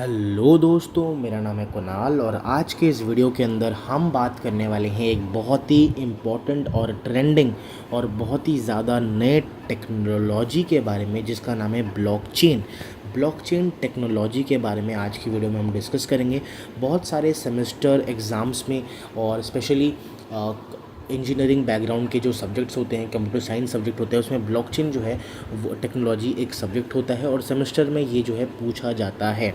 Hello दोस्तों, मेरा नाम है कुणाल और आज के इस वीडियो के अंदर हम बात करने वाले हैं एक बहुत ही इम्पोर्टेंट और ट्रेंडिंग और बहुत ही ज़्यादा नए टेक्नोलॉजी के बारे में, जिसका नाम है ब्लॉकचेन। ब्लॉकचेन टेक्नोलॉजी के बारे में आज की वीडियो में हम डिस्कस करेंगे। बहुत सारे सेमेस्टर एग्ज़ाम्स में और स्पेशली इंजीनियरिंग बैकग्राउंड के जो सब्जेक्ट्स होते हैं, कंप्यूटर साइंस सब्जेक्ट होते हैं, उसमें ब्लॉकचेन जो है वो टेक्नोलॉजी एक सब्जेक्ट होता है और सेमेस्टर में ये जो है पूछा जाता है।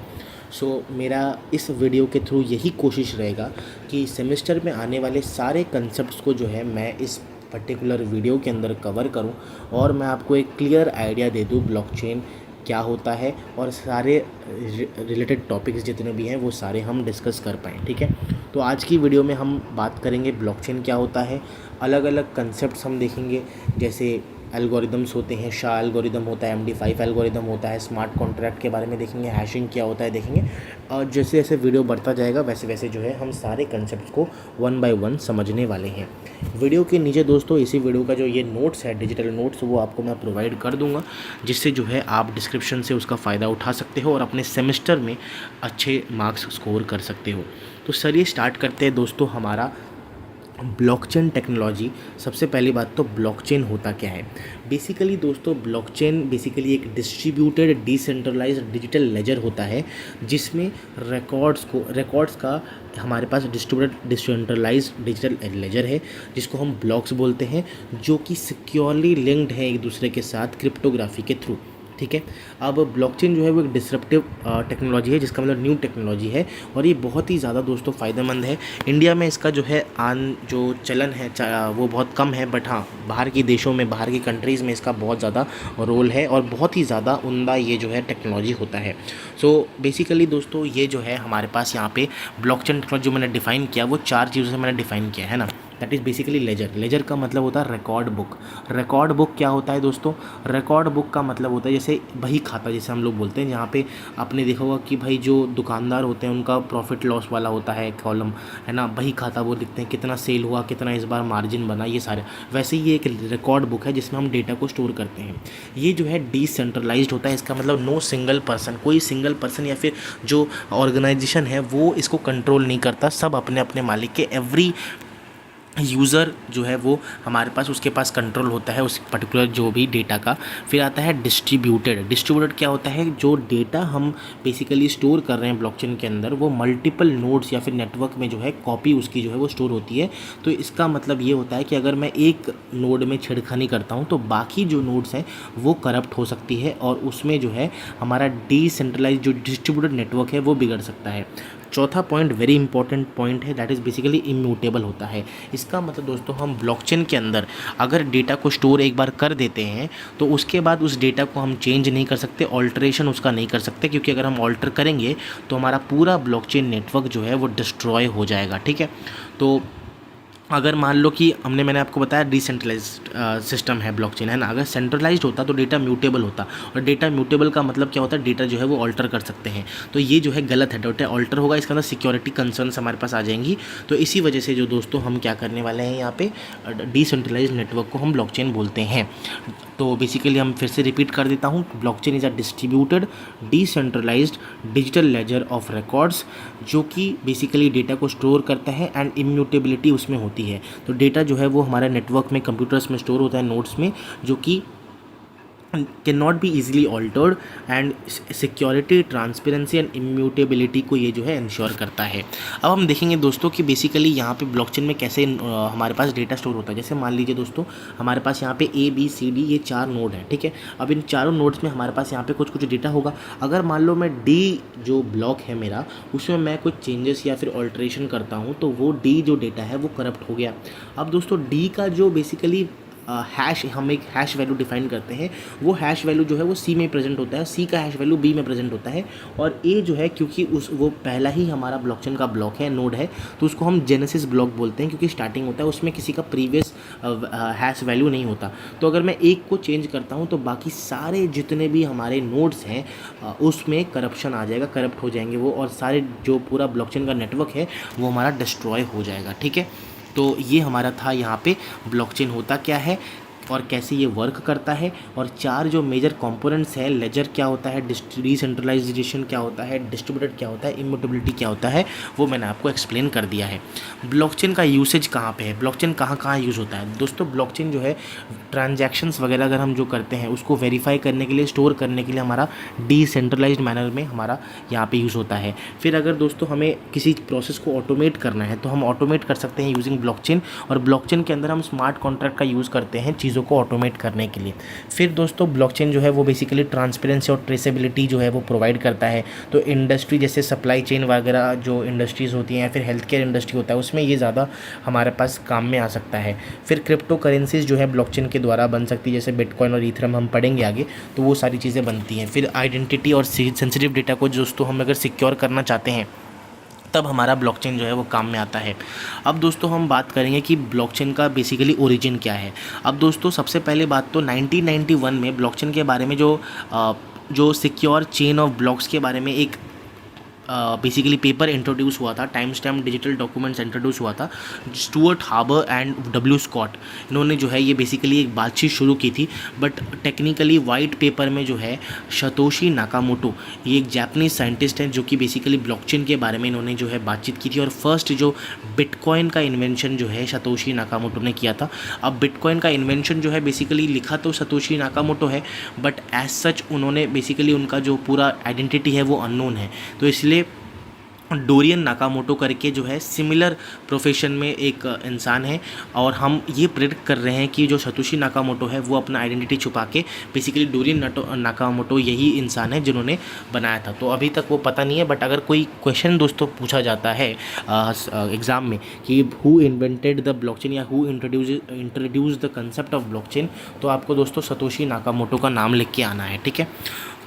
मेरा इस वीडियो के थ्रू यही कोशिश रहेगा कि सेमेस्टर में आने वाले सारे कंसेप्ट्स को जो है मैं इस पर्टिकुलर वीडियो के अंदर कवर करूं और मैं आपको एक क्लियर आइडिया दे दूं ब्लॉकचेन क्या होता है और सारे रिलेटेड टॉपिक्स जितने भी हैं वो सारे हम डिस्कस कर पाएँ। ठीक है, तो आज की वीडियो में हम बात करेंगे ब्लॉकचेन क्या होता है। अलग अलग कंसेप्ट्स हम देखेंगे, जैसे एल्गोरिदम्स होते हैं, शा एल्गोरिदम होता है, MD5 एल्गोरिदम होता है, स्मार्ट कॉन्ट्रैक्ट के बारे में देखेंगे, हैशिंग क्या होता है देखेंगे। और जैसे जैसे वीडियो बढ़ता जाएगा वैसे वैसे जो है हम सारे कंसेप्ट्स को वन बाय वन समझने वाले हैं। वीडियो के नीचे दोस्तों इसी वीडियो का जो ये नोट्स है, डिजिटल नोट्स, वो आपको मैं प्रोवाइड कर दूंगा, जिससे जो है आप डिस्क्रिप्शन से उसका फ़ायदा उठा सकते हो और अपने सेमेस्टर में अच्छे मार्क्स स्कोर कर सकते हो। तो चलिए स्टार्ट करते हैं दोस्तों हमारा ब्लॉकचेन टेक्नोलॉजी। सबसे पहली बात तो ब्लॉकचेन होता क्या है। बेसिकली दोस्तों ब्लॉकचेन बेसिकली एक डिस्ट्रीब्यूटेड डिसेंट्रलाइज्ड डिजिटल लेजर होता है, जिसमें रिकॉर्ड्स का हमारे पास डिस्ट्रीब्यूटेड डिसेंट्रलाइज्ड डिजिटल लेजर है, जिसको हम ब्लॉक्स बोलते हैं, जो कि सिक्योरली लिंक्ड है एक दूसरे के साथ क्रिप्टोग्राफी के थ्रू। ठीक है, अब ब्लॉकचेन जो है वो एक डिसरप्टिव टेक्नोलॉजी है, जिसका मतलब न्यू टेक्नोलॉजी है और ये बहुत ही ज़्यादा दोस्तों फ़ायदेमंद है। इंडिया में इसका जो है जो चलन है वो बहुत कम है, बट हाँ बाहर के देशों में, बाहर की कंट्रीज़ में इसका बहुत ज़्यादा रोल है और बहुत ही ज़्यादा उम्दा ये जो है टेक्नोलॉजी होता है। बेसिकली दोस्तों ये जो है हमारे पास यहाँ पे ब्लॉकचेन टेक्नोलॉजी जो मैंने डिफ़ाइन किया वो 4 चीज़ों से मैंने डिफ़ाइन किया है ना। दैट इज़ बेसिकली लेजर का मतलब होता है रिकॉर्ड बुक। रिकॉर्ड बुक क्या होता है दोस्तों? रिकॉर्ड बुक का मतलब होता है जैसे बही खाता, जैसे हम लोग बोलते हैं, जहाँ पे आपने देखा होगा कि भाई जो दुकानदार होते हैं उनका प्रॉफिट लॉस वाला होता है कॉलम, है ना, बही खाता, वो लिखते हैं कितना सेल हुआ, कितना इस बार मार्जिन बना, ये सारे। वैसे ही ये एक रिकॉर्ड बुक है जिसमें हम डेटा को स्टोर करते हैं। ये जो है डिसेंट्रलाइज्ड होता है, इसका मतलब नो सिंगल पर्सन, कोई सिंगल पर्सन या फिर जो ऑर्गेनाइजेशन है वो इसको कंट्रोल नहीं करता। सब अपने अपने मालिक के, एवरी यूज़र जो है वो हमारे पास, उसके पास कंट्रोल होता है उस पर्टिकुलर जो भी डेटा का। फिर आता है डिस्ट्रीब्यूटेड क्या होता है? जो डेटा हम बेसिकली स्टोर कर रहे हैं ब्लॉकचेन के अंदर, वो मल्टीपल नोड्स या फिर नेटवर्क में जो है कॉपी उसकी जो है वो स्टोर होती है। तो इसका मतलब ये होता है कि अगर मैं एक नोड में छेड़खानी करता हूँ तो बाकी जो नोड्स हैं वो करप्ट हो सकती है और उसमें जो है हमारा डिसेंट्रलाइज जो डिस्ट्रीब्यूटेड नेटवर्क है वो बिगड़ सकता है। चौथा पॉइंट वेरी इंपॉर्टेंट पॉइंट है, दैट इज़ बेसिकली इम्यूटेबल होता है। इसका मतलब दोस्तों हम ब्लॉकचेन के अंदर अगर डेटा को स्टोर एक बार कर देते हैं तो उसके बाद उस डेटा को हम चेंज नहीं कर सकते, ऑल्टरेशन उसका नहीं कर सकते, क्योंकि अगर हम ऑल्टर करेंगे तो हमारा पूरा ब्लॉकचेन नेटवर्क जो है वो डिस्ट्रॉय हो जाएगा। ठीक है, तो अगर मान लो कि मैंने आपको बताया डिसेंट्रलाइज्ड सिस्टम है ब्लॉकचेन, है ना। अगर सेंट्रलाइज्ड होता तो डेटा म्यूटेबल होता, और डेटा म्यूटेबल का मतलब क्या होता है? डेटा जो है वो ऑल्टर कर सकते हैं। तो ये जो है गलत है, डेटा ऑल्टर होगा, इसका अंदर सिक्योरिटी कंसर्न्स हमारे पास आ जाएंगी। तो इसी वजह से जो दोस्तों हम क्या करने वाले हैं, यहाँ पे डिसेंट्रलाइज्ड नेटवर्क को हम ब्लॉकचेन बोलते हैं। तो बेसिकली हम फिर से रिपीट कर देता हूँ, blockchain is a distributed decentralized digital ledger of records, जो कि बेसिकली डेटा को स्टोर करता है एंड इम्यूटेबिलिटी उसमें होती है। तो डेटा जो है वो हमारे नेटवर्क में, कंप्यूटर्स में स्टोर होता है, नोड्स में, जो कि can not be easily altered, and security, transparency and immutability को ये जो है इंश्योर करता है। अब हम देखेंगे दोस्तों कि बेसिकली यहाँ पे ब्लॉकचेन में कैसे हमारे पास डेटा स्टोर होता है। जैसे मान लीजिए दोस्तों हमारे पास यहाँ पे ABCD ये 4 नोड हैं। ठीक है, अब इन चारों नोड्स में हमारे पास यहाँ पे कुछ डेटा होगा। अगर मान लो मैं D जो ब्लॉक है मेरा, उसमें मैं कुछ चेंजेस या फिर ऑल्ट्रेशन करता हूँ तो वो D जो डेटा है वो करप्ट हो गया। अब दोस्तों D का जो बेसिकली हैश, हम एक हैश वैल्यू डिफाइन करते हैं, वो हैश वैल्यू जो है वो C में प्रेजेंट होता है, C का हैश वैल्यू B में प्रेजेंट होता है, और A जो है क्योंकि वो पहला ही हमारा ब्लॉकचेन का ब्लॉक है, नोड है, तो उसको हम जेनेसिस ब्लॉक बोलते हैं, क्योंकि स्टार्टिंग होता है, उसमें किसी का प्रीवियस हैश वैल्यू नहीं होता। तो अगर मैं एक को चेंज करता हूँ तो बाकी सारे जितने भी हमारे नोड्स हैं उसमें करप्शन आ जाएगा, करप्ट हो जाएंगे वो, और सारे जो पूरा ब्लॉकचेन का नेटवर्क है वो हमारा डिस्ट्रॉय हो जाएगा। ठीक है, तो ये हमारा था यहाँ पे ब्लॉकचेन होता क्या है। और कैसे ये वर्क करता है, और 4 जो मेजर कंपोनेंट्स है, लेजर क्या होता है, डिसेंट्रलाइजेशन क्या होता है, डिस्ट्रीब्यूटेड क्या होता है, इम्यूटेबिलिटी क्या होता है, वो मैंने आपको एक्सप्लेन कर दिया है। ब्लॉकचेन का यूसेज कहाँ पे है, ब्लॉकचेन कहाँ कहाँ यूज़ होता है दोस्तों। ब्लॉकचेन जो है ट्रांजैक्शंस वगैरह अगर हम जो करते हैं उसको वेरीफाई करने के लिए, स्टोर करने के लिए हमारा डिसेंट्रलाइज्ड मैनर में हमारा यहाँ पे यूज़ होता है। फिर अगर दोस्तों हमें किसी प्रोसेस को ऑटोमेट करना है तो हम ऑटोमेट कर सकते हैं यूजिंग ब्लॉकचेन, और ब्लॉकचेन के अंदर हम स्मार्ट कॉन्ट्रैक्ट का यूज़ करते हैं चीज़ों को ऑटोमेट करने के लिए। फिर दोस्तों ब्लॉकचेन जो है वो बेसिकली ट्रांसपेरेंसी और ट्रेसेबिलिटी जो है वो प्रोवाइड करता है। तो इंडस्ट्री जैसे सप्लाई चेन वगैरह जो इंडस्ट्रीज़ होती हैं या फिर हेल्थ केयर इंडस्ट्री होता है उसमें ये ज़्यादा हमारे पास काम में आ सकता है। फिर क्रिप्टो करेंसीज जो है ब्लॉकचेन के द्वारा बन सकती है, जैसे बिटकॉइन और ईथरम हम पढ़ेंगे आगे, तो वो सारी चीज़ें बनती हैं। फिर आइडेंटिटी और सेंसिटिव डेटा को दोस्तों हम अगर सिक्योर करना चाहते हैं तब हमारा ब्लॉकचेन जो है वो काम में आता है। अब दोस्तों हम बात करेंगे कि ब्लॉकचेन का बेसिकली ओरिजिन क्या है। अब दोस्तों सबसे पहले बात तो 1991 में ब्लॉकचेन के बारे में जो सिक्योर चेन ऑफ ब्लॉक्स के बारे में एक बेसिकली पेपर इंट्रोड्यूस हुआ था, time stamp digital documents introduce हुआ था। Stuart Haber and W Scott, इन्होंने जो है ये बेसिकली एक बातचीत शुरू की थी, बट टेक्निकली वाइट पेपर में जो है सतोशी नाकामोटो, ये एक जापानीज साइंटिस्ट हैं जो कि बेसिकली ब्लॉकचेन के बारे में इन्होंने जो है बातचीत की थी। और फर्स्ट जो बिटकॉइन का इन्वेंशन जो है सतोशी नाकामोटो ने किया था। अब बिटकॉइन का इन्वेंशन जो है बेसिकली लिखा तो सतोशी नाकामोटो है, बट एज सच उन्होंने बेसिकली उनका जो पूरा आइडेंटिटी है वो अननोन है। तो इसलिए डोरियन नाकामोटो करके जो है सिमिलर प्रोफेशन में एक इंसान है, और हम ये प्रेडिक्ट कर रहे हैं कि जो सतोशी नाकामोटो है वो अपना आइडेंटिटी छुपा के बेसिकली डोरियन नाकामोटो यही इंसान है जिन्होंने बनाया था। तो अभी तक वो पता नहीं है, बट अगर कोई क्वेश्चन दोस्तों पूछा जाता है एग्ज़ाम में कि हु इन्वेंटेड द ब्लॉकचेन या who introduce the concept of blockchain, तो आपको दोस्तों सतोशी नाकामोटो का नाम लिख के आना है, ठीक है।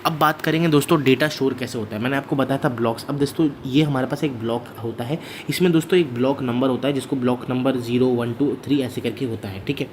अब बात करेंगे दोस्तों डेटा स्टोर कैसे होता है। मैंने आपको बताया था ब्लॉक्स। अब दोस्तों ये हमारे पास एक ब्लॉक होता है, इसमें दोस्तों एक ब्लॉक नंबर होता है जिसको ब्लॉक नंबर 0 1 2 3 ऐसे करके होता है, ठीक है।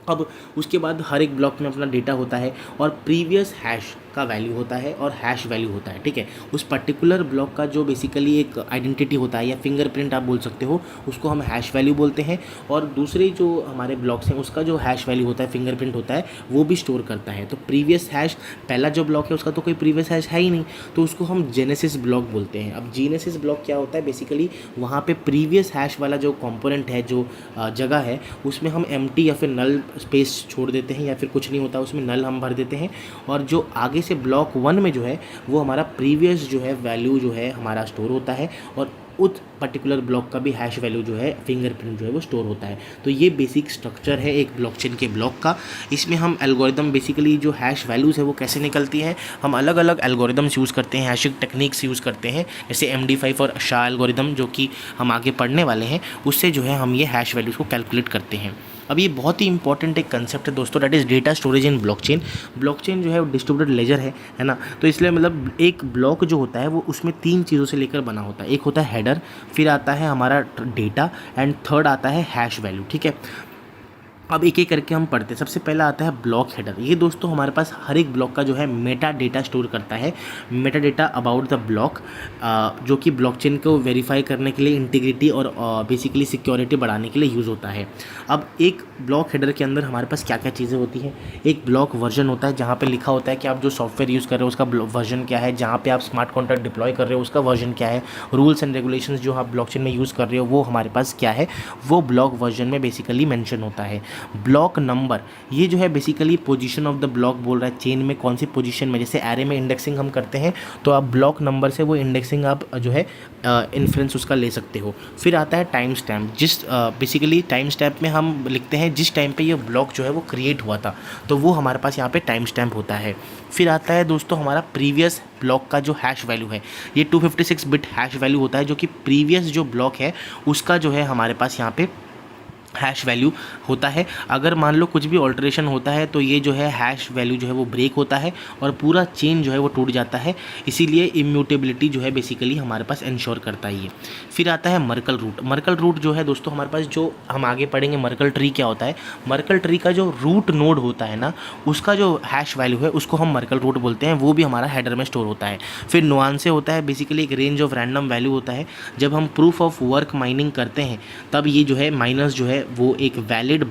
अब उसके बाद हर एक ब्लॉक में अपना डेटा होता है और प्रीवियस हैश का वैल्यू होता है और हैश वैल्यू होता है, ठीक है। उस पर्टिकुलर ब्लॉक का जो बेसिकली एक आइडेंटिटी होता है या फिंगरप्रिंट आप बोल सकते हो, उसको हम हैश वैल्यू बोलते हैं। और दूसरे जो हमारे ब्लॉक्स हैं उसका जो हैश वैल्यू होता है, फिंगरप्रिंट होता है, वो भी स्टोर करता है। तो प्रीवियस हैश, पहला जो ब्लॉक है उसका तो कोई प्रीवियस हैश है ही नहीं, तो उसको हम जेनेसिस ब्लॉक बोलते हैं। अब जेनेसिस ब्लॉक क्या होता है, बेसिकली वहाँ पे प्रीवियस हैश वाला जो कंपोनेंट है, जो जगह है, उसमें हम एम्प्टी या फिर नल स्पेस छोड़ देते हैं, या फिर कुछ नहीं होता उसमें नल हम भर देते हैं। और जो आगे से ब्लॉक 1 में जो है वो हमारा प्रीवियस जो है वैल्यू जो है हमारा स्टोर होता है, और उस पर्टिकुलर ब्लॉक का भी हैश वैल्यू जो है, फिंगरप्रिंट जो है वो स्टोर होता है। तो ये बेसिक स्ट्रक्चर है एक ब्लॉकचेन के ब्लॉक का। इसमें हम एल्गोरिदम बेसिकली जो हैश वैल्यूज़ है वो कैसे निकलती है, हम अलग अलग एल्गोरिदम्स यूज़ करते हैं, हैशिंग टेक्निक्स यूज़ करते हैं, जैसे MD5 और SHA एल्गोरिदम जो कि हम आगे पढ़ने वाले हैं, उससे जो है हम ये हैश वैल्यूज़ को कैलकुलेट करते हैं। अब ये बहुत ही इंपॉर्टेंट एक कंसेप्ट है दोस्तों, that is data storage in blockchain. Blockchain जो है वो डिस्ट्रीब्यूटेड लेजर है ना, तो इसलिए मतलब एक ब्लॉक जो होता है वो उसमें 3 चीज़ों से लेकर बना होता है। एक होता है हेडर, फिर आता है हमारा डेटा, एंड थर्ड आता है हैश वैल्यू, ठीक है। अब एक एक करके हम पढ़ते हैं। सबसे पहला आता है ब्लॉक हेडर। ये दोस्तों हमारे पास हर एक ब्लॉक का जो है मेटा डेटा स्टोर करता है, Meta data about the block, जो कि ब्लॉकचेन को वेरीफाई करने के लिए, इंटीग्रिटी और बेसिकली सिक्योरिटी बढ़ाने के लिए यूज़ होता है। अब एक ब्लॉक हेडर के अंदर हमारे पास क्या क्या चीज़ें होती हैं। एक ब्लॉक वर्जन होता है जहाँ पे लिखा होता है कि आप जो सॉफ्टवेयर यूज़ कर रहे हो उसका वर्जन क्या है, जहाँ पे आप स्मार्ट कॉन्ट्रैक्ट डिप्लॉय कर रहे हो उसका वर्जन क्या है, रूल्स एंड रेगुलेशंस जो आप ब्लॉकचेन में यूज़ कर रहे हो वो हमारे पास क्या है, वो ब्लॉक वर्जन में बेसिकली मेंशन होता है। ब्लॉक नंबर, ये जो है basically position of the block बोल रहा है, चेन में कौन सी पोजीशन में, जैसे एरे में इंडेक्सिंग हम करते हैं तो आप ब्लॉक नंबर से वो इंडेक्सिंग आप जो है इन्फ्रेंस उसका ले सकते हो। फिर आता है टाइम स्टैम्प, जिस बेसिकली टाइम स्टैम्प में हम लिखते हैं जिस टाइम पे ये ब्लॉक जो है वो क्रिएट हुआ था, तो वो हमारे पास यहाँ पे टाइम स्टैम्प होता है। फिर आता है दोस्तों हमारा प्रीवियस ब्लॉक का जो हैश वैल्यू है, ये 256 बिट हैश वैल्यू होता है, जो कि प्रीवियस जो ब्लॉक है उसका जो है हमारे पास यहाँ पे हैश वैल्यू होता है। अगर मान लो कुछ भी ऑल्टरेशन होता है तो ये जो है हैश वैल्यू जो है वो ब्रेक होता है और पूरा चेन जो है वो टूट जाता है, इसीलिए इम्यूटेबिलिटी जो है बेसिकली हमारे पास इंश्योर करता है ये। फिर आता है मर्कल रूट। मर्कल रूट जो है दोस्तों हमारे पास, जो हम आगे पढ़ेंगे मर्कल ट्री क्या होता है, मर्कल ट्री का जो रूट नोड होता है ना, उसका जो हैश वैल्यू है उसको हम मर्कल रूट बोलते हैं, वो भी हमारा हेडर में स्टोर होता है। फिर नुआंसे होता है, बेसिकली एक रेंज ऑफ रैंडम वैल्यू होता है। जब हम प्रूफ ऑफ वर्क माइनिंग करते हैं तब ये जो है माइनस जो है वो एक वैलिड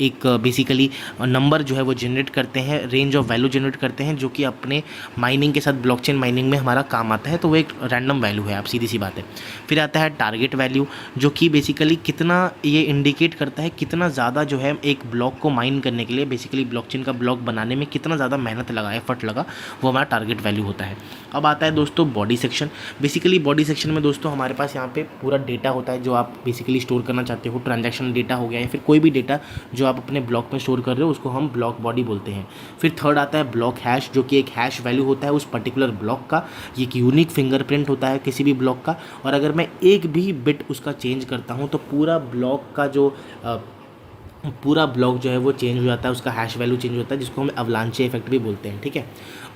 एक बेसिकली नंबर जो है वो जनरेट करते हैं, रेंज ऑफ वैल्यू जनरेट करते हैं, जो कि अपने माइनिंग के साथ ब्लॉकचेन माइनिंग में हमारा काम आता है। तो वो एक रैंडम वैल्यू है, आप सीधी सी बात है। फिर आता है टारगेट वैल्यू, जो कि बेसिकली कितना ये इंडिकेट करता है कितना ज़्यादा जो है एक ब्लॉक को माइन करने के लिए, बेसिकली ब्लॉकचेन का ब्लॉक बनाने में कितना ज़्यादा मेहनत लगा, एफर्ट लगा, वो हमारा टारगेट वैल्यू होता है। अब आता है दोस्तों body section. Basically body section में दोस्तों हमारे पास यहाँ पे पूरा डेटा होता है जो आप बेसिकली स्टोर करना चाहते हो, ट्रांजैक्शन डेटा हो गया या फिर कोई भी डेटा जो आप अपने ब्लॉक में स्टोर कर रहे हो, उसको हम ब्लॉक बॉडी बोलते हैं। फिर थर्ड आता है ब्लॉक हैश, जो कि एक हैश वैल्यू होता है उस पर्टिकुलर ब्लॉक का, ये एक यूनिक फिंगरप्रिंट होता है किसी भी ब्लॉक का, और अगर मैं एक भी बिट उसका चेंज करता हूँ तो पूरा ब्लॉक का जो पूरा ब्लॉक जो है वो चेंज हो जाता है, उसका हैश वैल्यू चेंज होता है, जिसको हम अवलांचे इफेक्ट भी बोलते हैं, ठीक है।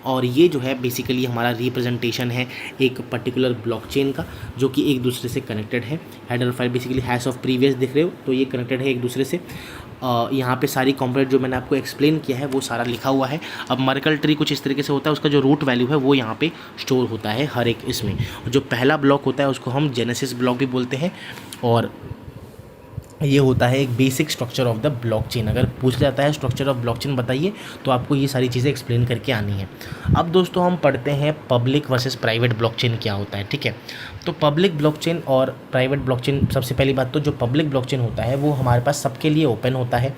और ये जो है बेसिकली हमारा रिप्रेजेंटेशन है एक पर्टिकुलर ब्लॉकचेन का, जो कि एक दूसरे से कनेक्टेड है। Header file basically hash of previous दिख रहे हो, तो ये कनेक्टेड है एक दूसरे से। यहाँ पे सारी कंपोनेंट जो मैंने आपको एक्सप्लेन किया है वो सारा लिखा हुआ है। अब मर्कल ट्री कुछ इस तरीके से होता है, उसका जो रूट वैल्यू है वो यहाँ पे स्टोर होता है हर एक इसमें। जो पहला ब्लॉक होता है उसको हम जेनेसिस ब्लॉक भी बोलते हैं, और ये होता है एक basic structure of the blockchain. अगर पूछ जाता है स्ट्रक्चर ऑफ ब्लॉकचेन बताइए, तो आपको ये सारी चीज़ें एक्सप्लेन करके आनी है। अब दोस्तों हम पढ़ते हैं पब्लिक वर्सेस प्राइवेट ब्लॉकचेन क्या होता है, ठीक है। तो पब्लिक ब्लॉकचेन और प्राइवेट ब्लॉकचेन, सबसे पहली बात तो जो पब्लिक ब्लॉकचेन होता है वो हमारे पास सबके लिए ओपन होता है,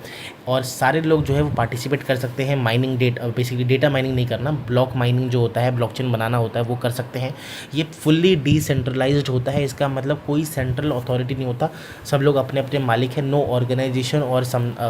और सारे लोग जो है वो पार्टिसिपेट कर सकते हैं। माइनिंग बेसिकली डेटा माइनिंग नहीं करना, ब्लॉक माइनिंग जो होता है, ब्लॉकचेन बनाना होता है, वो कर सकते हैं। ये फुल्ली डिसेंट्रलाइज्ड होता है, इसका मतलब कोई सेंट्रल अथॉरिटी नहीं होता, सब लोग अपने अपने मालिक हैं। नो ऑर्गेनाइजेशन और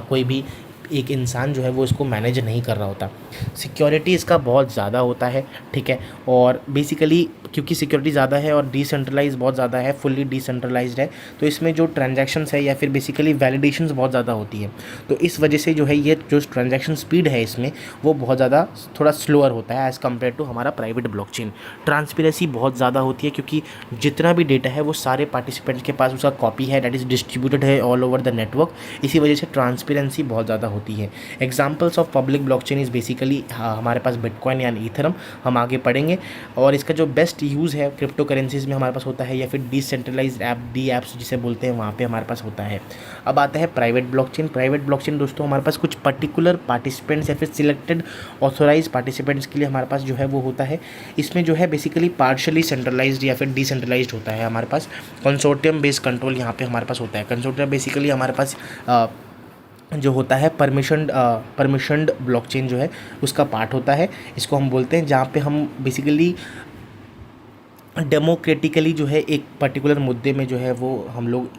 कोई भी एक इंसान जो है वो इसको मैनेज नहीं कर रहा होता। सिक्योरिटी इसका बहुत ज़्यादा होता है, ठीक है। और बेसिकली क्योंकि सिक्योरिटी ज़्यादा है और डिसेंट्रलाइज बहुत ज़्यादा है, फुल्ली डिसेंट्रलाइज्ड है, तो इसमें जो ट्रांजैक्शंस है या फिर बेसिकली वैलिडेशंस बहुत ज़्यादा होती है। तो इस वजह से जो है ये जो ट्रांजैक्शन स्पीड है इसमें वो बहुत ज़्यादा थोड़ा स्लोअर होता है एज़ कम्पेयर टू हमारा प्राइवेट ब्लॉकचेन। ट्रांसपेरेंसी बहुत ज़्यादा होती है, क्योंकि जितना भी डेटा है वो सारे पार्टिसिपेंट्स के पास उसका कॉपी है, दैट इज़ डिस्ट्रीब्यूटेड है ऑल ओवर द नेटवर्क। इसी वजह से ट्रांसपेरेंसी बहुत ज़्यादा होती है। Examples of public blockchain is basically हमारे पास बिटकॉइन यानी ईथरम, हम आगे पढ़ेंगे। और इसका जो बेस्ट यूज़ है क्रिप्टो करेंसीज में हमारे पास होता है, या फिर डिसेंट्रलाइज्ड ऐप, डी ऐप्स जिसे बोलते हैं, वहाँ पे हमारे पास होता है। अब आता है प्राइवेट ब्लॉकचेन। प्राइवेट ब्लॉकचेन दोस्तों हमारे पास कुछ पर्टिकुलर पार्टिसिपेंट्स या फिर सिलेक्टेड ऑथोराइज पार्टिसिपेंट्स के लिए हमारे पास जो है वो होता है। इसमें जो है बेसिकली पार्शली सेंट्रलाइज्ड या फिर डिसेंट्रलाइज्ड होता है हमारे पास। कंसोर्टियम बेस्ड कंट्रोल यहाँ पे हमारे पास होता है। कंसोर्टियम बेसिकली हमारे पास जो होता है परमिशन्ड ब्लॉकचेन जो है उसका पार्ट होता है, इसको हम बोलते हैं, जहाँ पे हम बेसिकली डेमोक्रेटिकली जो है एक पर्टिकुलर मुद्दे में जो है वो हम लोग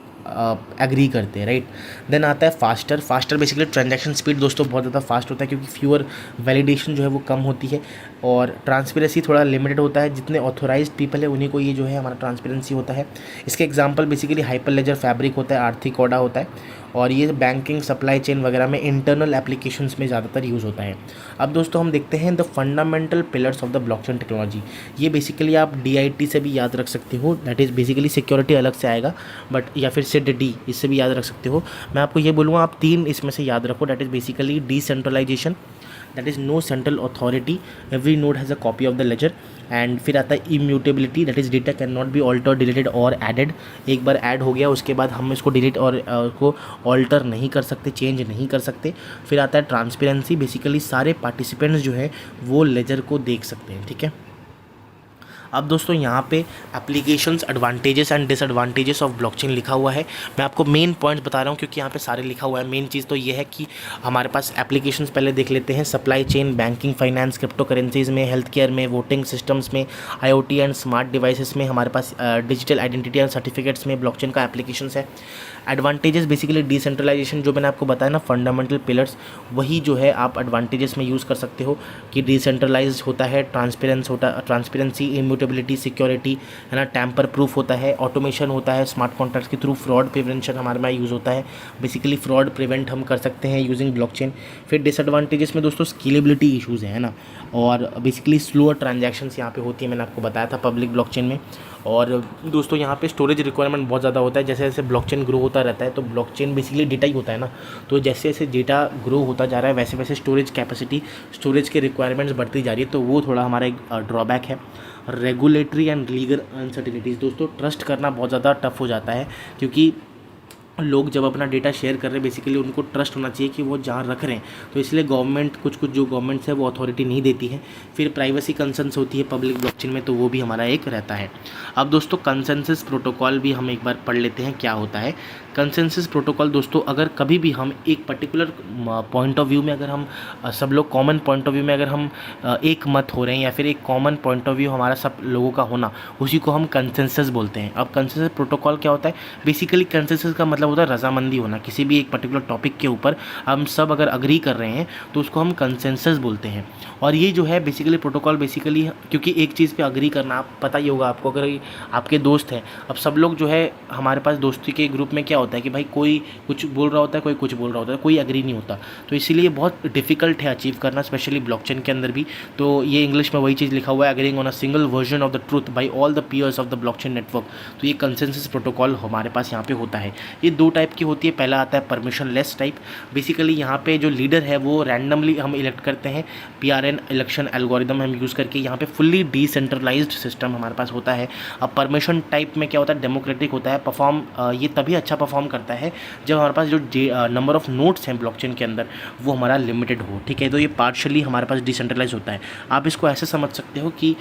एग्री करते हैं, राइट। देन आता है फास्टर बेसिकली ट्रांजैक्शन स्पीड दोस्तों बहुत ज़्यादा फास्ट होता है, क्योंकि फ्यूअर वैलिडेशन जो है वो कम होती है, और ट्रांसपेरेंसी थोड़ा लिमिटेड होता है। जितने ऑथोराइज्ड पीपल है उन्हीं को ये जो है हमारा ट्रांसपेरेंसी होता है। इसके एग्जांपल बेसिकली हाइपरलेजर फैब्रिक होता है, आर्थिक कोडा होता है, और ये बैंकिंग, सप्लाई चेन वगैरह में इंटरनल एप्लीकेशंस में ज़्यादातर यूज़ होता है। अब दोस्तों हम देखते हैं the fundamental pillars of the blockchain technology. ये बेसिकली आप DIT से भी याद रख सकते हो, दैट इज़ बेसिकली सिक्योरिटी अलग से आएगा, बट या फिर SID-D इससे भी याद रख सकते हो। मैं आपको ये बोलूँगा आप 3 इसमें से याद रखो, that is basically decentralization, that is no central authority, every node has a copy of the ledger. And फिर आता है immutability, that is data can not be alter, deleted और एडेड। एक बार ऐड हो गया उसके बाद हम इसको डिलीट और उसको ऑल्टर नहीं कर सकते, चेंज नहीं कर सकते। फिर आता है ट्रांसपेरेंसी, बेसिकली सारे पार्टिसिपेंट्स जो है वो लेजर को देख सकते हैं, ठीक है। अब दोस्तों यहाँ पे applications, advantages and disadvantages of blockchain लिखा हुआ है। मैं आपको मेन पॉइंट्स बता रहा हूँ क्योंकि यहाँ पे सारे लिखा हुआ है। मेन चीज़ तो ये है कि हमारे पास एप्लीकेशंस पहले देख लेते हैं। Supply chain, banking, finance, crypto currencies में, हेल्थ केयर में, वोटिंग सिस्टम्स में, IoT एंड स्मार्ट डिवाइसेस में, हमारे पास डिजिटल आइडेंटिटी एंड सर्टिफिकेट्स में ब्लॉकचेन का एप्लीकेशंस है। एडवांटेजेस बेसिकली डिसेंट्रलाइजेशन, जो मैंने आपको बताया ना फंडामेंटल पिलर्स, वही जो है आप एडवांटेजेस में यूज़ कर सकते हो कि डिसेंट्रलाइज होता है, ट्रांसपेरेंसी, इम्यूटेबिलिटी, सिक्योरिटी है ना, टैम्पर प्रूफ होता है, ऑटोमेशन होता है, स्मार्ट कॉन्ट्रैक्ट्स के थ्रू फ्रॉड प्रिवेंशन हमारे में यूज़ होता है, बेसिकली फ्रॉड प्रिवेंट हम कर सकते हैं यूजिंग ब्लॉकचेन। फिर डिसएडवांटेजेस में दोस्तों स्केलेबिलिटी इशूज़ है ना, और बेसिकली स्लोअर ट्रांजैक्शंस यहाँ पे होती है, मैंने आपको बताया था पब्लिक ब्लॉकचेन में। और दोस्तों यहाँ पे स्टोरेज रिक्वायरमेंट बहुत ज़्यादा होता है। जैसे जैसे ब्लॉकचेन ग्रो होता रहता है, तो ब्लॉकचेन बेसिकली डेटा ही होता है ना, तो जैसे जैसे डेटा ग्रो होता जा रहा है वैसे वैसे स्टोरेज कैपेसिटी, स्टोरेज के रिक्वायरमेंट्स बढ़ती जा रही है, तो वो थोड़ा हमारा एक ड्रॉबैक है। रेगुलेटरी एंड लीगल अनसर्टिनिटीज़, दोस्तों ट्रस्ट करना बहुत ज़्यादा टफ हो जाता है, क्योंकि लोग जब अपना डेटा शेयर कर रहे हैं बेसिकली उनको ट्रस्ट होना चाहिए कि वो जहाँ रख रहे हैं, तो इसलिए गवर्नमेंट कुछ कुछ जो गवर्नमेंट्स है वो अथॉरिटी नहीं देती है। फिर प्राइवेसी कंसर्न्स होती है पब्लिक ब्लॉकचेन में, तो वो भी हमारा एक रहता है। अब दोस्तों कंसेंसस प्रोटोकॉल भी हम एक बार पढ़ लेते हैं क्या होता है। कंसेंसस प्रोटोकॉल दोस्तों, अगर कभी भी हम एक पर्टिकुलर पॉइंट ऑफ व्यू में, अगर हम सब लोग कॉमन पॉइंट ऑफ व्यू में अगर हम एक मत हो रहे हैं या फिर एक कॉमन पॉइंट ऑफ व्यू हमारा सब लोगों का होना, उसी को हम कंसेंसस बोलते हैं। अब कंसेंसस प्रोटोकॉल क्या होता है? बेसिकली कंसेंसस का मतलब होता है रजामंदी होना। किसी भी एक पर्टिकुलर टॉपिक के ऊपर हम सब अगर अग्री कर रहे हैं तो उसको हम कंसेंसस बोलते हैं। और ये जो है बेसिकली प्रोटोकॉल बेसिकली, क्योंकि एक चीज़ पे अग्री करना, आप पता ही होगा आपको, अगर आपके दोस्त हैं, अब सब लोग जो है हमारे पास दोस्ती के ग्रुप में क्या होता है कि भाई कोई कुछ बोल रहा होता है, कोई कुछ बोल रहा होता है, कोई अग्री नहीं होता। तो इसीलिए बहुत डिफिकल्ट है अचीव करना, स्पेशली ब्लॉकचेन के अंदर भी। तो ये इंग्लिश में वही चीज़ लिखा हुआ है, agreeing on a single version of the truth by all the peers of the blockchain network. तो ये कंसेंसस प्रोटोकॉल हमारे पास यहाँ पे होता है। ये दो टाइप की होती है। पहला आता है परमिशनलेस टाइप। बेसिकली यहाँ पे जो लीडर है वो रैंडमली हम इलेक्ट करते हैं, PRN इलेक्शन एल्गोरिदम हम यूज़ करके। यहाँ पे फुल्ली डिसेंट्रलाइज्ड सिस्टम हमारे पास होता है। अब परमिशन टाइप में क्या होता है? डेमोक्रेटिक होता है। परफॉर्म ये तभी अच्छा परफॉर्म करता है जब हमारे पास जो नंबर ऑफ नोड्स हैं ब्लॉकचेन के अंदर वो हमारा लिमिटेड हो, ठीक है। तो ये पार्शियली हमारे पास डिसेंट्रलाइज होता है। आप इसको ऐसे समझ सकते हो कि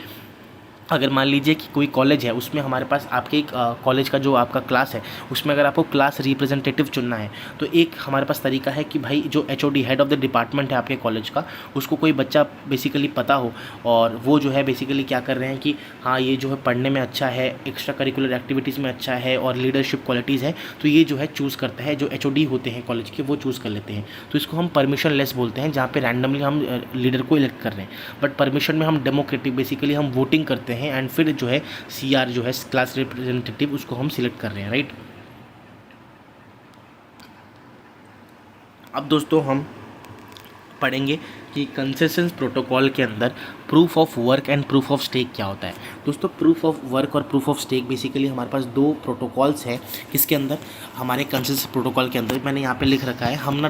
अगर मान लीजिए कि कोई कॉलेज है, उसमें हमारे पास आपके एक कॉलेज का जो आपका क्लास है उसमें अगर आपको क्लास रिप्रेजेंटेटिव चुनना है, तो एक हमारे पास तरीका है कि भाई जो HOD head of the department है आपके कॉलेज का, उसको कोई बच्चा बेसिकली पता हो और वो जो है बेसिकली क्या कर रहे हैं कि हाँ ये जो है पढ़ने में अच्छा है, एक्स्ट्रा करिकुलर एक्टिविटीज़ में अच्छा है और लीडरशिप क्वालिटीज़ है, तो ये जो है चूज़ करता है। जो HOD होते हैं कॉलेज के वो चूज़ कर लेते हैं। तो इसको हम परमिशन लेस बोलते हैं, जहाँ पे रैंडमली हम लीडर को इलेक्ट कर रहे हैं। बट परमिशन में हम डेमोक्रेटिक बेसिकली हम वोटिंग करते हैं एंड फिर जो है CR जो है क्लास रिप्रेजेंटेटिव उसको हम सिलेक्ट कर रहे हैं, राइट। अब दोस्तों हम पढ़ेंगे कि कंसेंसस प्रोटोकॉल के अंदर proof of work and proof of stake क्या होता है। दोस्तों प्रूफ ऑफ वर्क और प्रूफ ऑफ स्टेक बेसिकली हमारे पास दो प्रोटोकॉल्स हैं। किसके अंदर? हमारे कंसेंसस प्रोटोकॉल के अंदर। मैंने यहाँ पे लिख रखा है, हम ना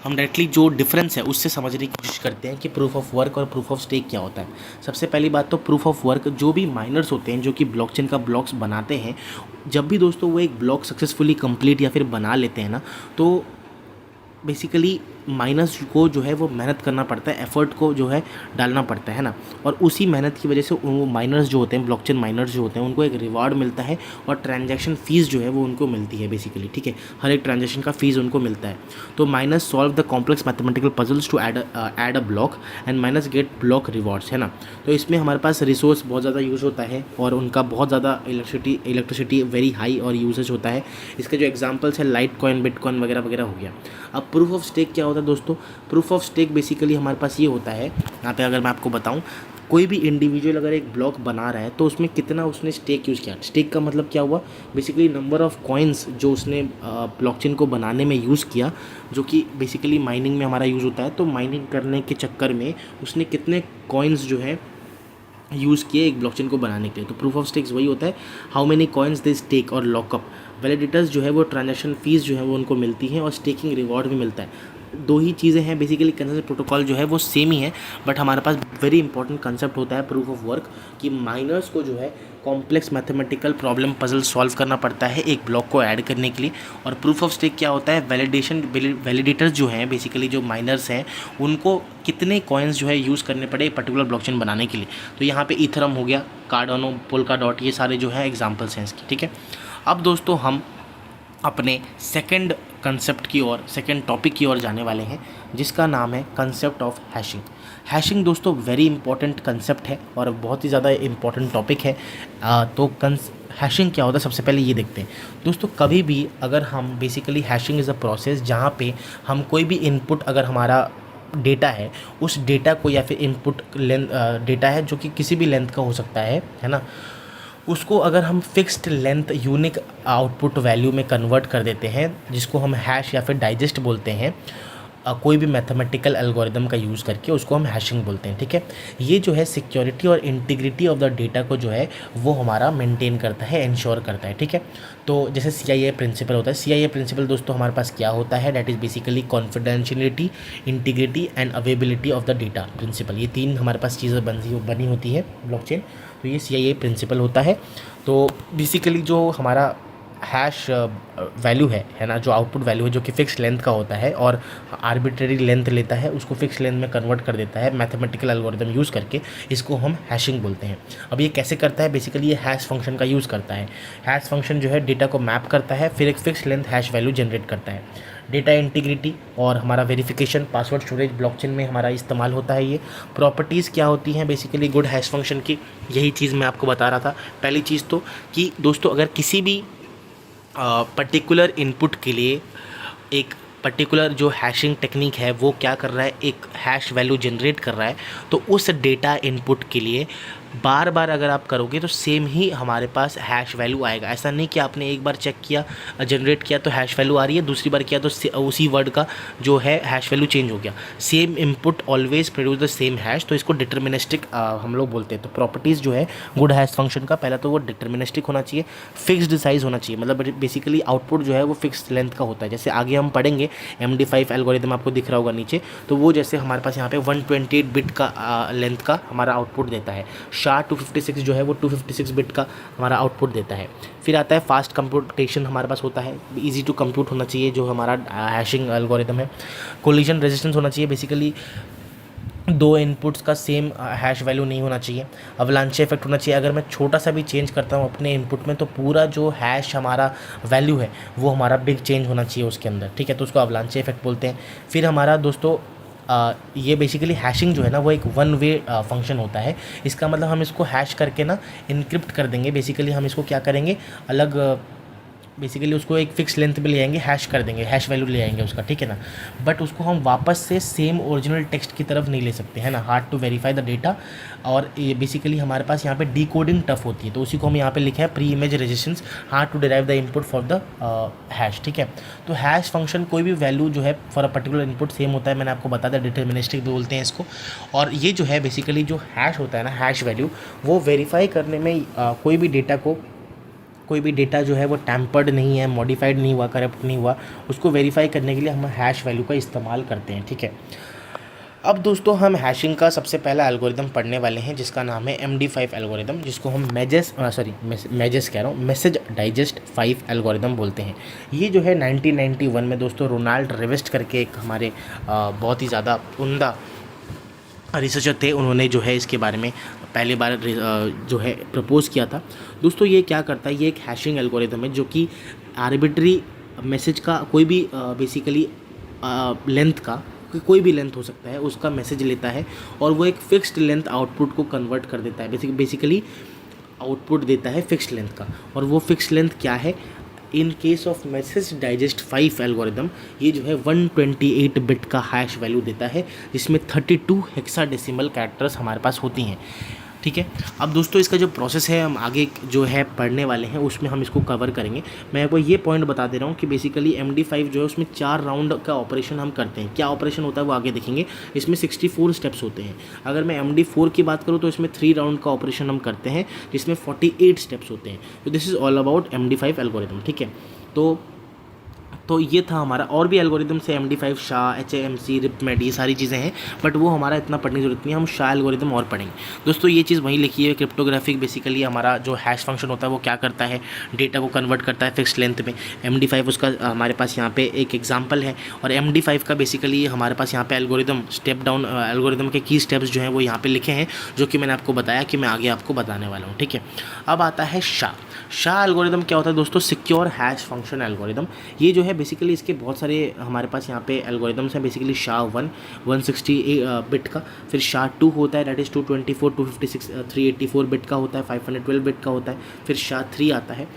डायरेक्टली जो डिफरेंस है उससे समझने की कोशिश करते हैं कि प्रूफ ऑफ वर्क और प्रूफ ऑफ स्टेक क्या होता है। सबसे पहली बात तो प्रूफ ऑफ वर्क, जो भी माइनर्स होते हैं जो कि ब्लॉकचेन का ब्लॉक्स बनाते हैं, जब भी दोस्तों वो एक ब्लॉक सक्सेसफुली कंप्लीट या फिर बना लेते हैं ना, तो बेसिकली माइनर्स को जो है वो मेहनत करना पड़ता है, एफर्ट को जो है डालना पड़ता है ना। और उसी मेहनत की वजह से वो माइनर्स जो होते हैं, ब्लॉकचेन माइनर्स जो होते हैं, उनको एक रिवार्ड मिलता है और ट्रांजैक्शन फ़ीस जो है वो उनको मिलती है बेसिकली, ठीक है। हर एक ट्रांजैक्शन का फ़ीस उनको मिलता है। तो miners solve the complex mathematical puzzles to add a block and miners get block rewards, है ना। तो इसमें हमारे पास रिसोर्स बहुत ज़्यादा यूज़ होता है और उनका बहुत ज़्यादा इलेक्ट्रिसिटी वेरी हाई और यूजेज होता है। इसके जो एग्जाम्पल्स है लाइट कॉइन, बिटकॉइन वगैरह वगैरह हो गया। अब प्रूफ ऑफ स्टेक क्या होता है दोस्तों? प्रूफ ऑफ स्टेक बेसिकली हमारे पास ये होता है, यहाँ पे अगर मैं आपको बताऊँ, कोई भी इंडिविजुअल अगर एक ब्लॉक बना रहा है तो उसमें कितना उसने स्टेक यूज़ किया। स्टेक का मतलब क्या हुआ? बेसिकली नंबर ऑफ़ कॉइन्स जो उसने ब्लॉकचेन को बनाने में यूज़ किया, जो कि बेसिकली माइनिंग में हमारा यूज़ होता है। तो माइनिंग करने के चक्कर में उसने कितने कॉइन्स जो है यूज़ किए एक ब्लॉकचेन को बनाने के लिए। तो प्रूफ ऑफ स्टेक्स वही होता है, how many coins they stake और लॉकअप। वैलिडेटर्स जो है वो ट्रांजैक्शन फ़ीस जो है वो उनको मिलती हैं और स्टेकिंग रिवॉर्ड भी मिलता है। दो ही चीज़ें हैं बेसिकली, कंसेंसस प्रोटोकॉल जो है वो सेम ही है, बट हमारे पास वेरी इंपॉर्टेंट कंसेप्ट होता है प्रूफ ऑफ वर्क, कि माइनर्स को जो है complex mathematical problem puzzle solve करना पड़ता है एक ब्लॉक को ऐड करने के लिए। और प्रूफ ऑफ स्टेक क्या होता है? वैलिडेटर्स जो हैं बेसिकली जो माइनर्स हैं उनको कितने कॉइन्स जो है यूज़ करने पड़े पर्टिकुलर ब्लॉकचेन बनाने के लिए। तो यहाँ पे ईथरम हो गया, कार्डानो, पोल्काडॉट, ये सारे जो है एग्जाम्पल्स हैं इसके, ठीक है। अब दोस्तों हम अपने सेकंड कंसेप्ट की ओर, सेकंड टॉपिक की ओर जाने वाले हैं, जिसका नाम है कंसेप्ट ऑफ हैशिंग। हैशिंग दोस्तों वेरी इंपॉर्टेंट कंसेप्ट है और बहुत ही ज़्यादा इंपॉर्टेंट टॉपिक है। तो हैशिंग क्या होता है सबसे पहले ये देखते हैं दोस्तों। कभी भी अगर हम basically hashing is a process जहाँ पे हम कोई भी इनपुट, अगर हमारा डेटा है, उस डेटा को, या फिर इनपुट डेटा है जो कि किसी भी लेंथ का हो सकता है ना, उसको अगर हम fixed length unique output value में कन्वर्ट कर देते हैं, जिसको हम हैश या फिर डाइजेस्ट बोलते हैं, कोई भी मैथमेटिकल एल्गोरिदम का यूज़ करके उसको हम हैशिंग बोलते हैं, ठीक है। ये जो है सिक्योरिटी और इंटीग्रिटी ऑफ द डेटा को जो है वो हमारा मेंटेन करता है, इंश्योर करता है, ठीक है। तो जैसे CIA प्रिंसिपल होता है, CIA प्रिंसिपल दोस्तों हमारे पास क्या होता है? That is basically confidentiality, integrity and availability of the data principle. ये तीन हमारे पास चीज़ें बनी होती है ब्लॉकचेन, तो ये CIA प्रिंसिपल होता है। तो बेसिकली जो हमारा हैश वैल्यू है ना, जो आउटपुट वैल्यू है जो कि फिक्स लेंथ का होता है और आर्बिट्रेरी लेंथ लेता है, उसको फिक्स लेंथ में कन्वर्ट कर देता है मैथमेटिकल एल्गोरिदम यूज़ करके, इसको हम हैशिंग बोलते हैं। अब ये कैसे करता है, बेसिकली ये हैश फंक्शन का यूज़ करता है। हैश फंक्शन जो है डेटा को मैप करता है, फिर एक fix length hash value generate करता है। डेटा इंटीग्रिटी और हमारा वेरिफिकेशन, पासवर्ड स्टोरेज, ब्लॉकचेन में हमारा इस्तेमाल होता है। ये प्रॉपर्टीज़ क्या होती हैं बेसिकली गुड हैश फंक्शन की, यही चीज़ मैं आपको बता रहा था। पहली चीज़ तो कि दोस्तों अगर किसी भी पर्टिकुलर इनपुट के लिए एक पर्टिकुलर जो हैशिंग टेक्निक है वो क्या कर रहा है, एक हैश वैल्यू जनरेट कर रहा है, तो उस डेटा इनपुट के लिए बार बार अगर आप करोगे तो सेम ही हमारे पास हैश वैल्यू आएगा। ऐसा नहीं कि आपने एक बार चेक किया, जनरेट किया तो हैश वैल्यू आ रही है, दूसरी बार किया तो उसी वर्ड का जो है हैश वैल्यू चेंज हो गया। Same input always produce the same hash, तो इसको डिटर्मिनिस्टिक हम लोग बोलते हैं। तो प्रॉपर्टीज़ जो है गुड हैश फंक्शन का, पहला तो वो डिटर्मिनिस्टिक होना चाहिए, फिक्स्ड साइज़ होना चाहिए, मतलब बेसिकली आउटपुट जो है वो फिक्स लेंथ का होता है। जैसे आगे हम पढ़ेंगे MD5 एल्गोरिदम आपको दिख रहा होगा नीचे, तो वो जैसे हमारे पास यहाँ पे 128 बिट का लेंथ का हमारा आउटपुट देता है। SHA-256 जो है वो 256 बिट का हमारा आउटपुट देता है। फिर आता है फास्ट कंप्यूटेशन हमारे पास होता है, इजी टू कंप्यूट होना चाहिए जो हमारा हैशिंग एल्गोरिदम है। कोलिजन रेजिस्टेंस होना चाहिए, बेसिकली दो इनपुट्स का सेम हैश वैल्यू नहीं होना चाहिए। अवलांचे इफेक्ट होना चाहिए, अगर मैं छोटा सा भी चेंज करता हूँ अपने इनपुट में तो पूरा जो हैश हमारा वैल्यू है वो हमारा बिग चेंज होना चाहिए उसके अंदर, ठीक है, तो उसको अवलांचे इफेक्ट बोलते हैं। फिर हमारा दोस्तों ये बेसिकली हैशिंग जो है ना वो एक वन वे फंक्शन होता है। इसका मतलब हम इसको हैश करके ना इनक्रिप्ट कर देंगे। बेसिकली हम इसको क्या करेंगे, अलग बेसिकली उसको एक फिक्स लेंथ पे ले आएंगे, हैश कर देंगे, हैश वैल्यू ले आएंगे उसका, ठीक है ना, बट उसको हम वापस से सेम ओरिजिनल टेक्स्ट की तरफ नहीं ले सकते हैं ना, hard to verify the data. और ये बेसिकली हमारे पास यहाँ पे डिकोडिंग टफ होती है, तो उसी को हम यहाँ पे लिखा है preimage resistance, hard to derive the input for the hash, ठीक है। तो हैश फंक्शन कोई भी वैल्यू जो है for a particular input same होता है, मैंने आपको बता दिया, डिटर्मिनिस्टिक बोलते हैं इसको। और ये जो है बेसिकली जो हैश होता है ना, हैश वैल्यू, वो वेरीफाई करने में कोई भी डेटा जो है वो टैम्पर्ड नहीं है, मॉडिफाइड नहीं हुआ, करप्ट नहीं हुआ, उसको वेरीफाई करने के लिए हम हैश वैल्यू का इस्तेमाल करते हैं, ठीक है। अब दोस्तों हम हैशिंग का सबसे पहला एल्गोरिदम पढ़ने वाले हैं जिसका नाम है MD5 एल्गोरिदम, जिसको हम मैसेज डाइजेस्ट 5 एल्गोरिदम बोलते हैं। ये जो है 1991 में दोस्तों रोनाल्ड रिवेस्ट करके एक हमारे बहुत ही ज़्यादा उम्दा रिसर्चर थे, उन्होंने जो है इसके बारे में पहली बार जो है प्रपोज़ किया था। दोस्तों ये क्या करता है, ये एक हैशिंग एल्गोरिदम है जो कि आर्बिट्री मैसेज का कोई भी बेसिकली लेंथ का कोई भी लेंथ हो सकता है उसका मैसेज लेता है और वो एक फिक्स्ड लेंथ आउटपुट को कन्वर्ट कर देता है। बेसिकली आउटपुट देता है फिक्स्ड लेंथ का, और वो फिक्स्ड लेंथ क्या है, in case of message digest 5 algorithm ये जो है 128 बिट का हैश वैल्यू देता है, जिसमें 32 हेक्साडेसिमल कैरेक्टर्स हमारे पास होती हैं, ठीक है। अब दोस्तों इसका जो प्रोसेस है हम आगे जो है पढ़ने वाले हैं उसमें हम इसको कवर करेंगे। मैं आपको ये पॉइंट बता दे रहा हूँ कि बेसिकली MD5 जो है उसमें 4 राउंड का ऑपरेशन हम करते हैं। क्या ऑपरेशन होता है वो आगे देखेंगे। इसमें 64 स्टेप्स होते हैं। अगर मैं MD4 की बात करूँ तो इसमें 3 राउंड का ऑपरेशन हम करते हैं जिसमें 48 स्टेप्स होते हैं। तो this is all about MD5 algorithm, ठीक है। तो ये था हमारा, और भी एल्गोरिदम से MD5 शाह, HAMC, रिपमेड, ये सारी चीज़ें हैं, बट वो हमारा इतना पढ़ने की जरूरत नहीं है, हम शाह एल्गोरिदम और पढ़ेंगे। दोस्तों ये चीज़ वहीं लिखी है, क्रिप्टोग्राफिक बेसिकली हमारा जो हैश फंक्शन होता है वो क्या करता है, डेटा को कन्वर्ट करता है फिक्स लेंथ में। MD5 उसका हमारे पास यहाँ पे एक एग्जाम्पल है, और MD5 का बेसिकली हमारे पास यहाँ पे एल्गोरिदम स्टेप डाउन एल्गोरिदम के की स्टेप्स जो हैं वो यहाँ पे लिखे हैं, जो कि मैंने आपको बताया कि मैं आगे आपको बताने वाला हूँ, ठीक है। अब आता है शाह एल्गोरिदम। क्या होता है दोस्तों, सिक्योर हैश फंक्शन एल्गोरिदम। ये जो है बेसिकली इसके बहुत सारे हमारे पास यहाँ पे एल्गोरिदम्स हैं। बेसिकली SHA-1 160 बिट का, फिर SHA-2 होता है, दैट इज़ 224, 256, 384 बिट का होता है, 512 बिट का होता है, फिर SHA-3 आता है।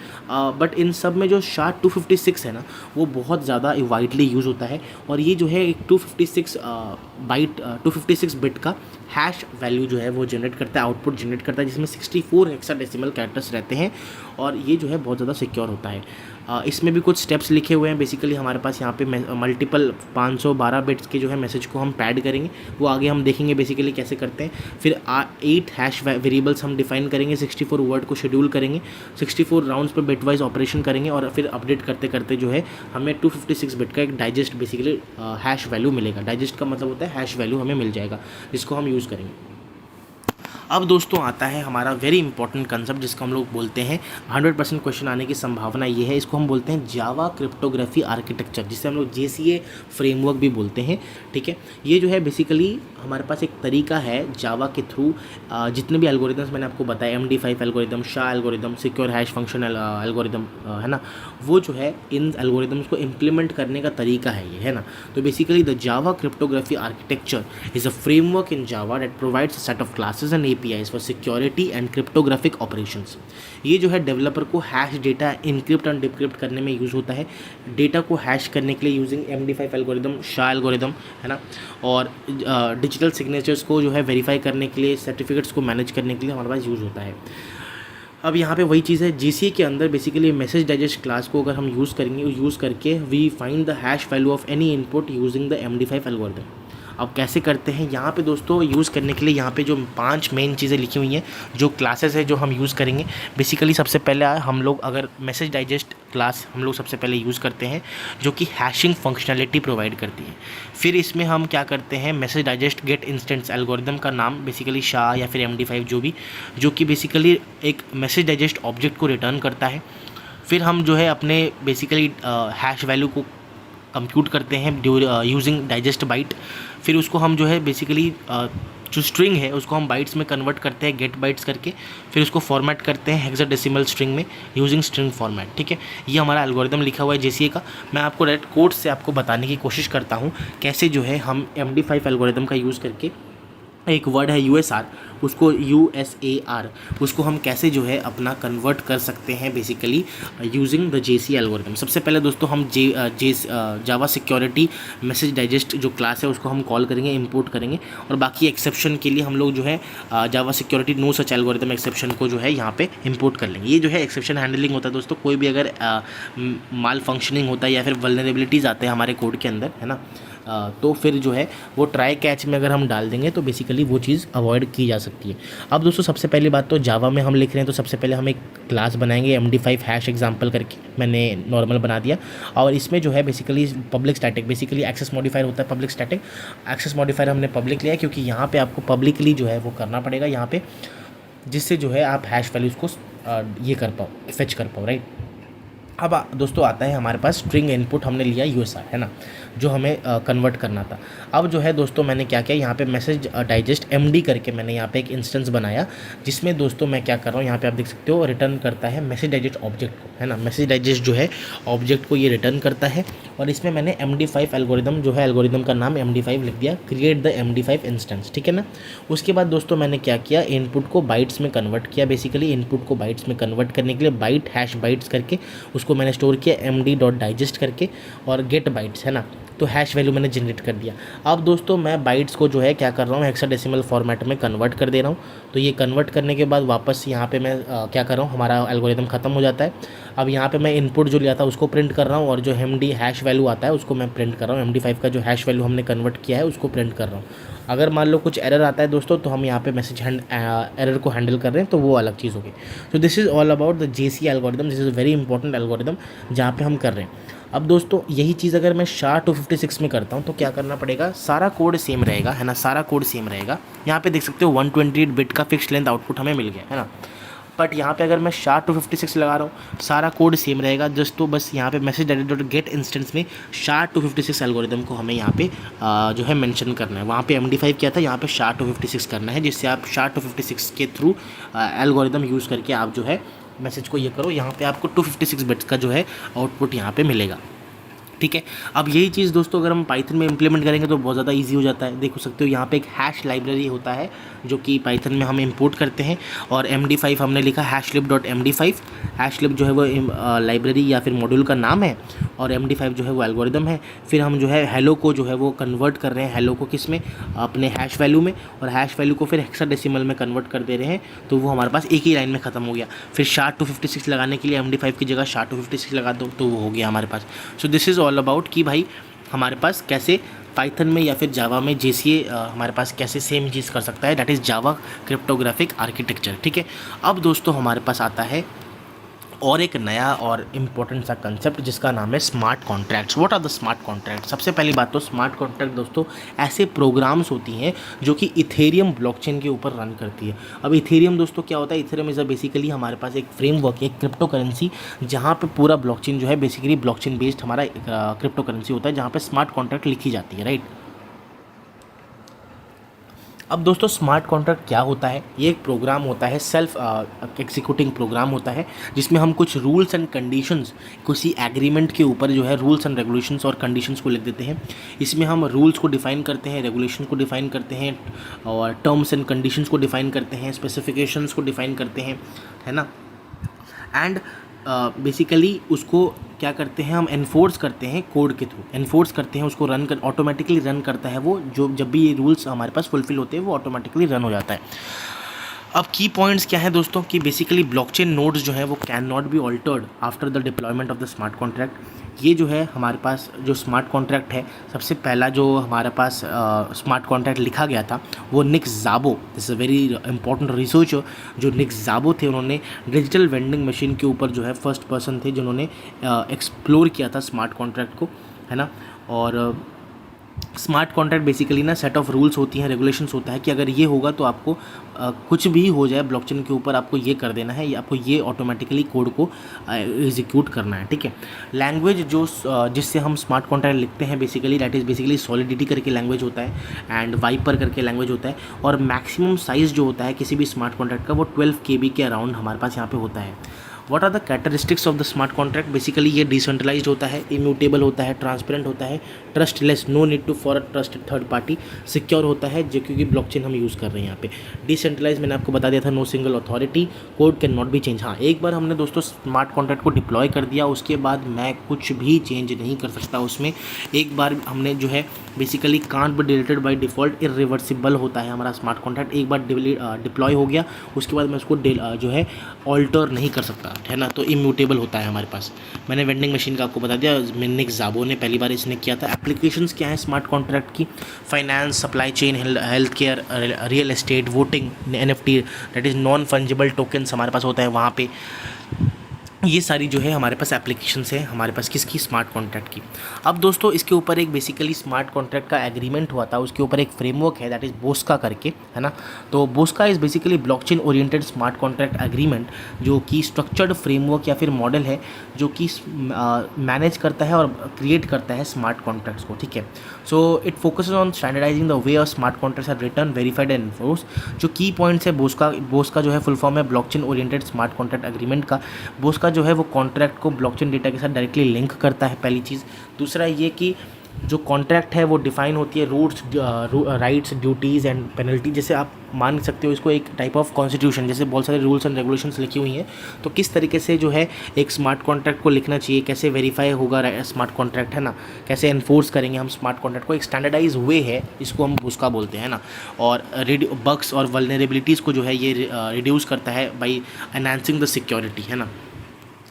बट इन सब में जो SHA-256 है ना वो बहुत ज़्यादा वाइडली यूज़ होता है, और ये जो है एक 256 बिट का हैश वैल्यू जो है वो जनरेट करता है, आउटपुट जनरेट करता है, जिसमें 64 हेक्साडेसिमल कैरेक्टर्स रहते हैं, और ये जो है बहुत ज़्यादा सिक्योर होता है। इसमें भी कुछ स्टेप्स लिखे हुए हैं। बेसिकली हमारे पास यहाँ पे मल्टीपल 512 बिट्स के जो है मैसेज को हम पैड करेंगे, वो आगे हम देखेंगे बेसिकली कैसे करते हैं। फिर 8 हैश वेरिएबल्स हम डिफाइन करेंगे, 64 वर्ड को शेड्यूल करेंगे, 64 राउंड्स पर बिट वाइज ऑपरेशन करेंगे, और फिर अपडेट करते करते जो है हमें 256 बिट का एक डाइजेस्ट बेसिकली हैश वैल्यू मिलेगा। डाइजेस्ट का मतलब होता है हैश वैल्यू हमें मिल जाएगा, जिसको हम यूज़ करेंगे। अब दोस्तों आता है हमारा वेरी इंपॉर्टेंट कंसेप्ट जिसको हम लोग बोलते हैं 100% क्वेश्चन आने की संभावना ये है, इसको हम बोलते हैं जावा क्रिप्टोग्राफी आर्किटेक्चर, जिसे हम लोग JCA फ्रेमवर्क भी बोलते हैं। ठीक है, ये जो है बेसिकली हमारे पास एक तरीका है जावा के थ्रू जितने भी एल्गोरिदम्स मैंने आपको बताया, MD5 algorithm, SHA algorithm, secure hash function algorithm, है ना, वो जो है इन एल्गोरिदम्स को इम्प्लीमेंट करने का तरीका है ये, है ना। तो basically the Java cryptography architecture is a framework in Java that provides a set of classes and APIs for security and cryptographic operations. ये जो है डेवलपर को hash data encrypt and decrypt करने में यूज़ होता है, डेटा को hash करने के लिए using MD5 algorithm, SHA algorithm, है ना, और डिजिटल सिग्नेचर्स को जो है वेरीफाई करने के लिए, सर्टिफिकेट्स को मैनेज करने के लिए हमारे पास यूज़ होता है। अब यहाँ पे वही चीज़ है, JCA के अंदर बेसिकली मैसेज डाइजेस्ट क्लास को अगर हम यूज़ करेंगे, यूज़ करके we find the hash value of any input using the MD5 algorithm. अब कैसे करते हैं, यहाँ पे दोस्तों यूज़ करने के लिए यहाँ पे जो 5 मेन चीज़ें लिखी हुई हैं, जो क्लासेस है जो हम यूज़ करेंगे। बेसिकली सबसे पहले हम लोग अगर मैसेज डाइजेस्ट क्लास हम लोग सबसे पहले यूज़ करते हैं जो कि हैशिंग फंक्शनैलिटी प्रोवाइड करती है। फिर इसमें हम क्या करते हैं, message digest get instance algorithm का नाम बेसिकली SHA या फिर MD5 जो कि बेसिकली एक मैसेज डाइजेस्ट ऑब्जेक्ट को रिटर्न करता है। फिर हम जो है अपने बेसिकली हैश वैल्यू को कंप्यूट करते हैं यूजिंग डाइजेस्ट बाइट। फिर उसको हम जो है बेसिकली जो स्ट्रिंग है उसको हम बाइट्स में कन्वर्ट करते हैं, गेट बाइट्स करके। फिर उसको फॉर्मेट करते हैं हेक्साडेसिमल स्ट्रिंग में यूजिंग स्ट्रिंग फॉर्मेट। ठीक है, ये हमारा एल्गोरिदम लिखा हुआ है JCA का। मैं आपको डायरेक्ट कोड से आपको बताने की कोशिश करता हूँ कैसे जो है हम MD5 एल्गोरिदम का यूज़ करके, एक वर्ड है USR, उसको USAR, उसको हम कैसे जो है अपना कन्वर्ट कर सकते हैं basically using the JCA algorithm. सबसे पहले दोस्तों हम जावा सिक्योरिटी मैसेज डाइजेस्ट जो क्लास है उसको हम कॉल करेंगे, इंपोर्ट करेंगे, और बाकी एक्सेप्शन के लिए हम लोग जो है Java security no such algorithm exception को जो है यहाँ पे इंपोर्ट कर लेंगे। ये जो है एक्सेप्शन हैंडलिंग होता है दोस्तों, कोई भी अगर माल फंक्शनिंग होता है या फिर वल्नरेबिलिटीज़ आते हैं हमारे कोड के अंदर, है ना, तो फिर जो है वो ट्राई कैच में अगर हम डाल देंगे तो बेसिकली वो चीज़ अवॉइड की जा सकती है। अब दोस्तों सबसे पहली बात तो जावा में हम लिख रहे हैं तो सबसे पहले हम एक क्लास बनाएंगे MD5 हैश एग्जाम्पल करके, मैंने नॉर्मल बना दिया। और इसमें जो है basically public static, basically access modifier होता है पब्लिक स्टैटिक। एक्सेस मॉडिफायर हमने पब्लिक लिया क्योंकि यहाँ पर आपको पब्लिकली जो है वो करना पड़ेगा यहाँ पर, जिससे जो है आप हैश वैल्यूज़ को ये कर पाओ, फेच कर पाओ, राइट। अब दोस्तों आता है हमारे पास स्ट्रिंग इनपुट हमने लिया USR, है ना, जो हमें कन्वर्ट करना था। अब जो है दोस्तों मैंने क्या किया, यहाँ पे मैसेज डाइजेस्ट MD करके मैंने यहाँ पे एक इंस्टेंस बनाया, जिसमें दोस्तों मैं क्या कर रहा हूँ, यहाँ पे आप देख सकते हो रिटर्न करता है मैसेज डाइजेस्ट ऑब्जेक्ट को, है ना। मैसेज डाइजेस्ट जो है ऑब्जेक्ट को ये रिटर्न करता है, और इसमें मैंने MD5 एल्गोरिदम जो है एल्गोरिदम का नाम MD5 लिख दिया, क्रिएट द MD5 इंस्टेंस, ठीक है ना। उसके बाद दोस्तों मैंने क्या किया, इनपुट को बाइट्स में कन्वर्ट किया। बेसिकली इनपुट को बाइट्स में कन्वर्ट करने के लिए बाइट हैश बाइट्स करके उसको मैंने स्टोर किया MD.digest करके, और गेट बाइट्स, है ना, तो हैश वैल्यू मैंने जनरेट कर दिया। अब दोस्तों मैं बाइट्स को जो है क्या कर रहा हूँ, हेक्साडेसिमल फॉर्मेट में कन्वर्ट कर दे रहा हूँ। तो ये कन्वर्ट करने के बाद वापस यहाँ पे मैं क्या कर रहा हूँ, हमारा एल्गोरिदम ख़त्म हो जाता है। अब यहाँ पे मैं इनपुट जो लिया था उसको प्रिंट कर रहा हूँ, और जो MD हैश वैल्यू आता है उसको मैं प्रिंट कर रहा हूँ। MD5 का जो हैश वैल्यू हमने कन्वर्ट किया है उसको प्रिंट कर रहा हूँ। अगर मान लो कुछ एरर आता है दोस्तों तो हम यहाँ पे मैसेज एरर को हैंडल कर रहे हैं तो वो अलग चीज़ होगी। तो this is all about the JCA algorithm. This is very important algorithm जहाँ पे हम कर रहे हैं। अब दोस्तों यही चीज़ अगर मैं SHA-256 में करता हूँ तो क्या करना पड़ेगा, सारा कोड सेम रहेगा, है ना, सारा कोड सेम रहेगा। यहाँ पे देख सकते हो 128 बिट का फिक्स लेंथ आउटपुट हमें मिल गया, है ना। बट यहाँ पे अगर मैं SHA-256 लगा रहा हूँ सारा कोड सेम रहेगा, जस्ट तो बस यहाँ पे मैसेज गेट इंस्टेंस में SHA-256 एल्गोरिदम को हमें यहाँ पे जो है मेंशन करना है। वहाँ पे MD5 किया था, यहाँ पे SHA-256 करना है, जिससे आप SHA-256 के थ्रू एल्गोरिदम यूज़ करके आप जो है मैसेज को ये करो, यहाँ पे आपको 256 बिट्स का जो है आउटपुट यहाँ पे मिलेगा, ठीक है। अब यही चीज़ दोस्तों अगर हम पाइथन में इंप्लीमेंट करेंगे तो बहुत ज़्यादा इजी हो जाता है। देख सकते हो यहाँ पे एक हैश लाइब्रेरी होता है जो कि पाइथन में हम इंपोर्ट करते हैं, और MD5 हमने लिखा hashlib.md5। हैशलिब जो है वो लाइब्रेरी या फिर मॉड्यूल का नाम है, और MD5 जो है वो एल्गोरिदम है। फिर हम जो है हेलो को जो है वो कन्वर्ट कर रहे हैं, हेलो को किस में, अपने हैश वैल्यू में, और हैश वैल्यू को फिर हेक्साडेसिमल में कन्वर्ट कर दे रहे हैं, तो वो हमारे पास एक ही लाइन में ख़त्म हो गया। फिर SHA-256 लगाने के लिए MD5 की जगह SHA-256 लगा दो तो वो हो गया हमारे पास। So this is all about कि भाई हमारे पास कैसे पाइथन में या फिर जावा में JCA हमारे पास कैसे सेम चीज़ कर सकता है, that is Java cryptographic architecture, ठीक है। अब दोस्तों हमारे पास आता है और एक नया और इम्पोर्टेंट सा कंसेप्ट जिसका नाम है smart contracts. What are the smart contract? सबसे पहली बात तो स्मार्ट कॉन्ट्रैक्ट दोस्तों ऐसे प्रोग्राम्स होती हैं जो कि इथेरियम ब्लॉकचेन के ऊपर रन करती है। अब इथेरियम दोस्तों क्या होता है? इथेरियम इज़ बेसिकली हमारे पास एक फ्रेमवर्क है, क्रिप्टो करेंसी, जहाँ पे पूरा ब्लॉकचेन जो है बेसिकली ब्लॉकचेन बेस्ड हमारा क्रिप्टो करेंसी होता है, जहाँ पे स्मार्ट कॉन्ट्रैक्ट लिखी जाती है, राइट। अब दोस्तों स्मार्ट कॉन्ट्रैक्ट क्या होता है? ये एक प्रोग्राम होता है, सेल्फ एग्जीक्यूटिंग प्रोग्राम होता है, जिसमें हम कुछ रूल्स एंड कंडीशंस किसी एग्रीमेंट के ऊपर जो है रूल्स एंड रेगुलेशंस और कंडीशंस को लिख देते हैं। इसमें हम रूल्स को डिफाइन करते हैं, रेगुलेशन को डिफाइन करते हैं, और टर्म्स एंड कंडीशंस को डिफाइन करते हैं, स्पेसिफिकेशंस को डिफाइन करते हैं, है ना। एंड बेसिकली उसको क्या करते हैं, हम एनफोर्स करते हैं कोड के थ्रू, एनफोर्स करते हैं उसको, रन कर ऑटोमेटिकली रन करता है वो, जो जब भी ये रूल्स हमारे पास फुलफिल होते हैं वो ऑटोमेटिकली रन हो जाता है। अब की पॉइंट्स क्या है दोस्तों कि बेसिकली ब्लॉकचेन नोड्स जो है वो can not be altered after the deployment of the smart contract. ये जो है हमारे पास जो स्मार्ट कॉन्ट्रैक्ट है, सबसे पहला जो हमारे पास स्मार्ट कॉन्ट्रैक्ट लिखा गया था वो Nick Szabo, this is a very important researcher, जो निक ज़ाबो थे, उन्होंने डिजिटल वेंडिंग मशीन के ऊपर जो है फर्स्ट पर्सन थे जिन्होंने एक्सप्लोर किया था स्मार्ट कॉन्ट्रैक्ट को, है ना। और स्मार्ट कॉन्ट्रैक्ट बेसिकली ना सेट ऑफ रूल्स होती हैं, रेगुलेशंस होता है कि अगर ये होगा तो आपको कुछ भी हो जाए ब्लॉकचेन के ऊपर, आपको ये कर देना है, या आपको ये ऑटोमेटिकली कोड को एग्जीक्यूट करना है, ठीक है। लैंग्वेज जो जिससे हम स्मार्ट कॉन्ट्रैक्ट लिखते हैं basically that is basically solidity करके लैंग्वेज होता है, एंड वाइपर करके लैंग्वेज होता है, और मैक्सिमम साइज़ जो होता है किसी भी स्मार्ट कॉन्ट्रैक्ट का वो 12 KB के अराउंड हमारे पास यहाँ पे होता है। What are the characteristics of the smart contract? Basically ये डिसेंट्रलाइज्ड होता है, इम्यूटेबल होता है, ट्रांसपेरेंट होता है, trustless, no need to for a trusted third party, secure होता है, जो क्योंकि ब्लॉकचेन हम यूज़ कर रहे हैं यहाँ पे। डिसेंट्रलाइज मैंने आपको बता दिया था, no single authority, code can not be change. हाँ, एक बार हमने दोस्तों स्मार्ट कॉन्ट्रैक्ट को डिप्लॉय कर दिया, उसके बाद मैं कुछ भी चेंज नहीं कर सकता उसमें। एक बार हमने जो है basically can't be deleted by default, irreversible होता है हमारा स्मार्ट कॉन्ट्रैक्ट। एक बार डिप्लॉय हो गया उसके बाद मैं उसको जो है ऑल्टर नहीं कर सकता, है ना, तो इम्यूटेबल होता है हमारे पास। मैंने वेंडिंग मशीन का आपको बता दिया, निक ज़ाबो ने पहली बार इसने किया था। एप्लीकेशंस क्या है स्मार्ट कॉन्ट्रैक्ट की? Finance, supply chain, health care, real estate, voting, NFT that is non fungible tokens हमारे पास होता है वहाँ पे। ये सारी जो है हमारे पास एप्लीकेशंस है हमारे पास किसकी? स्मार्ट कॉन्ट्रैक्ट की। अब दोस्तों इसके ऊपर एक बेसिकली स्मार्ट कॉन्ट्रैक्ट का एग्रीमेंट हुआ था, उसके ऊपर एक फ्रेमवर्क है दैट इज़ बोस्का करके, है ना। तो Bosca is basically blockchain oriented smart contract agreement, जो कि स्ट्रक्चर्ड फ्रेमवर्क या फिर मॉडल है जो कि मैनेज करता है और क्रिएट करता है स्मार्ट कॉन्ट्रैक्ट्स को, ठीक है। So it focuses on standardizing the way of smart contracts are written, verified and enforce. जो की पॉइंट्स है बोस्का जो है फुल फॉर्म है blockchain oriented smart contract agreement का। बोस्का जो है वो कॉन्ट्रैक्ट को ब्लॉकचेन डेटा के साथ डायरेक्टली लिंक करता है, पहली चीज़। दूसरा ये कि जो कॉन्ट्रैक्ट है वो डिफाइन होती है rules, rights, duties and penalty. जैसे आप मान सकते हो इसको एक टाइप ऑफ कॉन्स्टिट्यूशन, जैसे बहुत सारे रूल्स एंड रेगुलेशंस लिखी हुई हैं, तो किस तरीके से जो है एक स्मार्ट कॉन्ट्रैक्ट को लिखना चाहिए, कैसे वेरीफाई होगा स्मार्ट कॉन्ट्रैक्ट, है ना, कैसे एनफोर्स करेंगे हम स्मार्ट कॉन्ट्रैक्ट को, एक स्टैंडर्डाइज वे है, इसको हम उसका बोलते हैं ना। और बग्स और वल्नरेबिलिटीज़ को जो है ये रिड्यूस करता है बाई एनहांसिंग द सिक्योरिटी, है ना।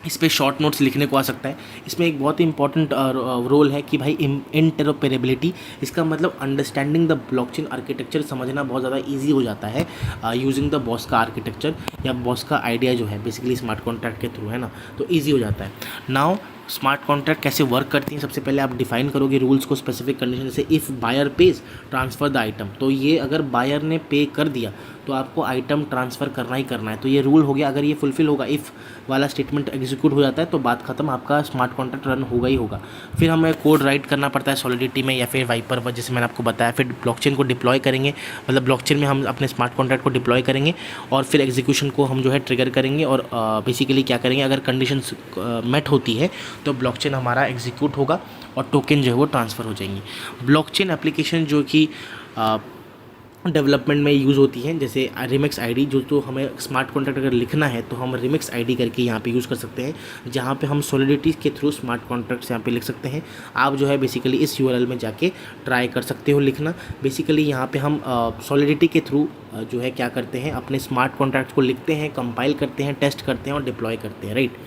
इस पर शॉर्ट नोट्स लिखने को आ सकता है। इसमें एक बहुत ही इंपॉर्टेंट रोल है कि भाई इंटरऑपरेबिलिटी, इसका मतलब अंडरस्टैंडिंग द ब्लॉकचेन आर्किटेक्चर समझना बहुत ज़्यादा इजी हो जाता है यूजिंग द बोस्का आर्किटेक्चर या बोस्का आइडिया जो है बेसिकली स्मार्ट कॉन्ट्रैक्ट के थ्रू, है ना, तो ईजी हो जाता है। नाउ स्मार्ट कॉन्ट्रैक्ट कैसे वर्क करती हैं? सबसे पहले आप डिफाइन करोगे रूल्स को, स्पेसिफिक कंडीशन, जैसे if buyer pays transfer the item, तो ये अगर बायर ने पे कर दिया तो आपको आइटम ट्रांसफ़र करना ही करना है, तो ये रूल हो गया। अगर ये फुलफिल होगा, इफ़ वाला स्टेटमेंट एग्जीक्यूट हो जाता है तो बात खत्म, आपका स्मार्ट कॉन्ट्रैक्ट रन होगा ही होगा। फिर हमें कोड राइट करना पड़ता है सॉलिडिटी में या फिर वाइपर पर, जैसे मैंने आपको बताया। फिर ब्लॉकचेन को डिप्लॉय करेंगे, मतलब ब्लॉकचेन में हम अपने स्मार्ट कॉन्ट्रैक्ट को डिप्लॉय करेंगे और फिर एग्जीक्यूशन को हम जो है ट्रिगर करेंगे। और बेसिकली क्या करेंगे, अगर कंडीशंस मेट होती है तो ब्लॉकचेन हमारा एग्जीक्यूट होगा और टोकन जो है वो ट्रांसफ़र हो जाएंगी। ब्लॉकचेन एप्लीकेशन जो कि डेवलपमेंट में यूज़ होती हैं, जैसे रिमिक्स आईडी, जो तो हमें स्मार्ट कॉन्ट्रैक्ट अगर लिखना है तो हम रिमिक्स आईडी करके यहाँ पे यूज़ कर सकते हैं, जहाँ पे हम सॉलिडिटी के थ्रू स्मार्ट कॉन्ट्रैक्ट्स यहाँ पे लिख सकते हैं। आप जो है बेसिकली इस यूआरएल में जाके ट्राई कर सकते हो लिखना। बेसिकली यहाँ पे हम सॉलिडिटी के थ्रू जो है क्या करते हैं, अपने स्मार्ट कॉन्ट्रैक्ट्स को लिखते हैं, कंपाइल करते हैं, टेस्ट करते हैं और डिप्लॉय करते हैं, राइट।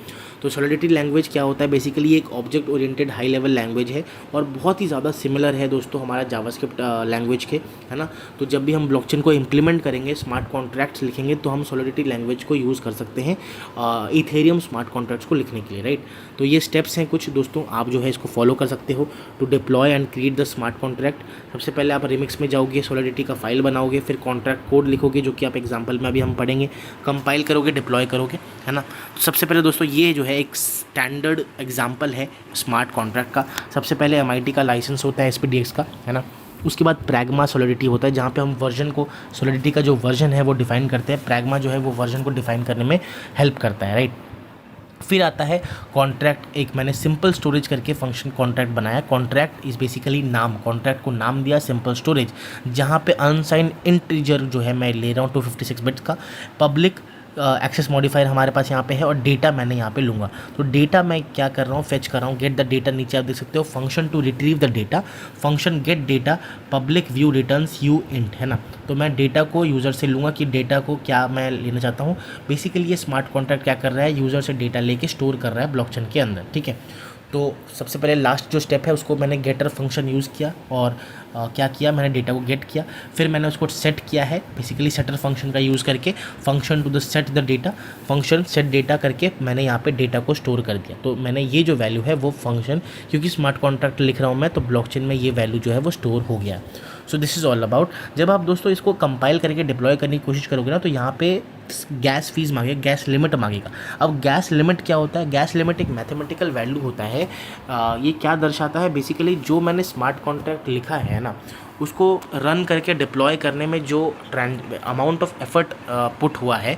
तो सॉलिडिटी लैंग्वेज क्या होता है, बेसिकली एक object oriented high level language है और बहुत ही ज़्यादा सिमिलर है दोस्तों हमारा जावास्क्रिप्ट लैंग्वेज के, है ना। तो जब भी हम ब्लॉकचेन को इम्प्लीमेंट करेंगे, स्मार्ट कॉन्ट्रैक्ट्स लिखेंगे, तो हम सॉलिडिटी लैंग्वेज को यूज़ कर सकते हैं इथेरियम स्मार्ट कॉन्ट्रैक्ट्स को लिखने के लिए, राइट। तो ये स्टेप्स हैं कुछ दोस्तों, आप जो है इसको फॉलो कर सकते हो to deploy and create the smart contract. सबसे पहले आप रिमिक्स में जाओगे, सॉलिडिटी का फाइल बनाओगे, फिर कॉन्ट्रैक्ट कोड लिखोगे जो कि आप एग्जांपल में अभी हम पढ़ेंगे, कंपाइल करोगे, डिप्लॉय करोगे, है ना। तो सबसे पहले दोस्तों ये जो है एक स्टैंडर्ड एग्जांपल है स्मार्ट कॉन्ट्रैक्ट का। सबसे पहले MIT का लाइसेंस होता है SPDX का, है ना। उसके बाद प्रैग्मा सॉलिडिटी होता है जहाँ पे हम वर्जन को, सॉलिडिटी का जो वर्जन है वो डिफाइन करते हैं। प्रैग्मा जो है वो वर्जन को डिफाइन करने में हेल्प करता है, राइट। फिर आता है कॉन्ट्रैक्ट। एक मैंने सिंपल स्टोरेज करके फंक्शन कॉन्ट्रैक्ट बनाया। कॉन्ट्रैक्ट इज़ बेसिकली नाम, कॉन्ट्रैक्ट को नाम दिया सिंपल स्टोरेज, जहाँ पे अनसाइंड इंटीजर जो है मैं ले रहा हूँ 256 बिट्स का। पब्लिक एक्सेस मॉडिफायर हमारे पास यहाँ पे है और डेटा मैंने यहाँ पे लूँगा। तो डेटा मैं क्या कर रहा हूँ, फेच कर रहा हूँ, गेट द डेटा, नीचे आप देख सकते हो function to retrieve the data, function get data, public view returns uint, है ना। तो मैं डेटा को यूज़र से लूँगा कि डेटा को क्या मैं लेना चाहता हूँ। बेसिकली ये स्मार्ट कॉन्ट्रैक्ट क्या कर रहा है, यूज़र से डेटा लेके स्टोर कर रहा है ब्लॉकचेन के अंदर, ठीक है। तो सबसे पहले लास्ट जो स्टेप है उसको मैंने गेटर फंक्शन यूज़ किया और क्या किया, मैंने डेटा को गेट किया, फिर मैंने उसको सेट किया है बेसिकली सेटर फंक्शन का यूज़ करके, function to the set the data, function set data करके मैंने यहाँ पे डेटा को स्टोर कर दिया। तो मैंने ये जो वैल्यू है वो फंक्शन, क्योंकि स्मार्ट कॉन्ट्रैक्ट लिख रहा हूँ मैं, तो ब्लॉकचेन में ये वैल्यू जो है वो स्टोर हो गया। सो दिस इज़ ऑल अबाउट। जब आप दोस्तों इसको कंपाइल करके डिप्लॉय करने की कोशिश करोगे ना, तो यहाँ पे गैस फीस मांगेगा, गैस लिमिट मांगेगा। अब गैस लिमिट क्या होता है, गैस लिमिट एक मैथमेटिकल वैल्यू होता है। ये क्या दर्शाता है, बेसिकली जो मैंने स्मार्ट कॉन्ट्रैक्ट लिखा है ना, उसको रन करके डिप्लॉय करने में जो अमाउंट ऑफ एफर्ट पुट हुआ है,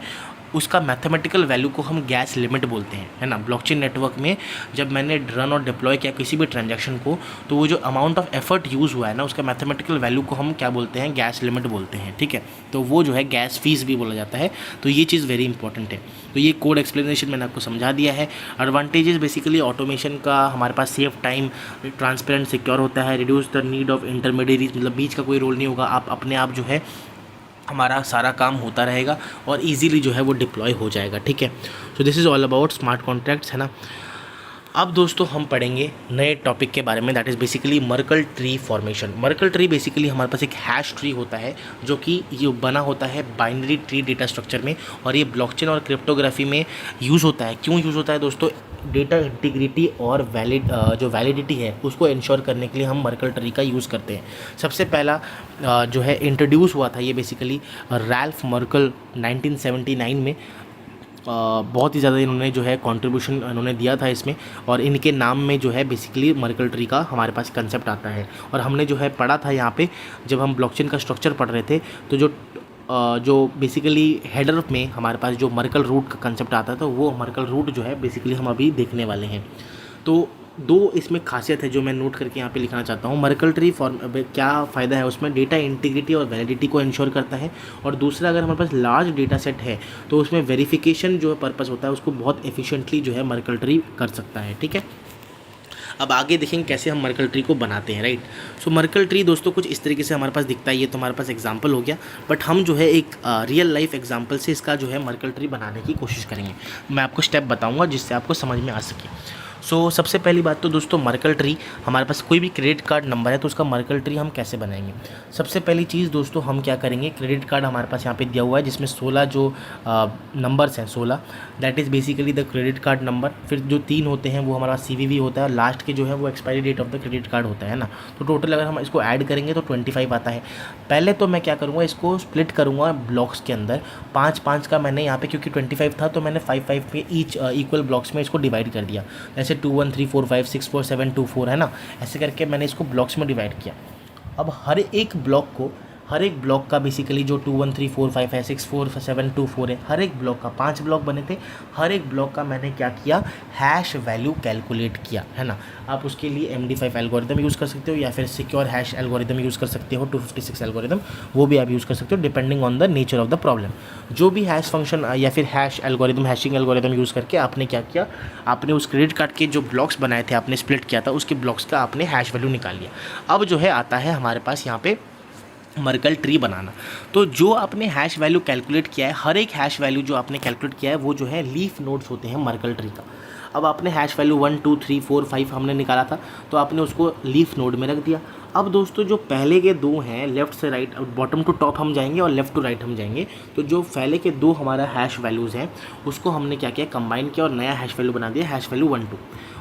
उसका मैथमेटिकल वैल्यू को हम गैस लिमिट बोलते हैं, है ना। ब्लॉकचेन नेटवर्क में जब मैंने रन और डिप्लॉय किया किसी भी ट्रांजैक्शन को, तो वो जो अमाउंट ऑफ एफर्ट यूज़ हुआ है ना, उसका मैथमेटिकल वैल्यू को हम क्या बोलते हैं, गैस लिमिट बोलते हैं, ठीक है। तो वो जो है गैस फीस भी बोला जाता है। तो ये चीज़ वेरी इंपॉर्टेंट है। तो ये कोड एक्सप्लेनेशन मैंने आपको समझा दिया है। एडवांटेजेस बेसिकली ऑटोमेशन का, हमारे पास सेव टाइम, ट्रांसपेरेंट, सिक्योर होता है, reduce the need of intermediate, मतलब बीच का कोई रोल नहीं होगा, आप अपने आप जो है हमारा सारा काम होता रहेगा और इजीली जो है वो डिप्लॉय हो जाएगा, ठीक है। सो this is all about smart contracts, है ना। अब दोस्तों हम पढ़ेंगे नए टॉपिक के बारे में, that is basically Merkel tree formation. Merkel tree basically हमारे पास एक हैश ट्री होता है जो कि ये बना होता है बाइनरी ट्री डेटा स्ट्रक्चर में, और ये ब्लॉकचेन और क्रिप्टोग्राफी में यूज़ होता है। क्यों यूज़ होता है दोस्तों, डेटा इंटीग्रिटी और जो वैलिडिटी है उसको इंश्योर करने के लिए हम मर्कल ट्री का यूज़ करते हैं। सबसे पहला जो है इंट्रोड्यूस हुआ था ये बेसिकली रैल्फ मर्कल 1979 में। बहुत ही ज़्यादा इन्होंने जो है कंट्रीब्यूशन इन्होंने दिया था इसमें, और इनके नाम में जो है बेसिकली मर्कल ट्री का हमारे पास कंसेप्ट आता है। और हमने जो है पढ़ा था यहाँ पे, जब हम ब्लॉकचेन का स्ट्रक्चर पढ़ रहे थे, तो जो बेसिकली हेडर में हमारे पास जो मर्कल रूट का कंसेप्ट आता है, तो वो मर्कल रूट जो है बेसिकली हम अभी देखने वाले हैं। तो दो इसमें खासियत है जो मैं नोट करके यहाँ पे लिखना चाहता हूँ। मर्कल ट्री फॉर्म क्या फ़ायदा है उसमें, डेटा इंटीग्रिटी और वैलिडिटी को इंश्योर करता है। और दूसरा, अगर हमारे पास लार्ज डेटा सेट है तो उसमें वेरिफिकेशन जो पर्पस होता है उसको बहुत एफिशिएंटली जो है मर्कल ट्री कर सकता है, ठीक है। अब आगे देखेंगे कैसे हम मर्कल ट्री को बनाते हैं, राइट। सो मर्कल ट्री दोस्तों कुछ इस तरीके से हमारे पास दिखता है। ये तो हमारे पास एग्जांपल हो गया, बट हम जो है एक रियल लाइफ एग्जांपल से इसका जो है मर्कल ट्री बनाने की कोशिश करेंगे। मैं आपको स्टेप बताऊंगा जिससे आपको समझ में आ सके। सो सबसे पहली बात तो दोस्तों, मर्कल ट्री, हमारे पास कोई भी क्रेडिट कार्ड नंबर है तो उसका मर्कल ट्री हम कैसे बनाएंगे। सबसे पहली चीज़ दोस्तों हम क्या करेंगे, क्रेडिट कार्ड हमारे पास यहाँ पे दिया हुआ है जिसमें 16 जो नंबर्स हैं, 16, that is basically the credit card number. फिर जो 3 होते हैं वो हमारा CVV होता है, और लास्ट के जो है वो expiry date of the credit card होता है ना। तो टोटल अगर हम इसको ऐड करेंगे तो 25 आता है। पहले तो मैं क्या करूँगा, इसको स्प्लिट करूँगा ब्लॉक्स के अंदर। 5-5 का मैंने यहाँ पे, क्योंकि 25 था तो मैंने 5-5 पे ईच इक्वल ब्लॉक्स में इसको डिवाइड कर दिया। जैसे 2 1 3 4 5 6 4 7 2 4 है ना, ऐसे करके मैंने इसको ब्लॉक्स में डिवाइड किया। अब हर एक ब्लॉक का बेसिकली जो 2 1 3 4 5 है, 6 4 7 2 4 है, हर एक ब्लॉक का 5 ब्लॉक बने थे। हर एक ब्लॉक का मैंने क्या किया, हैश वैल्यू कैलकुलेट किया, है ना। आप उसके लिए MD5 एल्गोरिदम यूज़ कर सकते हो, या फिर सिक्योर हैश एल्गोरिदम यूज़ कर सकते हो, 256 एल्गोरिदम, वो भी आप यूज़ कर सकते हो depending on the nature of the problem. जो भी हैश फंक्शन या फिर hash algorithm, hashing algorithm use करके आपने क्या किया, आपने उस क्रेडिट कार्ड के जो ब्लॉक्स बनाए थे, आपने स्प्लिट किया था, उसके ब्लॉक्स का आपने हैश वैल्यू निकाल लिया। अब जो है आता है हमारे पास यहाँ पे मर्कल ट्री बनाना। तो जो आपने हैश वैल्यू कैलकुलेट किया है, हर एक हैश वैल्यू जो आपने कैलकुलेट किया है वो जो है लीफ नोड्स होते हैं मर्कल ट्री का। अब आपने हैश वैल्यू 1 2 3 4 5 हमने निकाला था, तो आपने उसको लीफ नोड में रख दिया। अब दोस्तों जो पहले के दो हैं, लेफ्ट से राइट, बॉटम टू टॉप हम जाएंगे और लेफ्ट टू राइट हम जाएंगे, तो जो पहले के दो हमारा हैश वैल्यूज़ हैं उसको हमने क्या किया, कंबाइन किया और नया हैश वैल्यू बना दिया, हैश वैल्यू 1 2,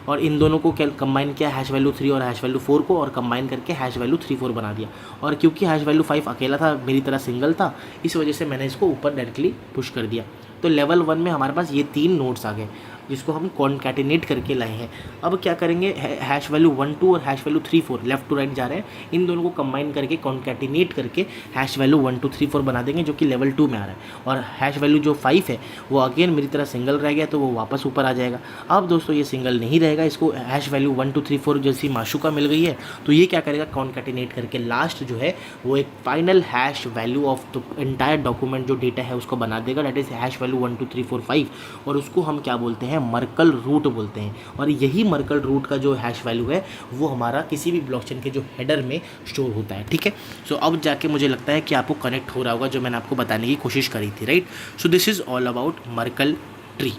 और इन दोनों को कंबाइन किया, हैश वैल्यू 3 और हैश वैल्यू 4 को, और कंबाइन करके हैश वैल्यू 3 4 बना दिया। और क्योंकि हैश वैल्यू 5 अकेला था, मेरी तरह सिंगल था, इस वजह से मैंने इसको ऊपर डायरेक्टली पुश कर दिया। तो लेवल 1 में हमारे पास ये 3 नोड्स आ गए जिसको हम कॉन्कैटिनेट करके लाए हैं। अब क्या करेंगे, हैश वैल्यू 1 2 और hash value 3 4 left to right जा रहे हैं, इन दोनों को कंबाइन करके कॉन्कैटिनेट करके हैश वैल्यू 1 2 3 4 बना देंगे, जो कि लेवल 2 में आ रहा है। और हैश वैल्यू जो 5 है वो अगेन मेरी तरह सिंगल रह गया, तो वो वापस ऊपर आ जाएगा। अब दोस्तों ये सिंगल नहीं रहेगा, इसको हैश वैल्यू 1 2 3 4 जैसी माशुका मिल गई है, तो ये क्या करेगा, कॉन्कैटिनेट करके लास्ट जो है वो एक final hash value of the entire document जो डेटा है उसको बना देगा, दैट इज हैश वैल्यू 1 2 3 4 5, और उसको हम क्या बोलते हैं, मर्कल रूट बोलते हैं। और यही मर्कल रूट का जो हैश वैल्यू है वो हमारा किसी भी ब्लॉकचेन के जो हेडर में स्टोर होता है, ठीक है। सो अब जाके मुझे लगता है कि आपको कनेक्ट हो रहा होगा जो मैंने आपको बताने की कोशिश करी थी, right. So this is all about Merkel tree.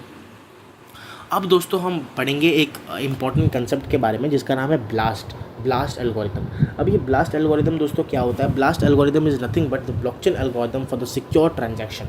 अब दोस्तों हम पढ़ेंगे एक इम्पॉर्टेंट कंसेप्ट के बारे में जिसका नाम है ब्लास्ट एल्गोरिथम। अब ये ब्लास्ट एल्गोरिथम दोस्तों क्या होता है, blast algorithm is nothing but the blockchain algorithm for the secure transaction.